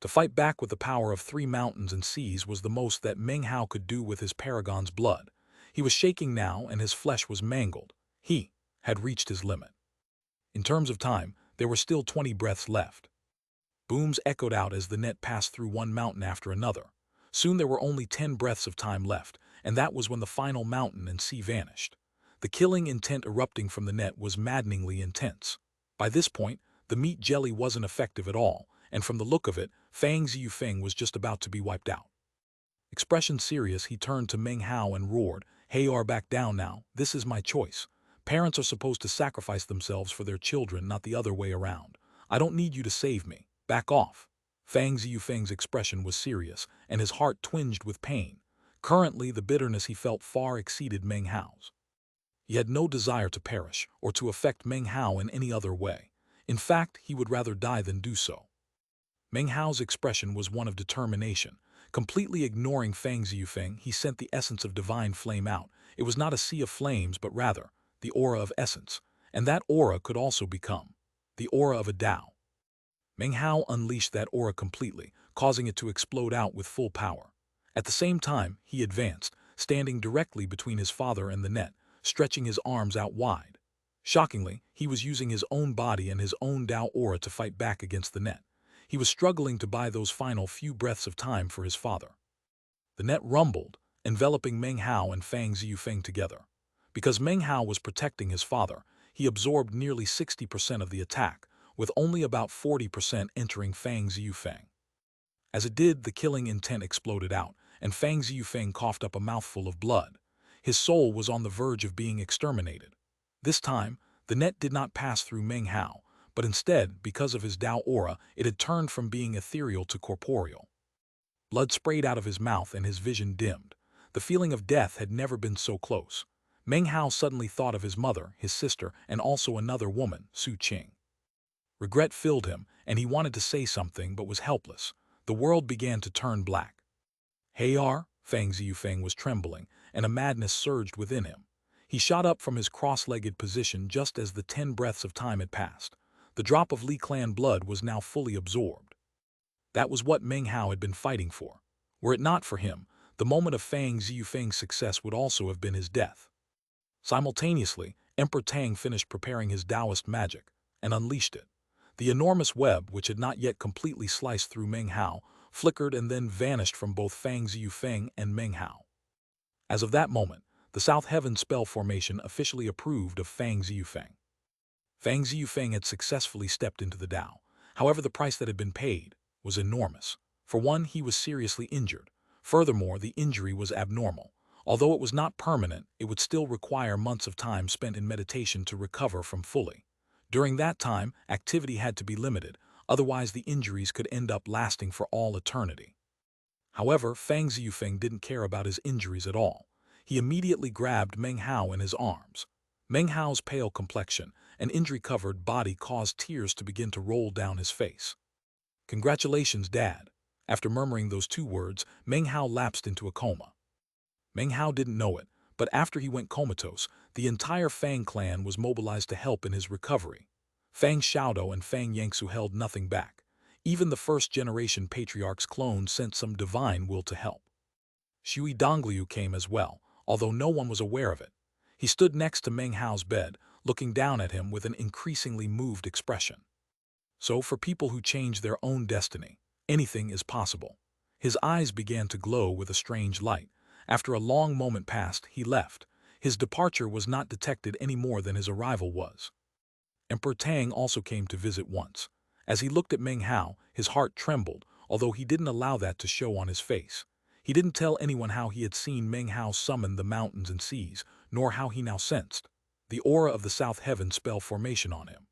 To fight back with the power of 3 mountains and seas was the most that Meng Hao could do with his paragon's blood. He was shaking now, and his flesh was mangled. He had reached his limit. In terms of time, there were still 20 breaths left. Booms echoed out as the net passed through one mountain after another. Soon there were only 10 breaths of time left, and that was when the final mountain and sea vanished. The killing intent erupting from the net was maddeningly intense. By this point, the meat jelly wasn't effective at all, and from the look of it, Fang Ziyufeng was just about to be wiped out. Expression serious, he turned to Meng Hao and roared, Heyor, back down now. This is my choice. Parents are supposed to sacrifice themselves for their children, not the other way around. I don't need you to save me. Back off. Fang Ziyufeng's expression was serious, and his heart twinged with pain. Currently, the bitterness he felt far exceeded Meng Hao's. He had no desire to perish or to affect Meng Hao in any other way. In fact, he would rather die than do so. Meng Hao's expression was one of determination. Completely ignoring Fang Ziyufeng, he sent the essence of divine flame out. It was not a sea of flames, but rather the aura of essence, and that aura could also become the aura of a Tao. Meng Hao unleashed that aura completely, causing it to explode out with full power. At the same time, he advanced, standing directly between his father and the net, stretching his arms out wide. Shockingly, he was using his own body and his own Dao aura to fight back against the net. He was struggling to buy those final few breaths of time for his father. The net rumbled, enveloping Meng Hao and Fang Ziyufeng together. Because Meng Hao was protecting his father, he absorbed nearly 60% of the attack, with only about 40% entering Fang Ziyufeng. As it did, the killing intent exploded out, and Fang Ziyufeng coughed up a mouthful of blood. His soul was on the verge of being exterminated. This time, the net did not pass through Meng Hao, but instead, because of his Dao aura, it had turned from being ethereal to corporeal. Blood sprayed out of his mouth and his vision dimmed. The feeling of death had never been so close. Meng Hao suddenly thought of his mother, his sister, and also another woman, Su Qing. Regret filled him, and he wanted to say something but was helpless. The world began to turn black. Hey-ar, Fang Ziyufeng was trembling, and a madness surged within him. He shot up from his cross-legged position just as the 10 breaths of time had passed. The drop of Li clan blood was now fully absorbed. That was what Meng Hao had been fighting for. Were it not for him, the moment of Fang Ziyufeng's success would also have been his death. Simultaneously, Emperor Tang finished preparing his Taoist magic and unleashed it. The enormous web, which had not yet completely sliced through Meng Hao, flickered and then vanished from both Fang Ziyufeng and Meng Hao. As of that moment, the South Heaven spell formation officially approved of Fang Ziyufeng. Fang Ziyufeng had successfully stepped into the Tao. However, the price that had been paid was enormous. For one, he was seriously injured. Furthermore, the injury was abnormal. Although it was not permanent, it would still require months of time spent in meditation to recover from fully. During that time, activity had to be limited, otherwise the injuries could end up lasting for all eternity. However, Fang Ziyufeng didn't care about his injuries at all. He immediately grabbed Meng Hao in his arms. Meng Hao's pale complexion and injury-covered body caused tears to begin to roll down his face. "Congratulations, Dad." After murmuring those 2 words, Meng Hao lapsed into a coma. Meng Hao didn't know it, but after he went comatose, the entire Fang clan was mobilized to help in his recovery. Fang Xiaodou and Fang Yangsu held nothing back. Even the first-generation patriarch's clone sent some divine will to help. Shui Dongliu came as well, although no one was aware of it. He stood next to Meng Hao's bed, looking down at him with an increasingly moved expression. So for people who change their own destiny, anything is possible. His eyes began to glow with a strange light. After a long moment passed, he left. His departure was not detected any more than his arrival was. Emperor Tang also came to visit once. As he looked at Meng Hao, his heart trembled, although he didn't allow that to show on his face. He didn't tell anyone how he had seen Meng Hao summon the mountains and seas, nor how he now sensed the aura of the South Heaven spell formation on him.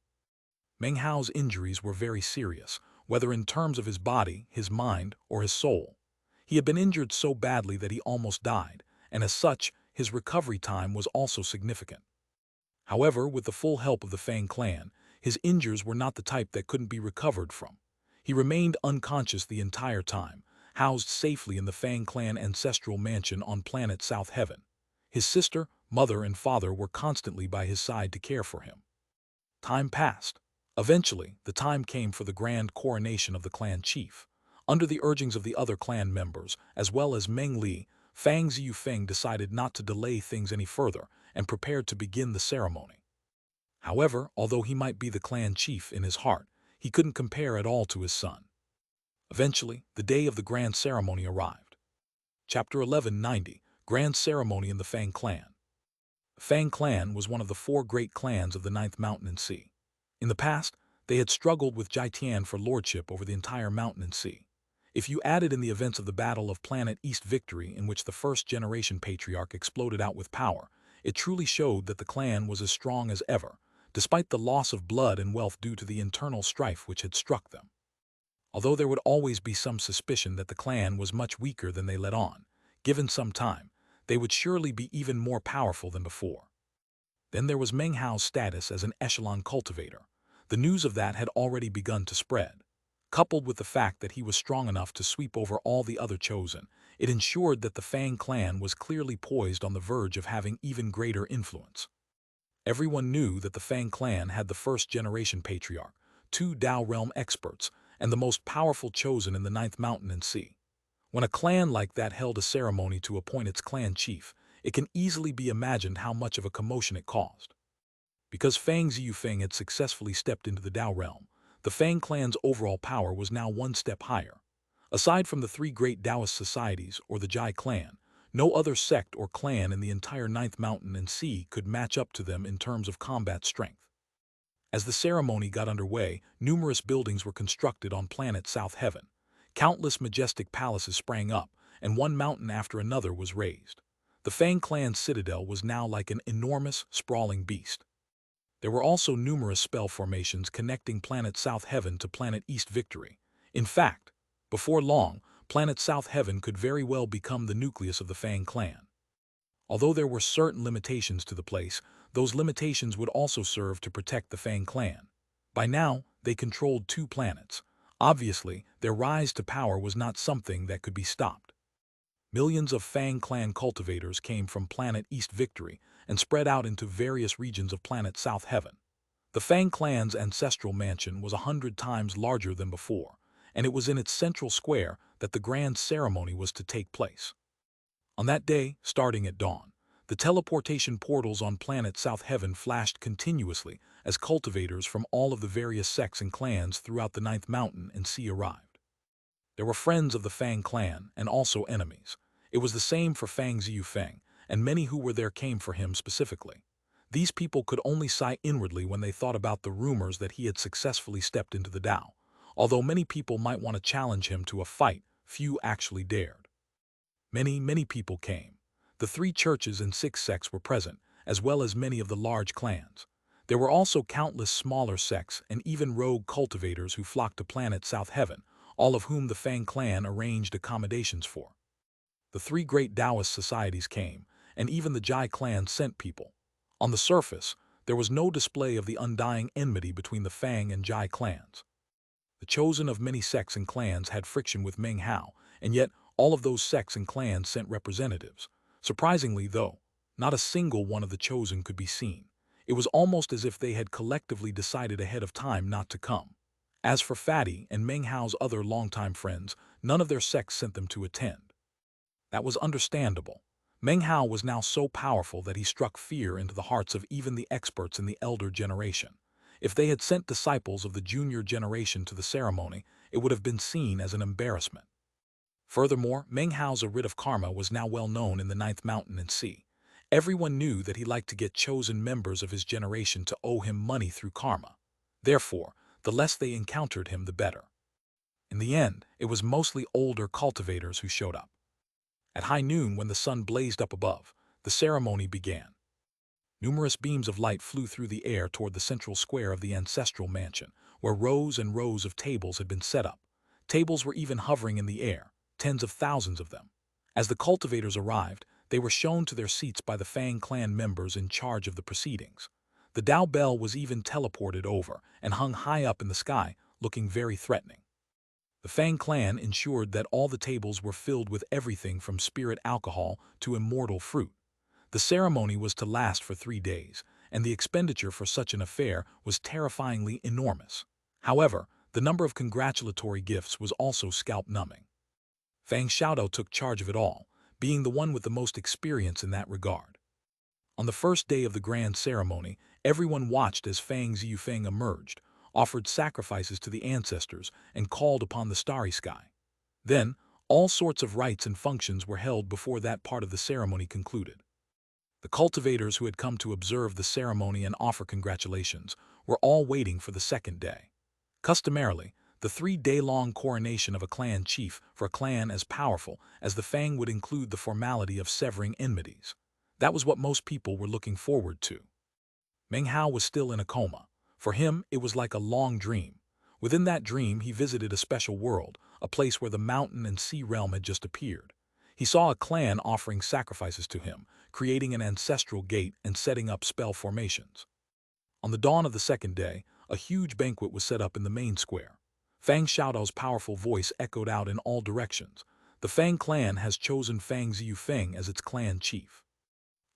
Meng Hao's injuries were very serious, whether in terms of his body, his mind, or his soul. He had been injured so badly that he almost died, and as such, his recovery time was also significant. However, with the full help of the Fang clan, his injuries were not the type that couldn't be recovered from. He remained unconscious the entire time, housed safely in the Fang clan ancestral mansion on planet South Heaven. His sister, mother, and father were constantly by his side to care for him. Time passed. Eventually, the time came for the grand coronation of the clan chief. Under the urgings of the other clan members, as well as Meng Li, Fang Ziyufeng decided not to delay things any further and prepared to begin the ceremony. However, although he might be the clan chief in his heart, he couldn't compare at all to his son. Eventually, the day of the grand ceremony arrived. Chapter 1190, Grand Ceremony in the Fang Clan. The Fang clan was one of the 4 great clans of the 9th Mountain and Sea. In the past, they had struggled with Jietian for lordship over the entire mountain and sea. If you added in the events of the Battle of Planet East victory in which the first-generation patriarch exploded out with power, it truly showed that the clan was as strong as ever, despite the loss of blood and wealth due to the internal strife which had struck them. Although there would always be some suspicion that the clan was much weaker than they let on, given some time, they would surely be even more powerful than before. Then there was Meng Hao's status as an echelon cultivator. The news of that had already begun to spread. Coupled with the fact that he was strong enough to sweep over all the other chosen, it ensured that the Fang clan was clearly poised on the verge of having even greater influence. Everyone knew that the Fang clan had the first-generation patriarch, 2 Dao realm experts, and the most powerful chosen in the 9th Mountain and Sea. When a clan like that held a ceremony to appoint its clan chief, it can easily be imagined how much of a commotion it caused. Because Fang Ziyufeng had successfully stepped into the Dao realm, the Fang clan's overall power was now one step higher. Aside from the three great Taoist societies or the Jai clan, no other sect or clan in the entire Ninth Mountain and Sea could match up to them in terms of combat strength. As the ceremony got underway, numerous buildings were constructed on planet South Heaven. Countless majestic palaces sprang up, and one mountain after another was raised. The Fang clan's citadel was now like an enormous, sprawling beast. There were also numerous spell formations connecting planet South Heaven to planet East Victory. In fact, before long, planet South Heaven could very well become the nucleus of the Fang clan. Although there were certain limitations to the place, those limitations would also serve to protect the Fang clan. By now, they controlled 2 planets. Obviously, their rise to power was not something that could be stopped. Millions of Fang clan cultivators came from planet East Victory and spread out into various regions of planet South Heaven. The Fang clan's ancestral mansion was 100 times larger than before, and it was in its central square that the grand ceremony was to take place. On that day, starting at dawn, the teleportation portals on planet South Heaven flashed continuously as cultivators from all of the various sects and clans throughout the Ninth Mountain and Sea arrived. There were friends of the Fang clan and also enemies. It was the same for Fang Ziyufeng, and many who were there came for him specifically. These people could only sigh inwardly when they thought about the rumors that he had successfully stepped into the Tao. Although many people might want to challenge him to a fight, few actually dared. Many people came. The 3 churches and 6 sects were present, as well as many of the large clans. There were also countless smaller sects and even rogue cultivators who flocked to planet South Heaven, all of whom the Fang clan arranged accommodations for. The 3 great Taoist societies came, and even the Jai clan sent people. On the surface, there was no display of the undying enmity between the Fang and Jai clans. The chosen of many sects and clans had friction with Meng Hao, and yet all of those sects and clans sent representatives. Surprisingly, though, not a single one of the chosen could be seen. It was almost as if they had collectively decided ahead of time not to come. As for Fatty and Meng Hao's other longtime friends, none of their sects sent them to attend. That was understandable. Meng Hao was now so powerful that he struck fear into the hearts of even the experts in the elder generation. If they had sent disciples of the junior generation to the ceremony, it would have been seen as an embarrassment. Furthermore, Meng Hao's writ of karma was now well known in the Ninth Mountain and Sea. Everyone knew that he liked to get chosen members of his generation to owe him money through karma. Therefore, the less they encountered him, the better. In the end, it was mostly older cultivators who showed up. At high noon, when the sun blazed up above, the ceremony began. Numerous beams of light flew through the air toward the central square of the ancestral mansion, where rows and rows of tables had been set up. Tables were even hovering in the air, tens of thousands of them. As the cultivators arrived, they were shown to their seats by the Fang clan members in charge of the proceedings. The Dao Bell was even teleported over and hung high up in the sky, looking very threatening. The Fang clan ensured that all the tables were filled with everything from spirit alcohol to immortal fruit. The ceremony was to last for 3 days, and the expenditure for such an affair was terrifyingly enormous. However, the number of congratulatory gifts was also scalp-numbing. Fang Xiaodao took charge of it all, being the one with the most experience in that regard. On the first day of the grand ceremony, everyone watched as Fang Ziyufeng emerged, offered sacrifices to the ancestors, and called upon the starry sky. Then, all sorts of rites and functions were held before that part of the ceremony concluded. The cultivators who had come to observe the ceremony and offer congratulations were all waiting for the second day. Customarily, the 3-day-long coronation of a clan chief for a clan as powerful as the Fang would include the formality of severing enmities. That was what most people were looking forward to. Meng Hao was still in a coma. For him, it was like a long dream. Within that dream, he visited a special world, a place where the mountain and sea realm had just appeared. He saw a clan offering sacrifices to him, creating an ancestral gate and setting up spell formations. On the dawn of the second day, a huge banquet was set up in the main square. Fang Xiaodao's powerful voice echoed out in all directions. The Fang clan has chosen Fang Ziyufeng as its clan chief.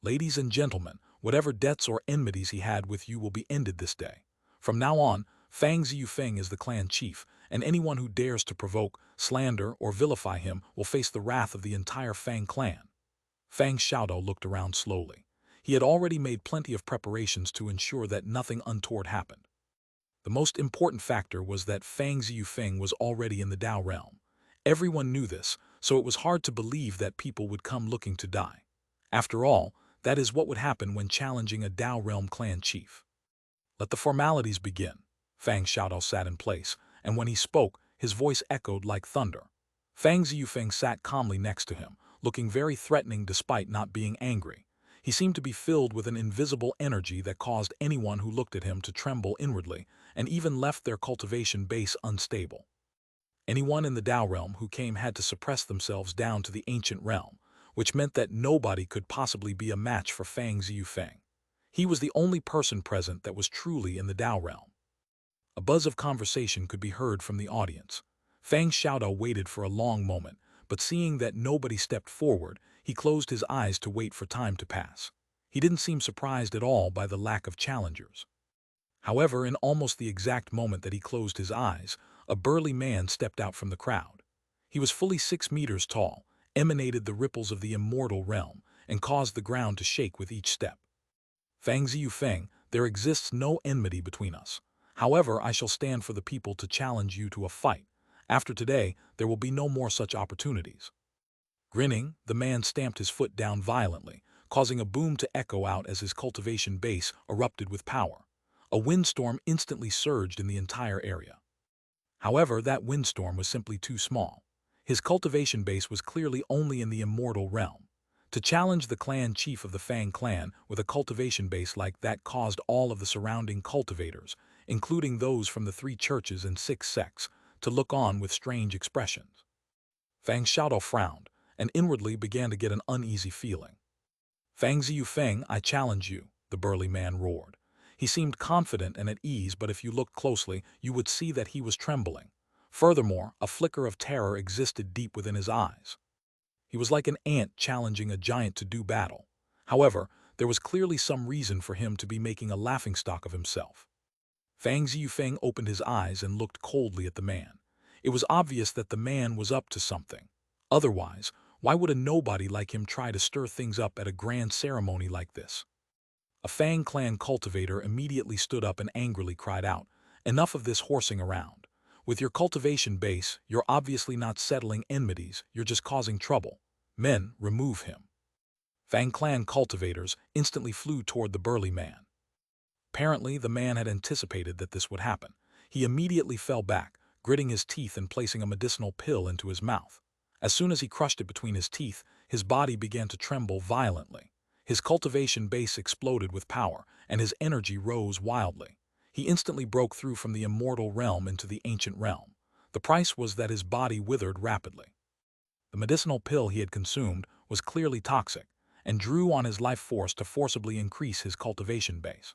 Ladies and gentlemen, whatever debts or enmities he had with you will be ended this day. From now on, Fang Ziyufeng is the clan chief, and anyone who dares to provoke, slander, or vilify him will face the wrath of the entire Fang clan. Fang Xiaodao looked around slowly. He had already made plenty of preparations to ensure that nothing untoward happened. The most important factor was that Fang Ziyufeng was already in the Dao realm. Everyone knew this, so it was hard to believe that people would come looking to die. After all, that is what would happen when challenging a Dao realm clan chief. Let the formalities begin. Fang Xiaodao sat in place, and when he spoke, his voice echoed like thunder. Fang Ziyufeng sat calmly next to him, looking very threatening despite not being angry. He seemed to be filled with an invisible energy that caused anyone who looked at him to tremble inwardly, and even left their cultivation base unstable. Anyone in the Dao realm who came had to suppress themselves down to the ancient realm, which meant that nobody could possibly be a match for Fang Ziyufeng. He was the only person present that was truly in the Dao realm. A buzz of conversation could be heard from the audience. Fang Xiaodao waited for a long moment, but seeing that nobody stepped forward, he closed his eyes to wait for time to pass. He didn't seem surprised at all by the lack of challengers. However, in almost the exact moment that he closed his eyes, a burly man stepped out from the crowd. He was fully 6 meters tall, emanated the ripples of the immortal realm, and caused the ground to shake with each step. Fang Ziyufeng, there exists no enmity between us. However, I shall stand for the people to challenge you to a fight. After today, there will be no more such opportunities. Grinning, the man stamped his foot down violently, causing a boom to echo out as his cultivation base erupted with power. A windstorm instantly surged in the entire area. However, that windstorm was simply too small. His cultivation base was clearly only in the immortal realm. To challenge the clan chief of the Fang clan with a cultivation base like that caused all of the surrounding cultivators, including those from the 3 churches and 6 sects, to look on with strange expressions. Fang Xiaodao frowned, and inwardly began to get an uneasy feeling. Fang Ziyufeng, I challenge you, the burly man roared. He seemed confident and at ease, but if you looked closely, you would see that he was trembling. Furthermore, a flicker of terror existed deep within his eyes. He was like an ant challenging a giant to do battle. However, there was clearly some reason for him to be making a laughingstock of himself. Fang Ziyufeng opened his eyes and looked coldly at the man. It was obvious that the man was up to something. Otherwise, why would a nobody like him try to stir things up at a grand ceremony like this? A Fang clan cultivator immediately stood up and angrily cried out, "Enough of this horsing around. With your cultivation base, you're obviously not settling enmities, you're just causing trouble. Men, remove him." Fang clan cultivators instantly flew toward the burly man. Apparently, the man had anticipated that this would happen. He immediately fell back, gritting his teeth and placing a medicinal pill into his mouth. As soon as he crushed it between his teeth, his body began to tremble violently. His cultivation base exploded with power, and his energy rose wildly. He instantly broke through from the immortal realm into the ancient realm. The price was that his body withered rapidly. The medicinal pill he had consumed was clearly toxic, and drew on his life force to forcibly increase his cultivation base.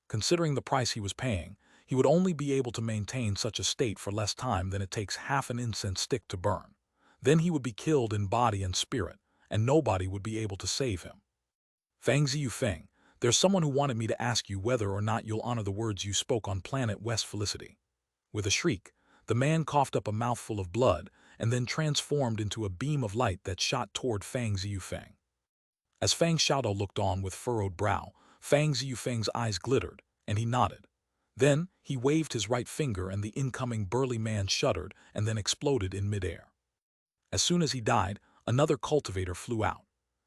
Considering the price he was paying, he would only be able to maintain such a state for less time than it takes half an incense stick to burn. Then he would be killed in body and spirit, and nobody would be able to save him. Fang Ziyufeng, there's someone who wanted me to ask you whether or not you'll honor the words you spoke on planet West Felicity. With a shriek, the man coughed up a mouthful of blood and then transformed into a beam of light that shot toward Fang Ziyufeng. As Fang Xiaodao looked on with furrowed brow, Fang Ziyufeng's eyes glittered, and he nodded. Then, he waved his right finger and the incoming burly man shuddered and then exploded in midair. As soon as he died, another cultivator flew out.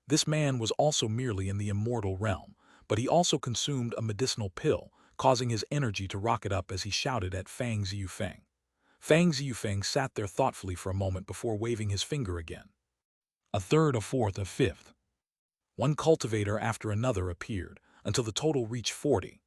This man was also merely in the immortal realm, but he also consumed a medicinal pill, causing his energy to rocket up as he shouted at Fang Ziyufeng. Fang Ziyufeng sat there thoughtfully for a moment before waving his finger again. A third, a fourth, a fifth. One cultivator after another appeared, until the total reached 40.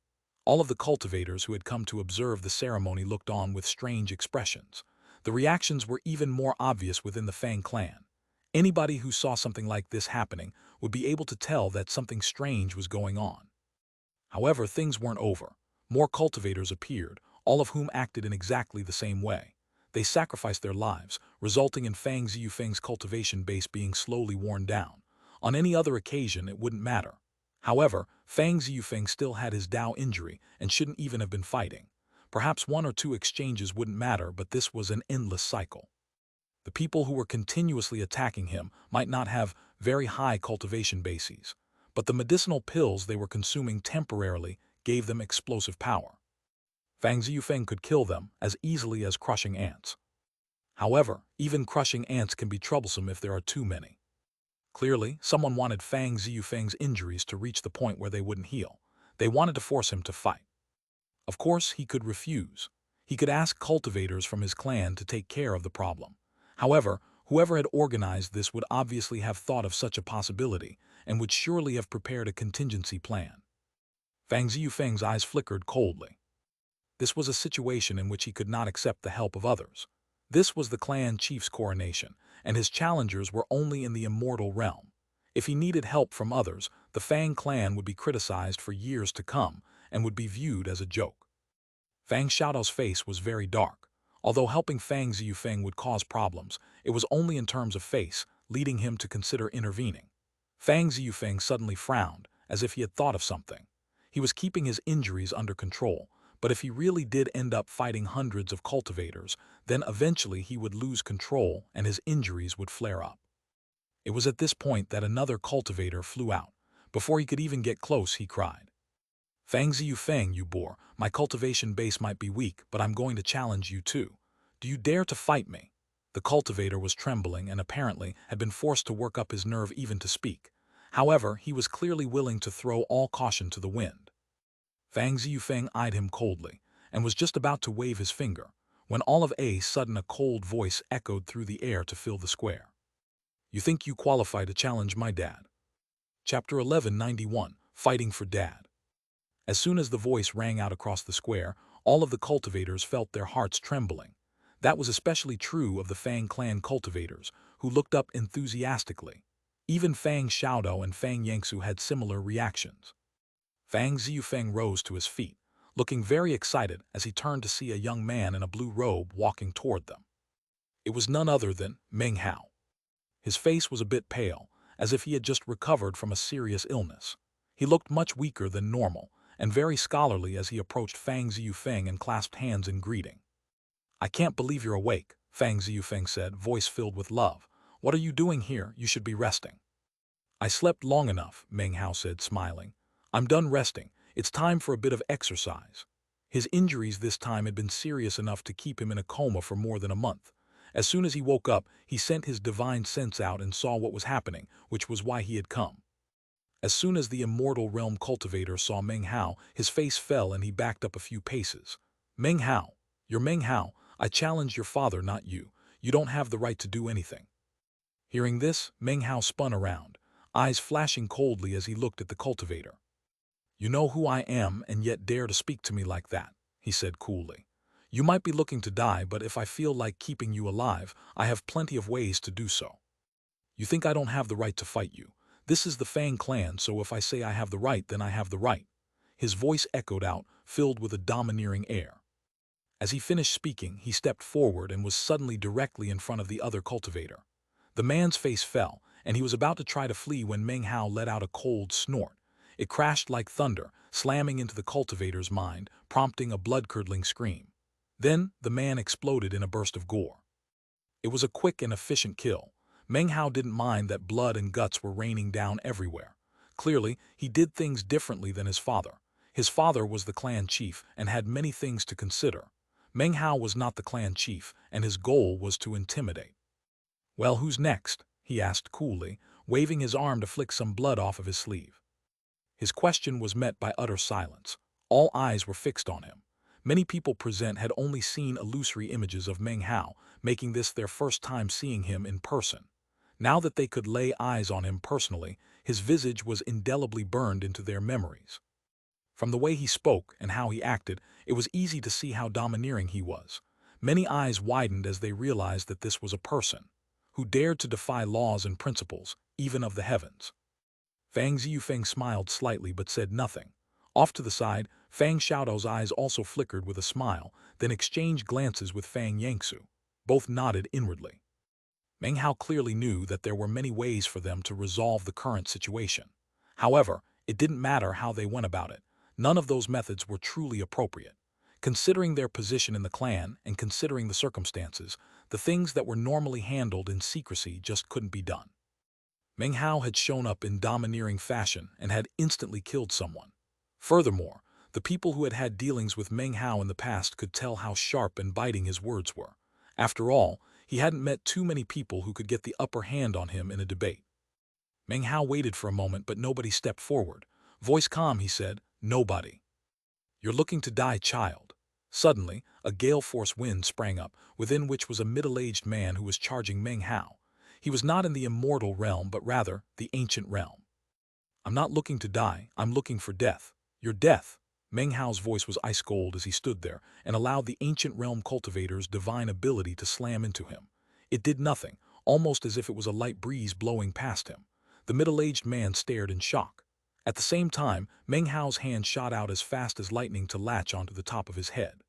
All of the cultivators who had come to observe the ceremony looked on with strange expressions. The reactions were even more obvious within the Fang clan. Anybody who saw something like this happening would be able to tell that something strange was going on. However, things weren't over. More cultivators appeared, all of whom acted in exactly the same way. They sacrificed their lives, resulting in Fang Ziyufeng's cultivation base being slowly worn down. On any other occasion, it wouldn't matter. However, Fang Ziyufeng still had his Dao injury and shouldn't even have been fighting. Perhaps 1 or 2 exchanges wouldn't matter, but this was an endless cycle. The people who were continuously attacking him might not have very high cultivation bases, but the medicinal pills they were consuming temporarily gave them explosive power. Fang Ziyufeng could kill them as easily as crushing ants. However, even crushing ants can be troublesome if there are too many. Clearly, someone wanted Fang Ziyufeng's injuries to reach the point where they wouldn't heal. They wanted to force him to fight. Of course, he could refuse. He could ask cultivators from his clan to take care of the problem. However, whoever had organized this would obviously have thought of such a possibility and would surely have prepared a contingency plan. Fang Ziyufeng's eyes flickered coldly. This was a situation in which he could not accept the help of others. This was the clan chief's coronation, and his challengers were only in the immortal realm. If he needed help from others, the Fang clan would be criticized for years to come and would be viewed as a joke. Fang Xiaodao's face was very dark. Although helping Fang Ziyufeng would cause problems, it was only in terms of face, leading him to consider intervening. Fang Ziyufeng suddenly frowned, as if he had thought of something. He was keeping his injuries under control, but if he really did end up fighting hundreds of cultivators, then eventually he would lose control and his injuries would flare up. It was at this point that another cultivator flew out. Before he could even get close, he cried, "Fang Ziyufeng, you boor, my cultivation base might be weak, but I'm going to challenge you too. Do you dare to fight me?" The cultivator was trembling and apparently had been forced to work up his nerve even to speak. However, he was clearly willing to throw all caution to the wind. Fang Ziyufeng eyed him coldly and was just about to wave his finger when all of a sudden a cold voice echoed through the air to fill the square. "You think you qualify to challenge my dad?" Chapter 1191, Fighting for Dad. As soon as the voice rang out across the square, all of the cultivators felt their hearts trembling. That was especially true of the Fang clan cultivators, who looked up enthusiastically. Even Fang Xiaodao and Fang Yangsu had similar reactions. Fang Ziyufeng rose to his feet, looking very excited as he turned to see a young man in a blue robe walking toward them. It was none other than Meng Hao. His face was a bit pale, as if he had just recovered from a serious illness. He looked much weaker than normal, and very scholarly as he approached Fang Ziyufeng and clasped hands in greeting. "I can't believe you're awake," Fang Ziyufeng said, voice filled with love. "What are you doing here? You should be resting." "I slept long enough," Meng Hao said, smiling. "I'm done resting. It's time for a bit of exercise." His injuries this time had been serious enough to keep him in a coma for more than a month. As soon as he woke up, he sent his divine sense out and saw what was happening, which was why he had come. As soon as the immortal realm cultivator saw Meng Hao, his face fell and he backed up a few paces. "Meng Hao, you're Meng Hao. I challenged your father, not you. You don't have the right to do anything." Hearing this, Meng Hao spun around, eyes flashing coldly as he looked at the cultivator. "You know who I am and yet dare to speak to me like that," he said coolly. "You might be looking to die, but if I feel like keeping you alive, I have plenty of ways to do so. You think I don't have the right to fight you? This is the Fang clan, so if I say I have the right, then I have the right." His voice echoed out, filled with a domineering air. As he finished speaking, he stepped forward and was suddenly directly in front of the other cultivator. The man's face fell, and he was about to try to flee when Meng Hao let out a cold snort. It crashed like thunder, slamming into the cultivator's mind, prompting a blood-curdling scream. Then, the man exploded in a burst of gore. It was a quick and efficient kill. Meng Hao didn't mind that blood and guts were raining down everywhere. Clearly, he did things differently than his father. His father was the clan chief and had many things to consider. Meng Hao was not the clan chief, and his goal was to intimidate. "Well, who's next?" he asked coolly, waving his arm to flick some blood off of his sleeve. His question was met by utter silence. All eyes were fixed on him. Many people present had only seen illusory images of Meng Hao, making this their first time seeing him in person. Now that they could lay eyes on him personally, his visage was indelibly burned into their memories. From the way he spoke and how he acted, it was easy to see how domineering he was. Many eyes widened as they realized that this was a person who dared to defy laws and principles, even of the heavens. Fang Ziyufeng smiled slightly but said nothing. Off to the side, Fang Xiaodao's eyes also flickered with a smile, then exchanged glances with Fang Yangsu. Both nodded inwardly. Meng Hao clearly knew that there were many ways for them to resolve the current situation. However, it didn't matter how they went about it. None of those methods were truly appropriate. Considering their position in the clan and considering the circumstances, the things that were normally handled in secrecy just couldn't be done. Meng Hao had shown up in domineering fashion and had instantly killed someone. Furthermore, the people who had had dealings with Meng Hao in the past could tell how sharp and biting his words were. After all, he hadn't met too many people who could get the upper hand on him in a debate. Meng Hao waited for a moment, but nobody stepped forward. Voice calm, he said, "Nobody. You're looking to die, child." Suddenly, a gale-force wind sprang up, within which was a middle-aged man who was charging Meng Hao. He was not in the immortal realm, but rather the ancient realm. "I'm not looking to die, I'm looking for death. Your death." Meng Hao's voice was ice-cold as he stood there and allowed the ancient realm cultivator's divine ability to slam into him. It did nothing, almost as if it was a light breeze blowing past him. The middle-aged man stared in shock. At the same time, Meng Hao's hand shot out as fast as lightning to latch onto the top of his head.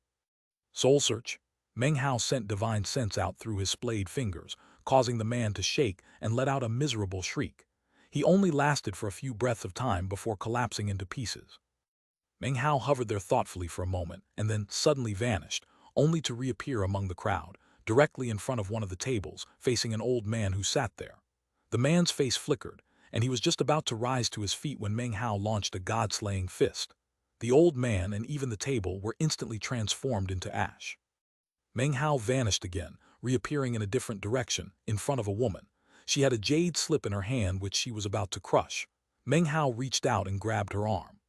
Soul search. Meng Hao sent divine sense out through his splayed fingers, causing the man to shake and let out a miserable shriek. He only lasted for a few breaths of time before collapsing into pieces. Meng Hao hovered there thoughtfully for a moment and then suddenly vanished, only to reappear among the crowd, directly in front of one of the tables, facing an old man who sat there. The man's face flickered, and he was just about to rise to his feet when Meng Hao launched a god-slaying fist. The old man and even the table were instantly transformed into ash. Meng Hao vanished again, reappearing in a different direction, in front of a woman. She had a jade slip in her hand which she was about to crush. Meng Hao reached out and grabbed her arm.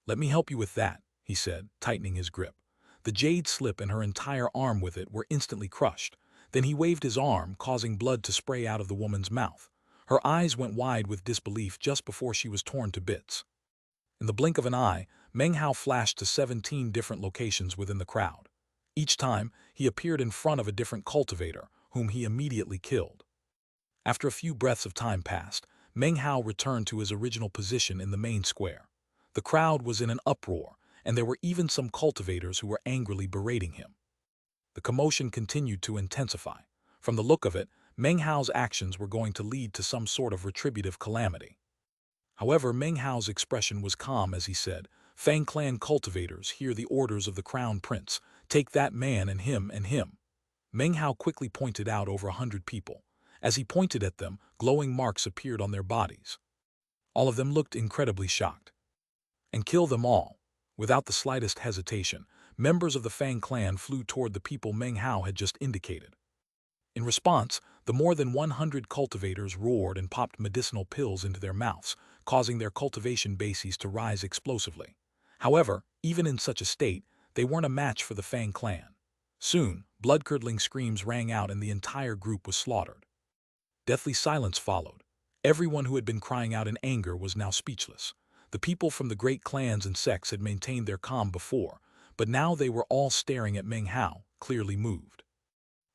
"Let me help you with that," he said, tightening his grip. The jade slip and her entire arm with it were instantly crushed. Then he waved his arm, causing blood to spray out of the woman's mouth. Her eyes went wide with disbelief just before she was torn to bits. In the blink of an eye, Meng Hao flashed to 17 different locations within the crowd. Each time, he appeared in front of a different cultivator, whom he immediately killed. After a few breaths of time passed, Meng Hao returned to his original position in the main square. The crowd was in an uproar, and there were even some cultivators who were angrily berating him. The commotion continued to intensify. From the look of it, Meng Hao's actions were going to lead to some sort of retributive calamity. However, Meng Hao's expression was calm as he said, "Fang clan cultivators, hear the orders of the crown prince. Take that man and him and him." Meng Hao quickly pointed out over 100 people. As he pointed at them, glowing marks appeared on their bodies. All of them looked incredibly shocked. "And kill them all." Without the slightest hesitation, members of the Fang clan flew toward the people Meng Hao had just indicated. In response, the more than 100 cultivators roared and popped medicinal pills into their mouths, causing their cultivation bases to rise explosively. However, even in such a state, they weren't a match for the Fang clan. Soon, blood-curdling screams rang out and the entire group was slaughtered. Deathly silence followed. Everyone who had been crying out in anger was now speechless. The people from the great clans and sects had maintained their calm before, but now they were all staring at Meng Hao, clearly moved.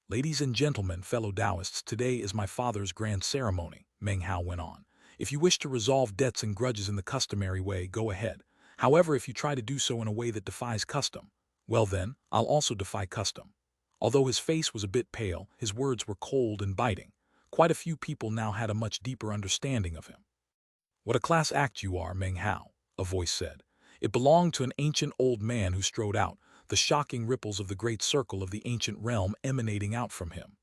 "Ladies and gentlemen, fellow Taoists, today is my father's grand ceremony," Meng Hao went on. "If you wish to resolve debts and grudges in the customary way, go ahead. However, if you try to do so in a way that defies custom, well then, I'll also defy custom." Although his face was a bit pale, his words were cold and biting. Quite a few people now had a much deeper understanding of him. "What a class act you are, Meng Hao," a voice said. It belonged to an ancient old man who strode out, the shocking ripples of the great circle of the ancient realm emanating out from him.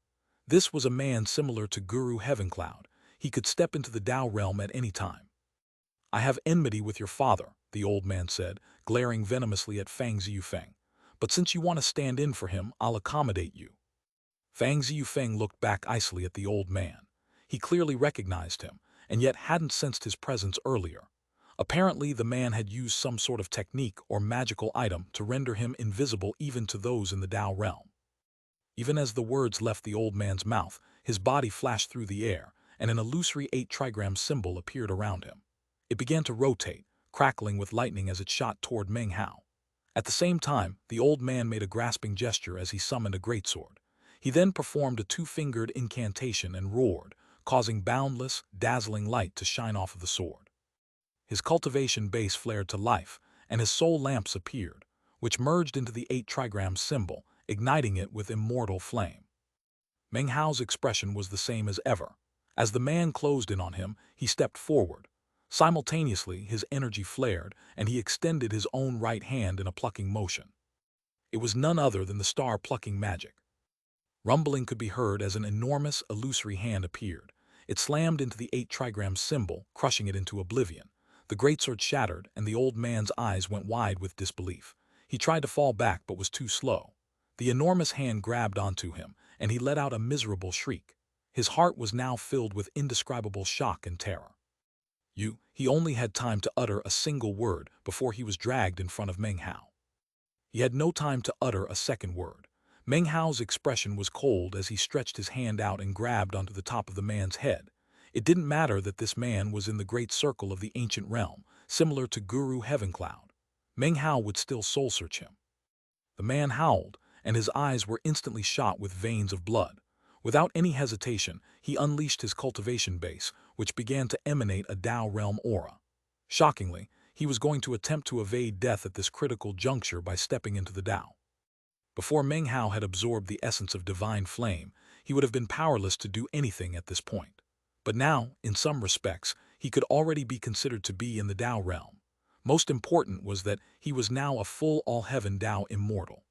This was a man similar to Guru Heavencloud. He could step into the Tao realm at any time. "I have enmity with your father," the old man said, glaring venomously at Fang Ziyufeng. "But since you want to stand in for him, I'll accommodate you." Fang Ziyufeng looked back icily at the old man. He clearly recognized him, and yet hadn't sensed his presence earlier. Apparently, the man had used some sort of technique or magical item to render him invisible even to those in the Tao realm. Even as the words left the old man's mouth, his body flashed through the air, and an illusory 8-trigram symbol appeared around him. It began to rotate, crackling with lightning as it shot toward Meng Hao. At the same time, the old man made a grasping gesture as he summoned a greatsword. He then performed a 2-fingered incantation and roared, causing boundless, dazzling light to shine off of the sword. His cultivation base flared to life, and his soul lamps appeared, which merged into the 8-trigram symbol, igniting it with immortal flame. Meng Hao's expression was the same as ever. As the man closed in on him, he stepped forward. Simultaneously, his energy flared, and he extended his own right hand in a plucking motion. It was none other than the star-plucking magic. Rumbling could be heard as an enormous, illusory hand appeared. It slammed into the 8 trigram symbol, crushing it into oblivion. The greatsword shattered, and the old man's eyes went wide with disbelief. He tried to fall back but was too slow. The enormous hand grabbed onto him, and he let out a miserable shriek. His heart was now filled with indescribable shock and terror. He only had time to utter a single word before he was dragged in front of Meng Hao. He had no time to utter a second word. Meng Hao's expression was cold as he stretched his hand out and grabbed onto the top of the man's head. It didn't matter that this man was in the great circle of the ancient realm, similar to Guru Heavencloud. Meng Hao would still soul-search him. The man howled, and his eyes were instantly shot with veins of blood. Without any hesitation, he unleashed his cultivation base, which began to emanate a Tao realm aura. Shockingly, he was going to attempt to evade death at this critical juncture by stepping into the Tao. Before Meng Hao had absorbed the essence of divine flame, he would have been powerless to do anything at this point. But now, in some respects, he could already be considered to be in the Tao realm. Most important was that he was now a full all-heaven Tao immortal.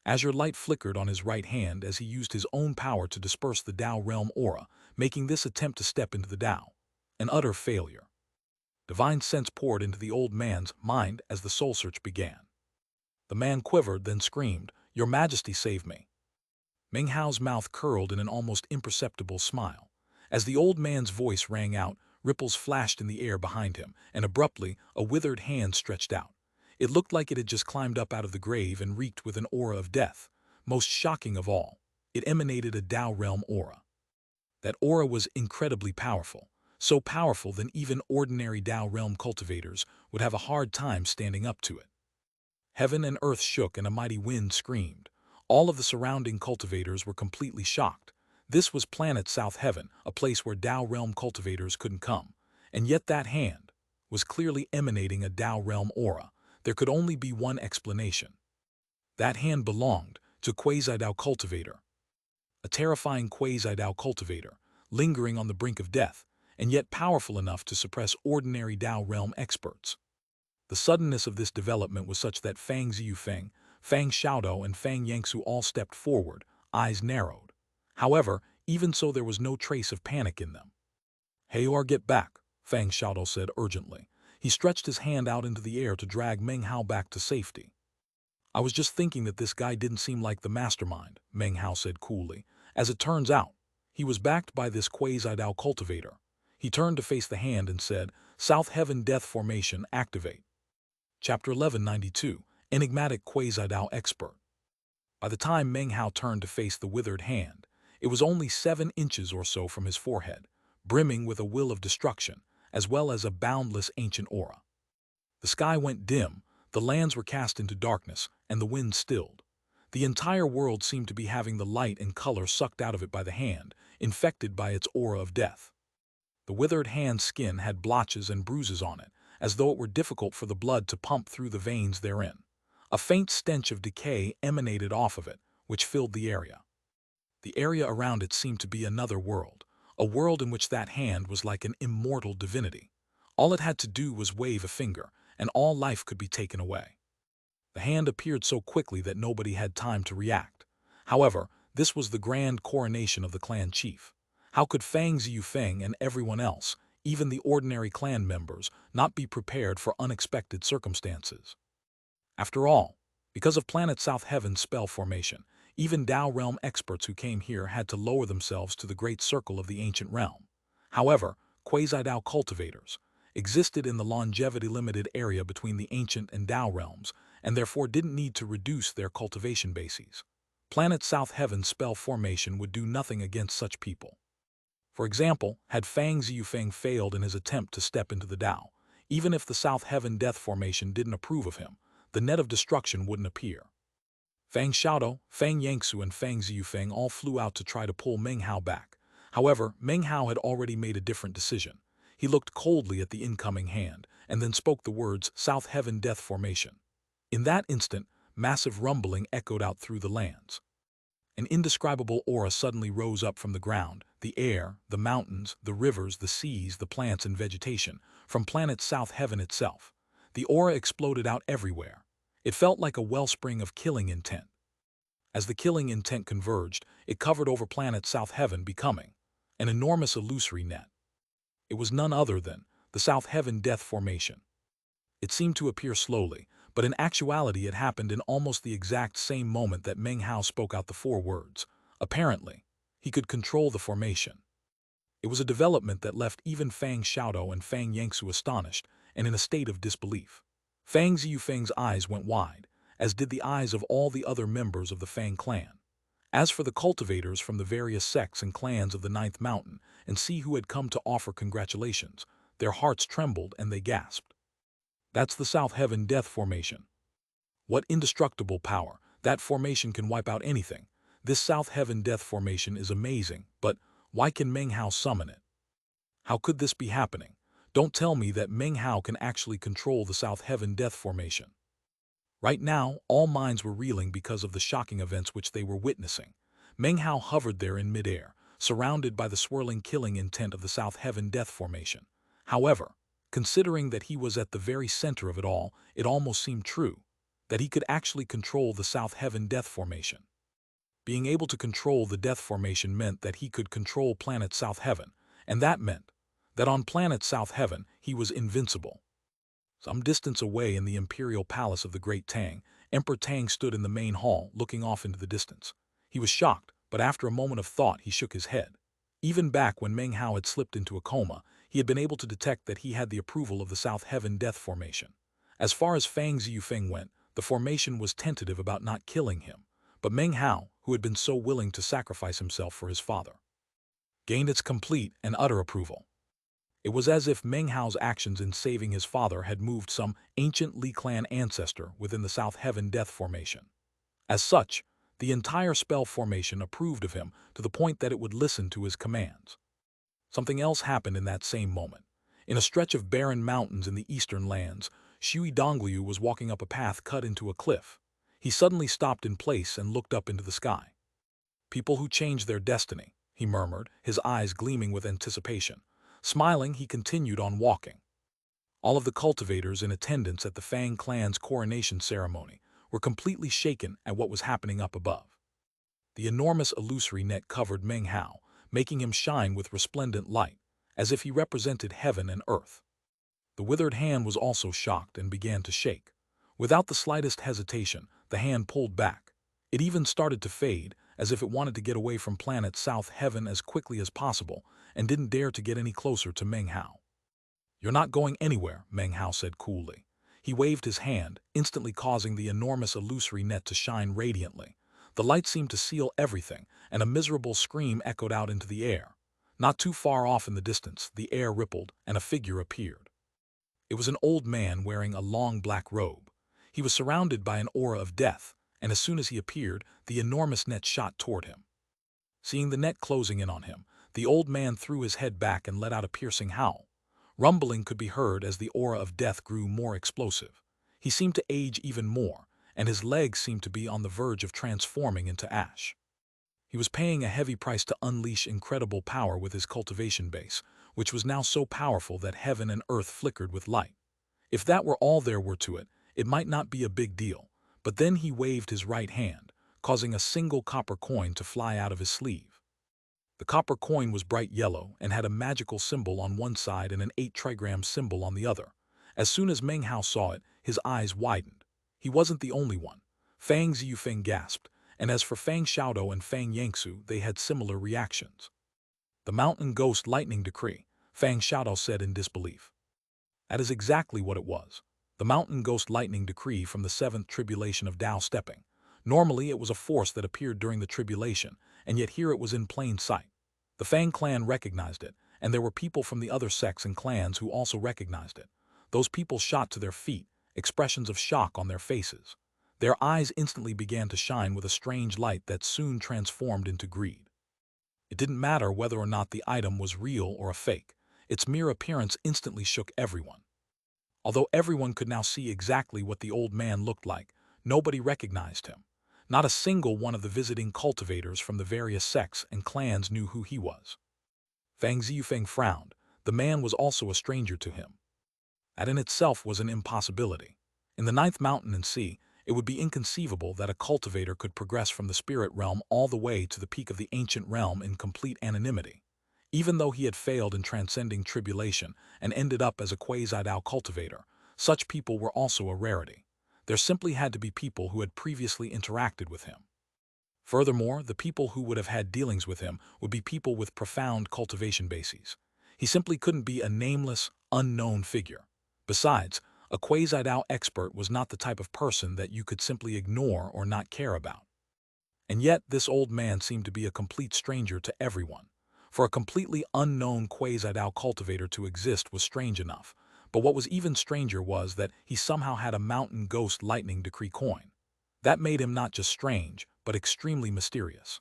Azure light flickered on his right hand as he used his own power to disperse the Tao realm aura, making this attempt to step into the Tao an utter failure. Divine sense poured into the old man's mind as the soul search began. The man quivered, then screamed, "Your Majesty, save me." Meng Hao's mouth curled in an almost imperceptible smile. As the old man's voice rang out, ripples flashed in the air behind him, and abruptly, a withered hand stretched out. It looked like it had just climbed up out of the grave and reeked with an aura of death. Most shocking of all, it emanated a Tao realm aura. That aura was incredibly powerful, so powerful that even ordinary Tao realm cultivators would have a hard time standing up to it. Heaven and earth shook and a mighty wind screamed. All of the surrounding cultivators were completely shocked. This was planet South Heaven, a place where Tao realm cultivators couldn't come. And yet that hand was clearly emanating a Tao realm aura. There could only be one explanation. That hand belonged to Quasi-Tao cultivator. A terrifying Quasi-Tao cultivator, lingering on the brink of death, and yet powerful enough to suppress ordinary Tao realm experts. The suddenness of this development was such that Fang Ziyufeng, Fang Xiaodou, and Fang Yangsu all stepped forward, eyes narrowed. However, even so, there was no trace of panic in them. "Hey, or get back," Fang Xiaodou said urgently. He stretched his hand out into the air to drag Meng Hao back to safety. "I was just thinking that this guy didn't seem like the mastermind," Meng Hao said coolly. As it turns out, he was backed by this Quasi-Tao cultivator. He turned to face the hand and said, "South Heaven Death Formation, activate." Chapter 1192, Enigmatic Quasi-Tao Expert. By the time Meng Hao turned to face the withered hand, it was only 7 inches or so from his forehead, brimming with a will of destruction, as well as a boundless ancient aura. The sky went dim, the lands were cast into darkness, and the wind stilled. The entire world seemed to be having the light and color sucked out of it by the hand, infected by its aura of death. The withered hand's skin had blotches and bruises on it, as though it were difficult for the blood to pump through the veins therein. A faint stench of decay emanated off of it, which filled the area. The area around it seemed to be another world, a world in which that hand was like an immortal divinity. All it had to do was wave a finger, and all life could be taken away. The hand appeared so quickly that nobody had time to react. However, this was the grand coronation of the clan chief. How could Fang Ziyufeng and everyone else, even the ordinary clan members, not be prepared for unexpected circumstances? After all, because of planet South Heaven's spell formation, even Tao realm experts who came here had to lower themselves to the great circle of the ancient realm. However, Quasi-Tao cultivators existed in the longevity-limited area between the ancient and Tao realms, and therefore didn't need to reduce their cultivation bases. Planet South Heaven's spell formation would do nothing against such people. For example, had Fang Ziyufeng failed in his attempt to step into the Tao, even if the South Heaven Death Formation didn't approve of him, the net of destruction wouldn't appear. Fang Xiaodou, Fang Yangsu, and Fang Ziyufeng all flew out to try to pull Meng Hao back. However, Meng Hao had already made a different decision. He looked coldly at the incoming hand, and then spoke the words, "South Heaven Death Formation." In that instant, massive rumbling echoed out through the lands. An indescribable aura suddenly rose up from the ground, the air, the mountains, the rivers, the seas, the plants and vegetation, from planet South Heaven itself. The aura exploded out everywhere. It felt like a wellspring of killing intent. As the killing intent converged, it covered over planet South Heaven, becoming an enormous illusory net. It was none other than the South Heaven Death Formation. It seemed to appear slowly, but in actuality it happened in almost the exact same moment that Meng Hao spoke out the 4 words. Apparently, he could control the formation. It was a development that left even Fang Xiaodou and Fang Yangsu astonished and in a state of disbelief. Fang Ziyufeng's eyes went wide, as did the eyes of all the other members of the Fang clan. As for the cultivators from the various sects and clans of the Ninth Mountain and see who had come to offer congratulations, their hearts trembled and they gasped. That's the South Heaven Death Formation. What indestructible power! That formation can wipe out anything. This South Heaven Death Formation is amazing, but why can Meng Hao summon it? How could this be happening? Don't tell me that Meng Hao can actually control the South Heaven Death Formation. Right now, all minds were reeling because of the shocking events which they were witnessing. Meng Hao hovered there in midair, surrounded by the swirling killing intent of the South Heaven Death Formation. However, considering that he was at the very center of it all, it almost seemed true that he could actually control the South Heaven Death Formation. Being able to control the Death Formation meant that he could control planet South Heaven, and that meant that on planet South Heaven he was invincible. Some distance away in the imperial palace of the Great Tang, Emperor Tang stood in the main hall, looking off into the distance. He was shocked, but after a moment of thought he shook his head. Even back when Meng Hao had slipped into a coma, he had been able to detect that he had the approval of the South Heaven Death Formation. As far as Fang Ziyufeng went, the formation was tentative about not killing him, but Meng Hao, who had been so willing to sacrifice himself for his father, gained its complete and utter approval. It was as if Meng Hao's actions in saving his father had moved some ancient Li clan ancestor within the South Heaven Death Formation. As such, the entire spell formation approved of him to the point that it would listen to his commands. Something else happened in that same moment. In a stretch of barren mountains in the eastern lands, Shui Dongliu was walking up a path cut into a cliff. He suddenly stopped in place and looked up into the sky. People who change their destiny, he murmured, his eyes gleaming with anticipation. Smiling, he continued on walking. All of the cultivators in attendance at the Fang clan's coronation ceremony were completely shaken at what was happening up above. The enormous illusory net covered Meng Hao, making him shine with resplendent light, as if he represented heaven and earth. The withered hand was also shocked and began to shake. Without the slightest hesitation, the hand pulled back. It even started to fade, as if it wanted to get away from planet South Heaven as quickly as possible, and didn't dare to get any closer to Meng Hao. "You're not going anywhere," Meng Hao said coolly. He waved his hand, instantly causing the enormous illusory net to shine radiantly. The light seemed to seal everything, and a miserable scream echoed out into the air. Not too far off in the distance, the air rippled, and a figure appeared. It was an old man wearing a long black robe. He was surrounded by an aura of death, and as soon as he appeared, the enormous net shot toward him. Seeing the net closing in on him, the old man threw his head back and let out a piercing howl. Rumbling could be heard as the aura of death grew more explosive. He seemed to age even more, and his legs seemed to be on the verge of transforming into ash. He was paying a heavy price to unleash incredible power with his cultivation base, which was now so powerful that heaven and earth flickered with light. If that were all there were to it, it might not be a big deal, but then he waved his right hand, causing a single copper coin to fly out of his sleeve. The copper coin was bright yellow and had a magical symbol on one side and an 8-trigram symbol on the other. As soon as Meng Hao saw it, his eyes widened. He wasn't the only one. Fang Ziyufeng gasped, and as for Fang Xiaodou and Fang Yangsu, they had similar reactions. "The Mountain Ghost Lightning Decree," Fang Xiaodou said in disbelief. That is exactly what it was. The Mountain Ghost Lightning Decree from the 7th Tribulation of Tao Stepping. Normally it was a force that appeared during the tribulation, and yet here it was in plain sight. The Fang clan recognized it, and there were people from the other sects and clans who also recognized it. Those people shot to their feet, expressions of shock on their faces. Their eyes instantly began to shine with a strange light that soon transformed into greed. It didn't matter whether or not the item was real or a fake. Its mere appearance instantly shook everyone. Although everyone could now see exactly what the old man looked like, nobody recognized him. Not a single one of the visiting cultivators from the various sects and clans knew who he was. Fang Ziyufeng frowned. The man was also a stranger to him. That in itself was an impossibility. In the 9th Mountain and Sea, it would be inconceivable that a cultivator could progress from the spirit realm all the way to the peak of the ancient realm in complete anonymity. Even though he had failed in transcending tribulation and ended up as a quasi-Dao cultivator, such people were also a rarity. There simply had to be people who had previously interacted with him. Furthermore, the people who would have had dealings with him would be people with profound cultivation bases. He simply couldn't be a nameless, unknown figure. Besides, a quasi-Dao expert was not the type of person that you could simply ignore or not care about. And yet, this old man seemed to be a complete stranger to everyone. For a completely unknown quasi-Dao cultivator to exist was strange enough, but what was even stranger was that he somehow had a mountain ghost lightning decree coin. That made him not just strange, but extremely mysterious.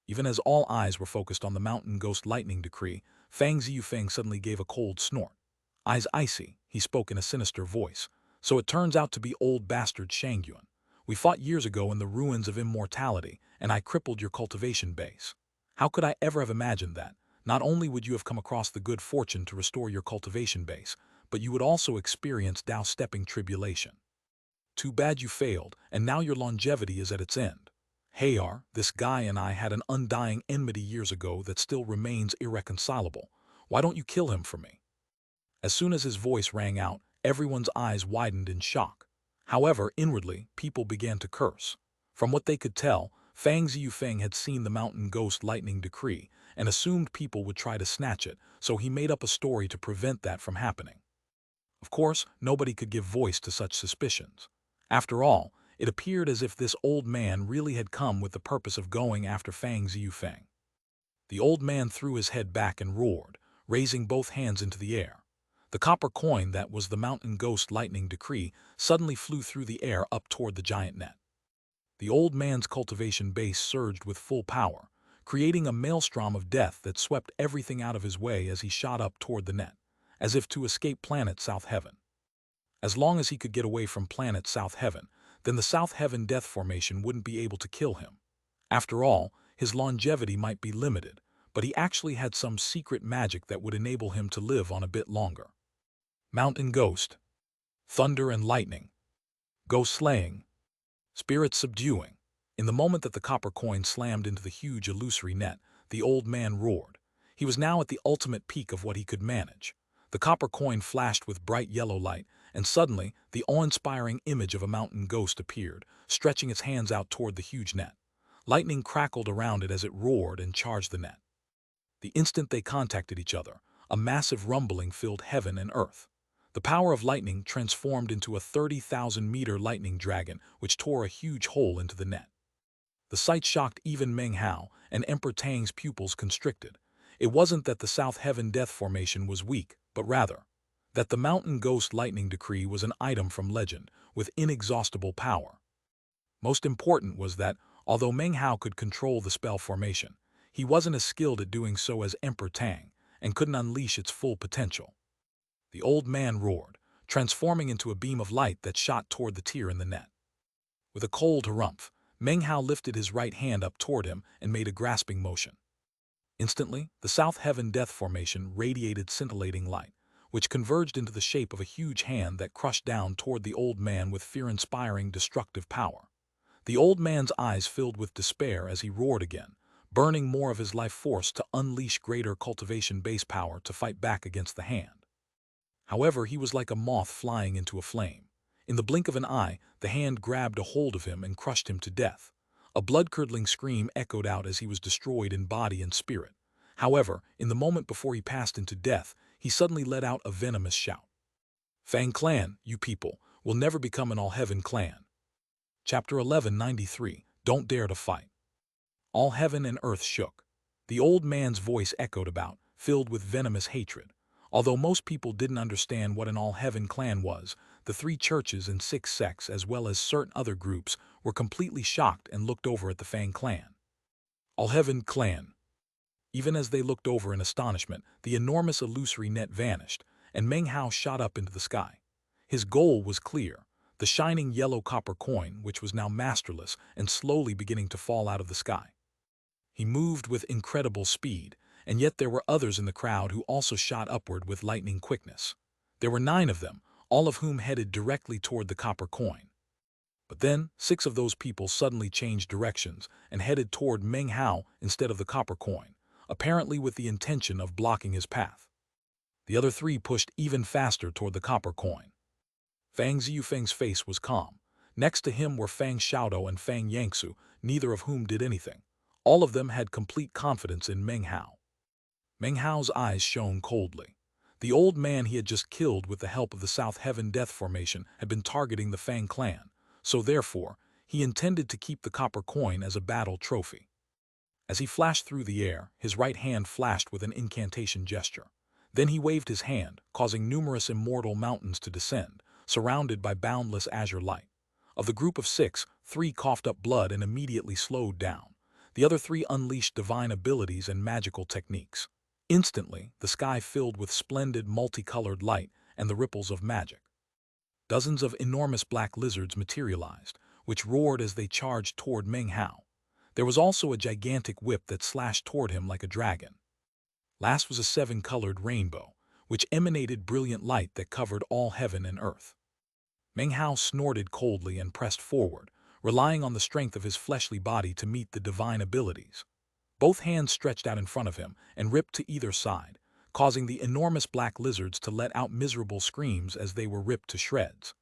Even as all eyes were focused on the mountain ghost lightning decree, Fang Ziyufeng suddenly gave a cold snort. Eyes icy, he spoke in a sinister voice. So it turns out to be old bastard Shangyuan. We fought years ago in the ruins of immortality, and I crippled your cultivation base. How could I ever have imagined that? Not only would you have come across the good fortune to restore your cultivation base, but you would also experience Dao-stepping tribulation. Too bad you failed, and now your longevity is at its end. Hayar, this guy and I had an undying enmity years ago that still remains irreconcilable. Why don't you kill him for me? As soon as his voice rang out, everyone's eyes widened in shock. However, inwardly, people began to curse. From what they could tell, Fang Ziyufeng had seen the mountain ghost lightning decree and assumed people would try to snatch it, so he made up a story to prevent that from happening. Of course, nobody could give voice to such suspicions. After all, it appeared as if this old man really had come with the purpose of going after Fang Ziyufeng. The old man threw his head back and roared, raising both hands into the air. The copper coin that was the mountain ghost lightning decree suddenly flew through the air up toward the giant net. The old man's cultivation base surged with full power, creating a maelstrom of death that swept everything out of his way as he shot up toward the net, as if to escape planet South Heaven. As long as he could get away from planet South Heaven, then the South Heaven death formation wouldn't be able to kill him. After all, his longevity might be limited, but he actually had some secret magic that would enable him to live on a bit longer. Mountain ghost, thunder and lightning, ghost slaying, spirit subduing. In the moment that the copper coin slammed into the huge illusory net, the old man roared. He was now at the ultimate peak of what he could manage. The copper coin flashed with bright yellow light, and suddenly the awe-inspiring image of a mountain ghost appeared, stretching its hands out toward the huge net. Lightning crackled around it as it roared and charged the net. The instant they contacted each other, a massive rumbling filled heaven and earth. The power of lightning transformed into a 30,000-meter lightning dragon which tore a huge hole into the net. The sight shocked even Meng Hao, and Emperor Tang's pupils constricted. It wasn't that the South Heaven death formation was weak, but rather that the mountain ghost lightning decree was an item from legend with inexhaustible power. Most important was that, although Meng Hao could control the spell formation, he wasn't as skilled at doing so as Emperor Tang and couldn't unleash its full potential. The old man roared, transforming into a beam of light that shot toward the tear in the net. With a cold harumph, Meng Hao lifted his right hand up toward him and made a grasping motion. Instantly, the South Heaven death formation radiated scintillating light, which converged into the shape of a huge hand that crushed down toward the old man with fear-inspiring destructive power. The old man's eyes filled with despair as he roared again, burning more of his life force to unleash greater cultivation base power to fight back against the hand. However, he was like a moth flying into a flame. In the blink of an eye, the hand grabbed a hold of him and crushed him to death. A blood-curdling scream echoed out as he was destroyed in body and spirit. However, in the moment before he passed into death, he suddenly let out a venomous shout. Fang Clan, you people, will never become an all-heaven clan. Chapter 1193, Don't Dare to Fight. All heaven and earth shook. The old man's voice echoed about, filled with venomous hatred. Although most people didn't understand what an all-heaven clan was, the 3 churches and 6 sects as well as certain other groups were completely shocked and looked over at the Fang clan. All-heaven clan. Even as they looked over in astonishment, the enormous illusory net vanished, and Meng Hao shot up into the sky. His goal was clear, the shining yellow copper coin, which was now masterless and slowly beginning to fall out of the sky. He moved with incredible speed, and yet there were others in the crowd who also shot upward with lightning quickness. There were 9 of them, all of whom headed directly toward the copper coin. But then, 6 of those people suddenly changed directions and headed toward Meng Hao instead of the copper coin, apparently with the intention of blocking his path. The other three pushed even faster toward the copper coin. Fang Ziyufeng's face was calm. Next to him were Fang Xiaodou and Fang Yangsu, neither of whom did anything. All of them had complete confidence in Meng Hao. Meng Hao's eyes shone coldly. The old man he had just killed with the help of the South Heaven Death Formation had been targeting the Fang clan, so therefore, he intended to keep the copper coin as a battle trophy. As he flashed through the air, his right hand flashed with an incantation gesture. Then he waved his hand, causing numerous immortal mountains to descend, surrounded by boundless azure light. Of the group of 6, 3 coughed up blood and immediately slowed down. The other 3 unleashed divine abilities and magical techniques. Instantly, the sky filled with splendid multicolored light and the ripples of magic. Dozens of enormous black lizards materialized, which roared as they charged toward Meng Hao. There was also a gigantic whip that slashed toward him like a dragon. Last was a 7-colored rainbow, which emanated brilliant light that covered all heaven and earth. Meng Hao snorted coldly and pressed forward, relying on the strength of his fleshly body to meet the divine abilities. Both hands stretched out in front of him and ripped to either side, causing the enormous black lizards to let out miserable screams as they were ripped to shreds.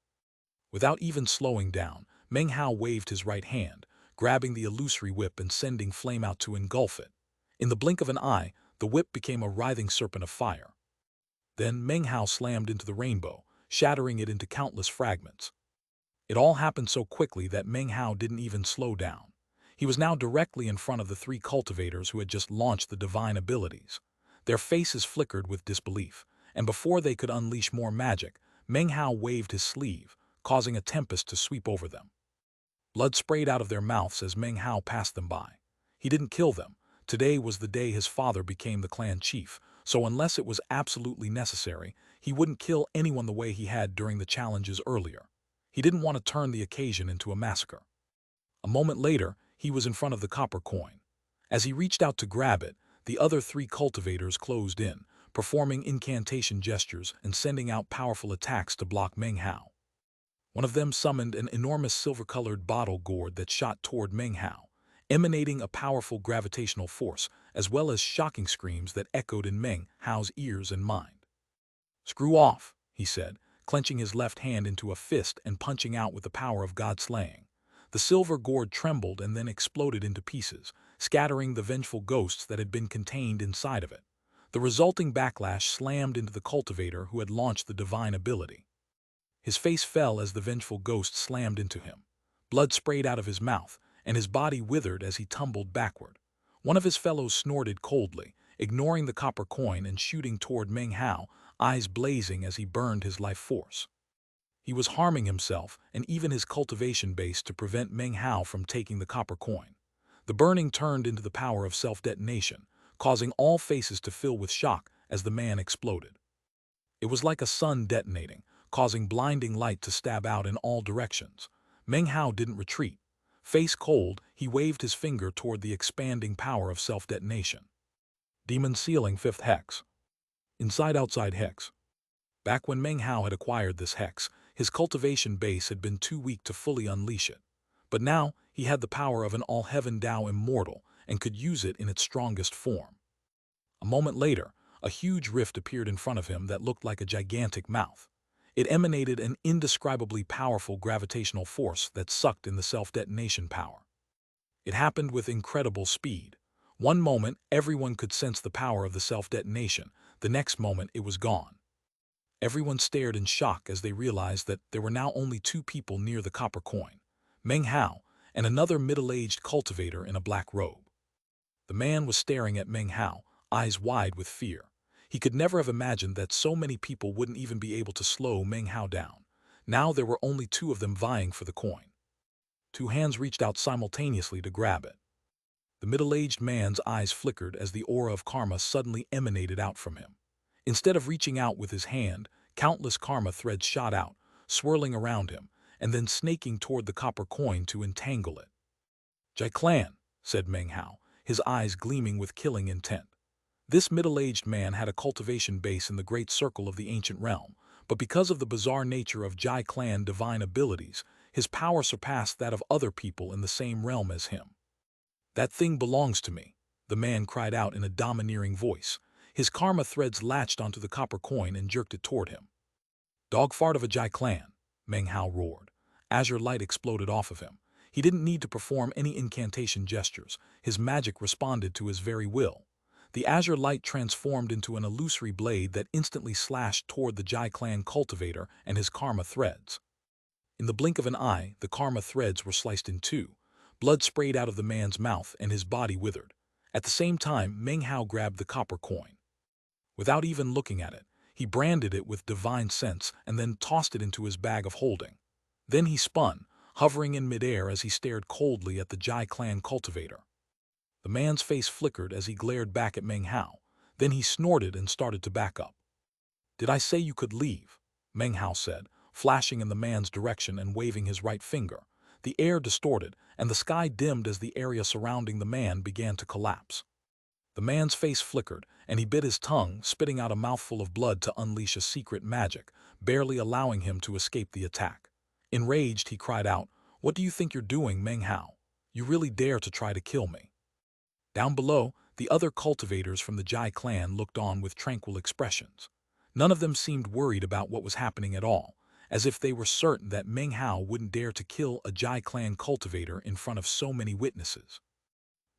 Without even slowing down, Meng Hao waved his right hand, grabbing the illusory whip and sending flame out to engulf it. In the blink of an eye, the whip became a writhing serpent of fire. Then Meng Hao slammed into the rainbow, shattering it into countless fragments. It all happened so quickly that Meng Hao didn't even slow down. He was now directly in front of the 3 cultivators who had just launched the divine abilities. Their faces flickered with disbelief, and before they could unleash more magic, Meng Hao waved his sleeve, causing a tempest to sweep over them. Blood sprayed out of their mouths as Meng Hao passed them by. He didn't kill them. Today was the day his father became the clan chief, so unless it was absolutely necessary, he wouldn't kill anyone the way he had during the challenges earlier. He didn't want to turn the occasion into a massacre. A moment later, he was in front of the copper coin. As he reached out to grab it, the other 3 cultivators closed in, performing incantation gestures and sending out powerful attacks to block Meng Hao. One of them summoned an enormous silver-colored bottle gourd that shot toward Meng Hao, emanating a powerful gravitational force, as well as shocking screams that echoed in Meng Hao's ears and mind. "Screw off," he said, clenching his left hand into a fist and punching out with the power of God-slaying. The silver gourd trembled and then exploded into pieces, scattering the vengeful ghosts that had been contained inside of it. The resulting backlash slammed into the cultivator who had launched the divine ability. His face fell as the vengeful ghost slammed into him. Blood sprayed out of his mouth, and his body withered as he tumbled backward. One of his fellows snorted coldly, ignoring the copper coin and shooting toward Meng Hao, eyes blazing as he burned his life force. He was harming himself and even his cultivation base to prevent Meng Hao from taking the copper coin. The burning turned into the power of self-detonation, causing all faces to fill with shock as the man exploded. It was like a sun detonating, causing blinding light to stab out in all directions. Meng Hao didn't retreat. Face cold, he waved his finger toward the expanding power of self-detonation. Demon Sealing 5th Hex. Inside-outside Hex. Back when Meng Hao had acquired this hex, his cultivation base had been too weak to fully unleash it. But now, he had the power of an all-heaven Tao immortal and could use it in its strongest form. A moment later, a huge rift appeared in front of him that looked like a gigantic mouth. It emanated an indescribably powerful gravitational force that sucked in the self-detonation power. It happened with incredible speed. One moment, everyone could sense the power of the self-detonation. The next moment, it was gone. Everyone stared in shock as they realized that there were now only 2 people near the copper coin, Meng Hao and another middle-aged cultivator in a black robe. The man was staring at Meng Hao, eyes wide with fear. He could never have imagined that so many people wouldn't even be able to slow Meng Hao down. Now there were only 2 of them vying for the coin. 2 hands reached out simultaneously to grab it. The middle-aged man's eyes flickered as the aura of karma suddenly emanated out from him. Instead of reaching out with his hand, countless karma threads shot out, swirling around him, and then snaking toward the copper coin to entangle it. "Jade clan," said Meng Hao, his eyes gleaming with killing intent. This middle-aged man had a cultivation base in the great circle of the ancient realm, but because of the bizarre nature of Jade clan divine abilities, his power surpassed that of other people in the same realm as him. "That thing belongs to me," the man cried out in a domineering voice. His karma threads latched onto the copper coin and jerked it toward him. Dog fart of a Jai clan, Meng Hao roared. Azure light exploded off of him. He didn't need to perform any incantation gestures. His magic responded to his very will. The azure light transformed into an illusory blade that instantly slashed toward the Jai clan cultivator and his karma threads. In the blink of an eye, the karma threads were sliced in two. Blood sprayed out of the man's mouth and his body withered. At the same time, Meng Hao grabbed the copper coin. Without even looking at it, he branded it with divine sense and then tossed it into his bag of holding. Then he spun, hovering in midair as he stared coldly at the Jai clan cultivator. The man's face flickered as he glared back at Meng Hao. Then he snorted and started to back up. "Did I say you could leave?" Meng Hao said, flashing in the man's direction and waving his right finger. The air distorted, and the sky dimmed as the area surrounding the man began to collapse. The man's face flickered, and he bit his tongue, spitting out a mouthful of blood to unleash a secret magic, barely allowing him to escape the attack. Enraged, he cried out, "What do you think you're doing, Meng Hao? You really dare to try to kill me?" Down below, the other cultivators from the Jai clan looked on with tranquil expressions. None of them seemed worried about what was happening at all, as if they were certain that Meng Hao wouldn't dare to kill a Jai clan cultivator in front of so many witnesses.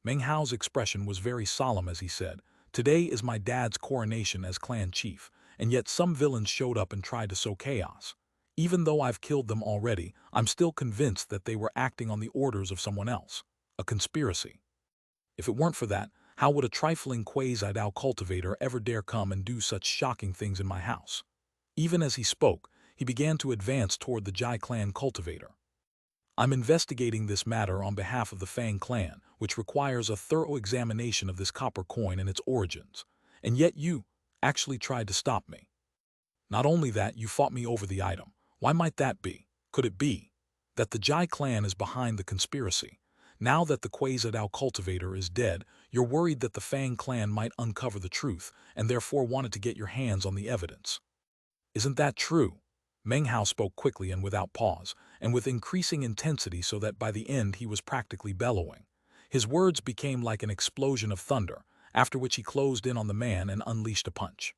Meng Hao's expression was very solemn as he said, "Today is my dad's coronation as clan chief, and yet some villains showed up and tried to sow chaos. Even though I've killed them already, I'm still convinced that they were acting on the orders of someone else. A conspiracy. If it weren't for that, how would a trifling quasi-Dao cultivator ever dare come and do such shocking things in my house?" Even as he spoke, he began to advance toward the Jai clan cultivator. "I'm investigating this matter on behalf of the Fang clan, which requires a thorough examination of this copper coin and its origins. And yet you actually tried to stop me. Not only that, you fought me over the item. Why might that be? Could it be that the Jai clan is behind the conspiracy? Now that the quasi-Dao cultivator is dead, you're worried that the Fang clan might uncover the truth and therefore wanted to get your hands on the evidence. Isn't that true?" Meng Hao spoke quickly and without pause, and with increasing intensity so that by the end he was practically bellowing. His words became like an explosion of thunder, after which he closed in on the man and unleashed a punch.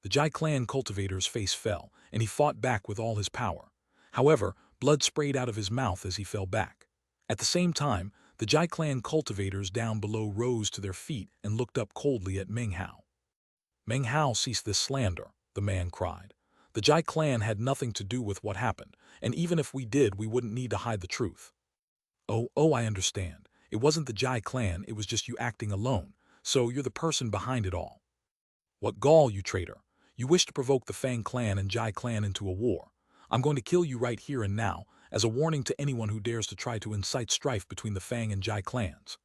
The Jai clan cultivator's face fell, and he fought back with all his power. However, blood sprayed out of his mouth as he fell back. At the same time, the Jai clan cultivators down below rose to their feet and looked up coldly at Meng Hao. "Meng Hao, cease this slander," the man cried. "The Jai clan had nothing to do with what happened, and even if we did, we wouldn't need to hide the truth." Oh, I understand. It wasn't the Jai clan, it was just you acting alone, so you're the person behind it all. What gall, you traitor! You wish to provoke the Fang clan and Jai clan into a war. I'm going to kill you right here and now, as a warning to anyone who dares to try to incite strife between the Fang and Jai clans."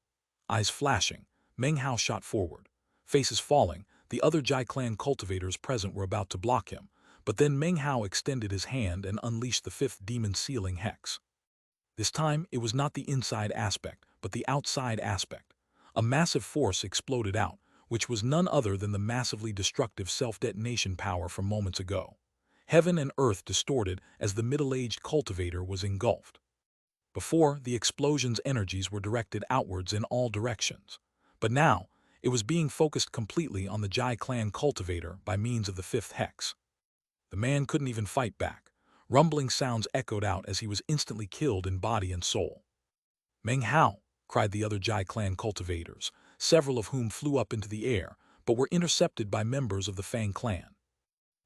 Eyes flashing, Meng Hao shot forward. Faces falling, the other Jai clan cultivators present were about to block him, but then Meng Hao extended his hand and unleashed the fifth demon sealing hex. This time, it was not the inside aspect, but the outside aspect. A massive force exploded out, which was none other than the massively destructive self-detonation power from moments ago. Heaven and earth distorted as the middle-aged cultivator was engulfed. Before, the explosion's energies were directed outwards in all directions. But now, it was being focused completely on the Jai clan cultivator by means of the fifth hex. The man couldn't even fight back. Rumbling sounds echoed out as he was instantly killed in body and soul. "Meng Hao!" cried the other Jai clan cultivators, several of whom flew up into the air, but were intercepted by members of the Fang clan.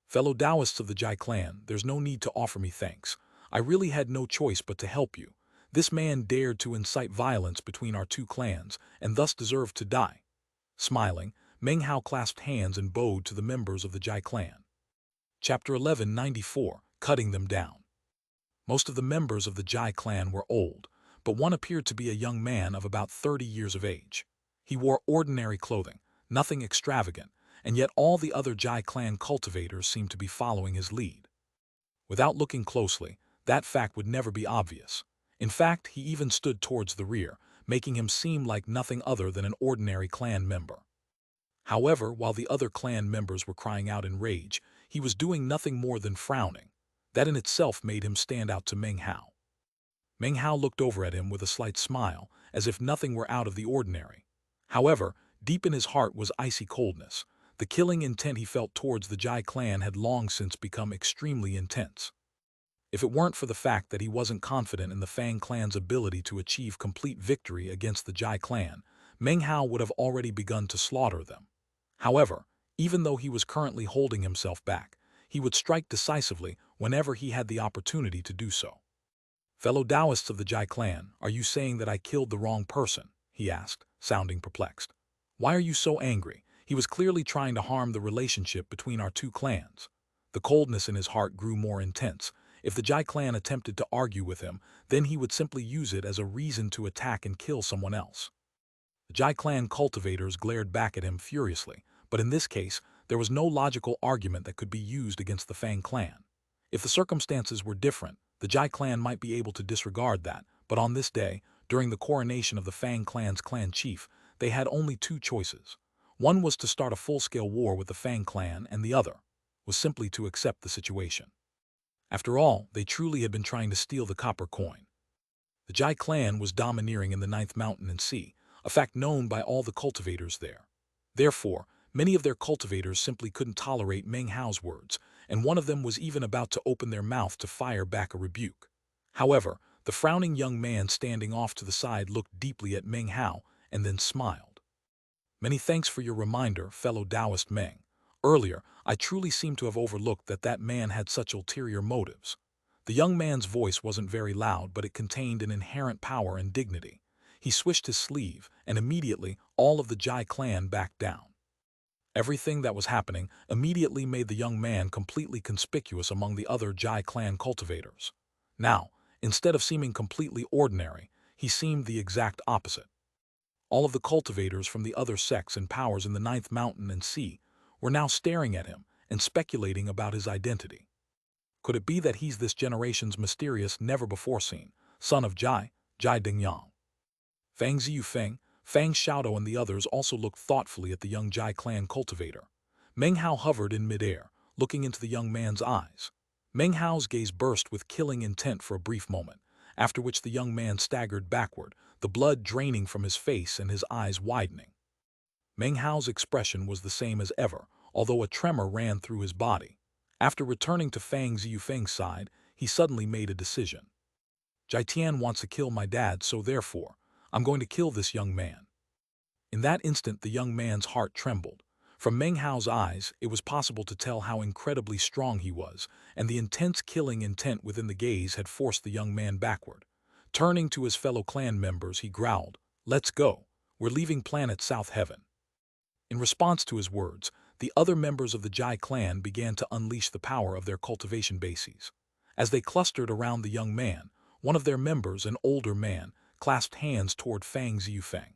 "Fellow Taoists of the Jai clan, there's no need to offer me thanks. I really had no choice but to help you. This man dared to incite violence between our two clans, and thus deserved to die." Smiling, Meng Hao clasped hands and bowed to the members of the Jai clan. Chapter 1194, Cutting Them Down. Most of the members of the Jai clan were old, but one appeared to be a young man of about 30 years of age. He wore ordinary clothing, nothing extravagant, and yet all the other Jai clan cultivators seemed to be following his lead. Without looking closely, that fact would never be obvious. In fact, he even stood towards the rear, making him seem like nothing other than an ordinary clan member. However, while the other clan members were crying out in rage, he was doing nothing more than frowning. That in itself made him stand out to Meng Hao. Meng Hao looked over at him with a slight smile, as if nothing were out of the ordinary. However, Deep in his heart was icy coldness. The killing intent he felt towards the Jai clan had long since become extremely intense. If it weren't for the fact that he wasn't confident in the Fang clan's ability to achieve complete victory against the Jai clan, Meng Hao would have already begun to slaughter them. However, even though he was currently holding himself back, he would strike decisively whenever he had the opportunity to do so. "Fellow Taoists of the Jai clan, are you saying that I killed the wrong person?" he asked, sounding perplexed. "Why are you so angry?" He was clearly trying to harm the relationship between our two clans. The coldness in his heart grew more intense. If the Jai clan attempted to argue with him, then he would simply use it as a reason to attack and kill someone else. The Jai clan cultivators glared back at him furiously, but in this case, there was no logical argument that could be used against the Fang clan. If the circumstances were different, the Jai clan might be able to disregard that, but on this day, during the coronation of the Fang clan's clan chief, they had only two choices. One was to start a full-scale war with the Fang clan, and the other was simply to accept the situation. After all, they truly had been trying to steal the copper coin. The Jai clan was domineering in the Ninth Mountain and Sea, a fact known by all the cultivators there. Therefore, many of their cultivators simply couldn't tolerate Meng Hao's words, and one of them was even about to open their mouth to fire back a rebuke. However, the frowning young man standing off to the side looked deeply at Meng Hao and then smiled. "Many thanks for your reminder, fellow Taoist Meng. Earlier, I truly seem to have overlooked that man had such ulterior motives." The young man's voice wasn't very loud, but it contained an inherent power and dignity. He swished his sleeve, and immediately all of the Jai clan backed down. Everything that was happening immediately made the young man completely conspicuous among the other Jai clan cultivators. Now, instead of seeming completely ordinary, he seemed the exact opposite. All of the cultivators from the other sects and powers in the Ninth Mountain and Sea were now staring at him and speculating about his identity. Could it be that he's this generation's mysterious, never-before-seen son of Jai, Jai Dingyang? Fang Ziyufeng, Fang Xiaodou and the others also looked thoughtfully at the young Jai clan cultivator. Meng Hao hovered in midair, looking into the young man's eyes. Meng Hao's gaze burst with killing intent for a brief moment, after which the young man staggered backward, the blood draining from his face and his eyes widening. Meng Hao's expression was the same as ever, although a tremor ran through his body. After returning to Fang Ziyufeng's side, he suddenly made a decision. "Jai Tian wants to kill my dad, so therefore, I'm going to kill this young man." In that instant, the young man's heart trembled. From Meng Hao's eyes, it was possible to tell how incredibly strong he was, and the intense killing intent within the gaze had forced the young man backward. Turning to his fellow clan members, he growled, "Let's go. We're leaving planet South Heaven." In response to his words, the other members of the Jai clan began to unleash the power of their cultivation bases. As they clustered around the young man, one of their members, an older man, clasped hands toward Fang Ziyufeng.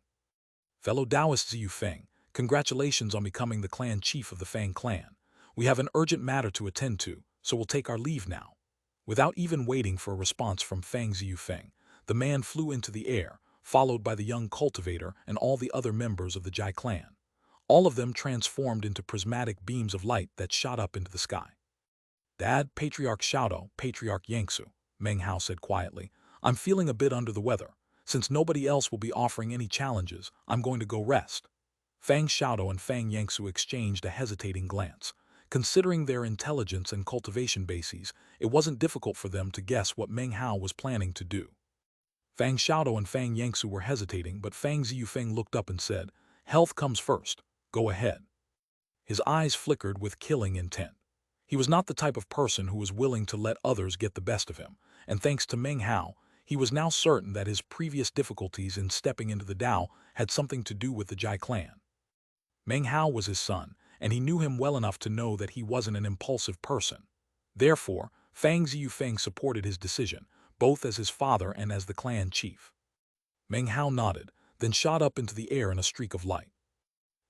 "Fellow Taoist Ziyufeng, congratulations on becoming the clan chief of the Fang clan. We have an urgent matter to attend to, so we'll take our leave now." Without even waiting for a response from Fang Ziyufeng, the man flew into the air, followed by the young cultivator and all the other members of the Jai clan. All of them transformed into prismatic beams of light that shot up into the sky. "Dad, Patriarch Xiaodou, Patriarch Yangsu," Meng Hao said quietly, "I'm feeling a bit under the weather. Since nobody else will be offering any challenges, I'm going to go rest." Fang Xiaodou and Fang Yangsu exchanged a hesitating glance. Considering their intelligence and cultivation bases, it wasn't difficult for them to guess what Meng Hao was planning to do. Fang Xiaodou and Fang Yangsu were hesitating, but Fang Ziyufeng looked up and said, "Health comes first. Go ahead." His eyes flickered with killing intent. He was not the type of person who was willing to let others get the best of him, and thanks to Meng Hao, he was now certain that his previous difficulties in stepping into the Tao had something to do with the Jai clan. Meng Hao was his son, and he knew him well enough to know that he wasn't an impulsive person. Therefore, Fang Ziyufeng supported his decision, both as his father and as the clan chief. Meng Hao nodded, then shot up into the air in a streak of light.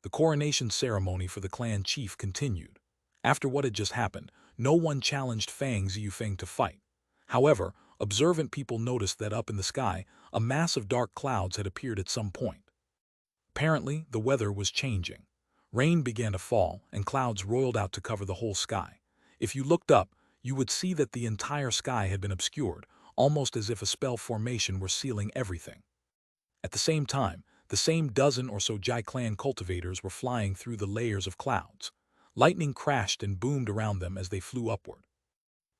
The coronation ceremony for the clan chief continued. After what had just happened, no one challenged Fang Ziyufeng to fight. However, observant people noticed that up in the sky, a mass of dark clouds had appeared at some point. Apparently, the weather was changing. Rain began to fall, and clouds roiled out to cover the whole sky. If you looked up, you would see that the entire sky had been obscured, almost as if a spell formation were sealing everything. At the same time, The same dozen or so Jai clan cultivators were flying through the layers of clouds. Lightning crashed and boomed around them as they flew upward.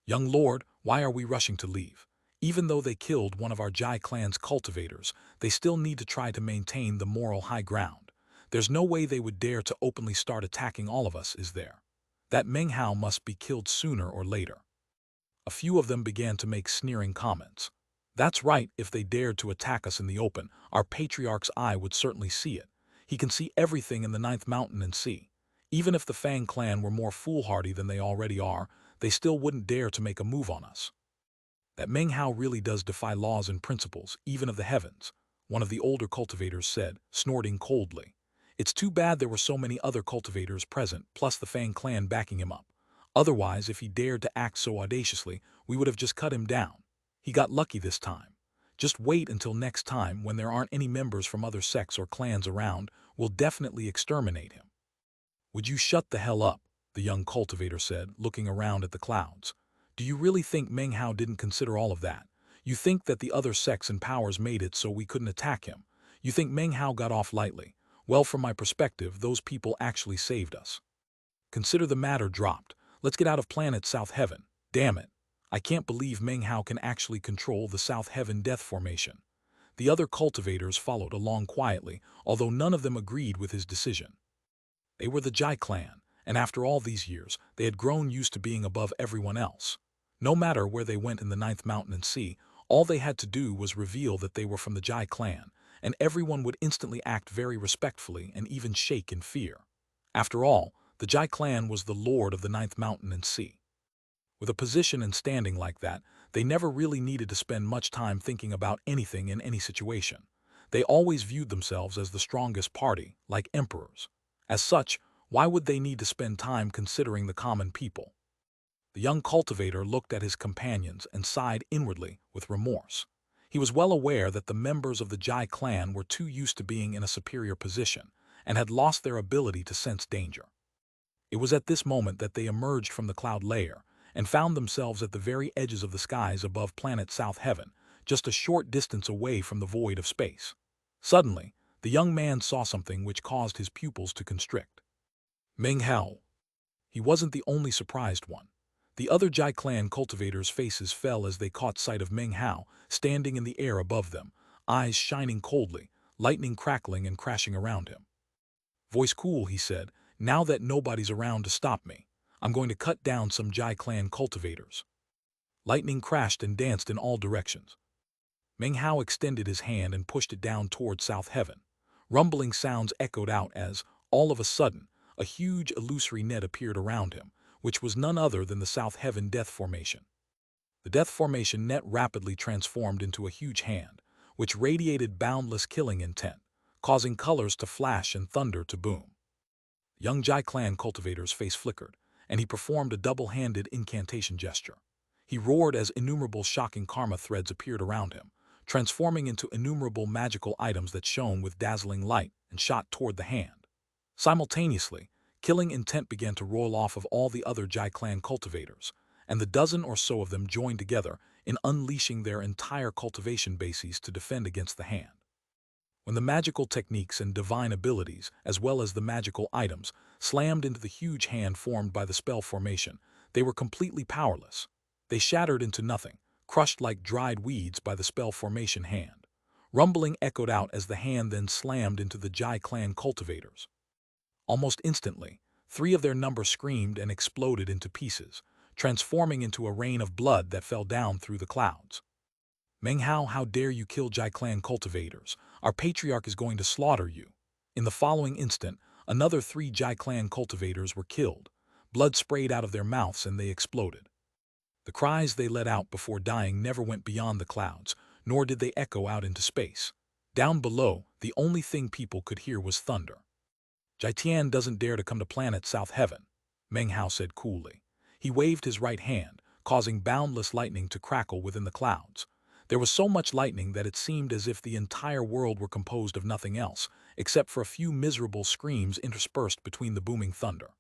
Young lord, why are we rushing to leave? Even though they killed one of our Jai clan's cultivators, they still need to try to maintain the moral high ground. There's no way they would dare to openly start attacking all of us, is there? That Meng Hao must be killed sooner or later. A few of them began to make sneering comments. That's right, if they dared to attack us in the open, our patriarch's eye would certainly see it. He can see everything in the Ninth Mountain and Sea. Even if the Fang clan were more foolhardy than they already are, they still wouldn't dare to make a move on us. That Meng Hao really does defy laws and principles, even of the heavens, one of the older cultivators said, snorting coldly. It's too bad there were so many other cultivators present, plus the Fang clan backing him up. Otherwise, if he dared to act so audaciously, we would have just cut him down. He got lucky this time. Just wait until next time when there aren't any members from other sects or clans around, we'll definitely exterminate him. Would you shut the hell up? The young cultivator said, looking around at the clouds. Do you really think Meng Hao didn't consider all of that? You think that the other sects and powers made it so we couldn't attack him? You think Meng Hao got off lightly? Well, from my perspective, those people actually saved us. Consider the matter dropped. Let's get out of planet South Heaven. Damn it. I can't believe Meng Hao can actually control the South Heaven death formation. The other cultivators followed along quietly, although none of them agreed with his decision. They were the Jai clan, and after all these years, they had grown used to being above everyone else. No matter where they went in the Ninth Mountain and Sea, all they had to do was reveal that they were from the Jai clan, and everyone would instantly act very respectfully and even shake in fear. After all, the Jai clan was the lord of the Ninth Mountain and Sea. With a position and standing like that, they never really needed to spend much time thinking about anything in any situation. They always viewed themselves as the strongest party, like emperors. As such, why would they need to spend time considering the common people? The young cultivator looked at his companions and sighed inwardly with remorse. He was well aware that the members of the Jai clan were too used to being in a superior position and had lost their ability to sense danger. It was at this moment that they emerged from the cloud layer and found themselves at the very edges of the skies above planet South Heaven, just a short distance away from the void of space. Suddenly, the young man saw something which caused his pupils to constrict. Meng Hao. He wasn't the only surprised one. The other Jai clan cultivators' faces fell as they caught sight of Meng Hao standing in the air above them, eyes shining coldly, lightning crackling and crashing around him. Voice cool, he said, now that nobody's around to stop me, I'm going to cut down some Jai clan cultivators. Lightning crashed and danced in all directions. Meng Hao extended his hand and pushed it down toward South Heaven. Rumbling sounds echoed out as, all of a sudden, a huge illusory net appeared around him, which was none other than the South Heaven Death Formation. The Death Formation net rapidly transformed into a huge hand, which radiated boundless killing intent, causing colors to flash and thunder to boom. Young Jai clan cultivator's face flickered, and he performed a double-handed incantation gesture. He roared as innumerable shocking karma threads appeared around him, transforming into innumerable magical items that shone with dazzling light and shot toward the hand. Simultaneously, killing intent began to roll off of all the other Jai clan cultivators, and the dozen or so of them joined together in unleashing their entire cultivation bases to defend against the hand. When the magical techniques and divine abilities, as well as the magical items, slammed into the huge hand formed by the spell formation, they were completely powerless. They shattered into nothing, crushed like dried weeds by the spell formation hand. Rumbling echoed out as the hand then slammed into the Jai clan cultivators. Almost instantly, 3 of their number screamed and exploded into pieces, transforming into a rain of blood that fell down through the clouds. Meng Hao, how dare you kill Jai clan cultivators? Our patriarch is going to slaughter you. In the following instant, another 3 Jai clan cultivators were killed. Blood sprayed out of their mouths and they exploded. The cries they let out before dying never went beyond the clouds, nor did they echo out into space. Down below, the only thing people could hear was thunder. Jai Tian doesn't dare to come to planet South Heaven, Meng Hao said coolly. He waved his right hand, causing boundless lightning to crackle within the clouds. There was so much lightning that it seemed as if the entire world were composed of nothing else, except for a few miserable screams interspersed between the booming thunder.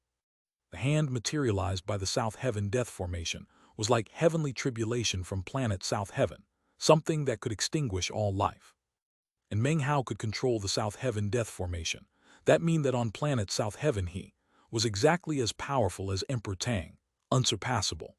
The hand materialized by the South Heaven Death Formation was like heavenly tribulation from planet South Heaven, something that could extinguish all life. and Meng Hao could control the South Heaven Death Formation. That mean that on planet South Heaven he was exactly as powerful as Emperor Tang, unsurpassable.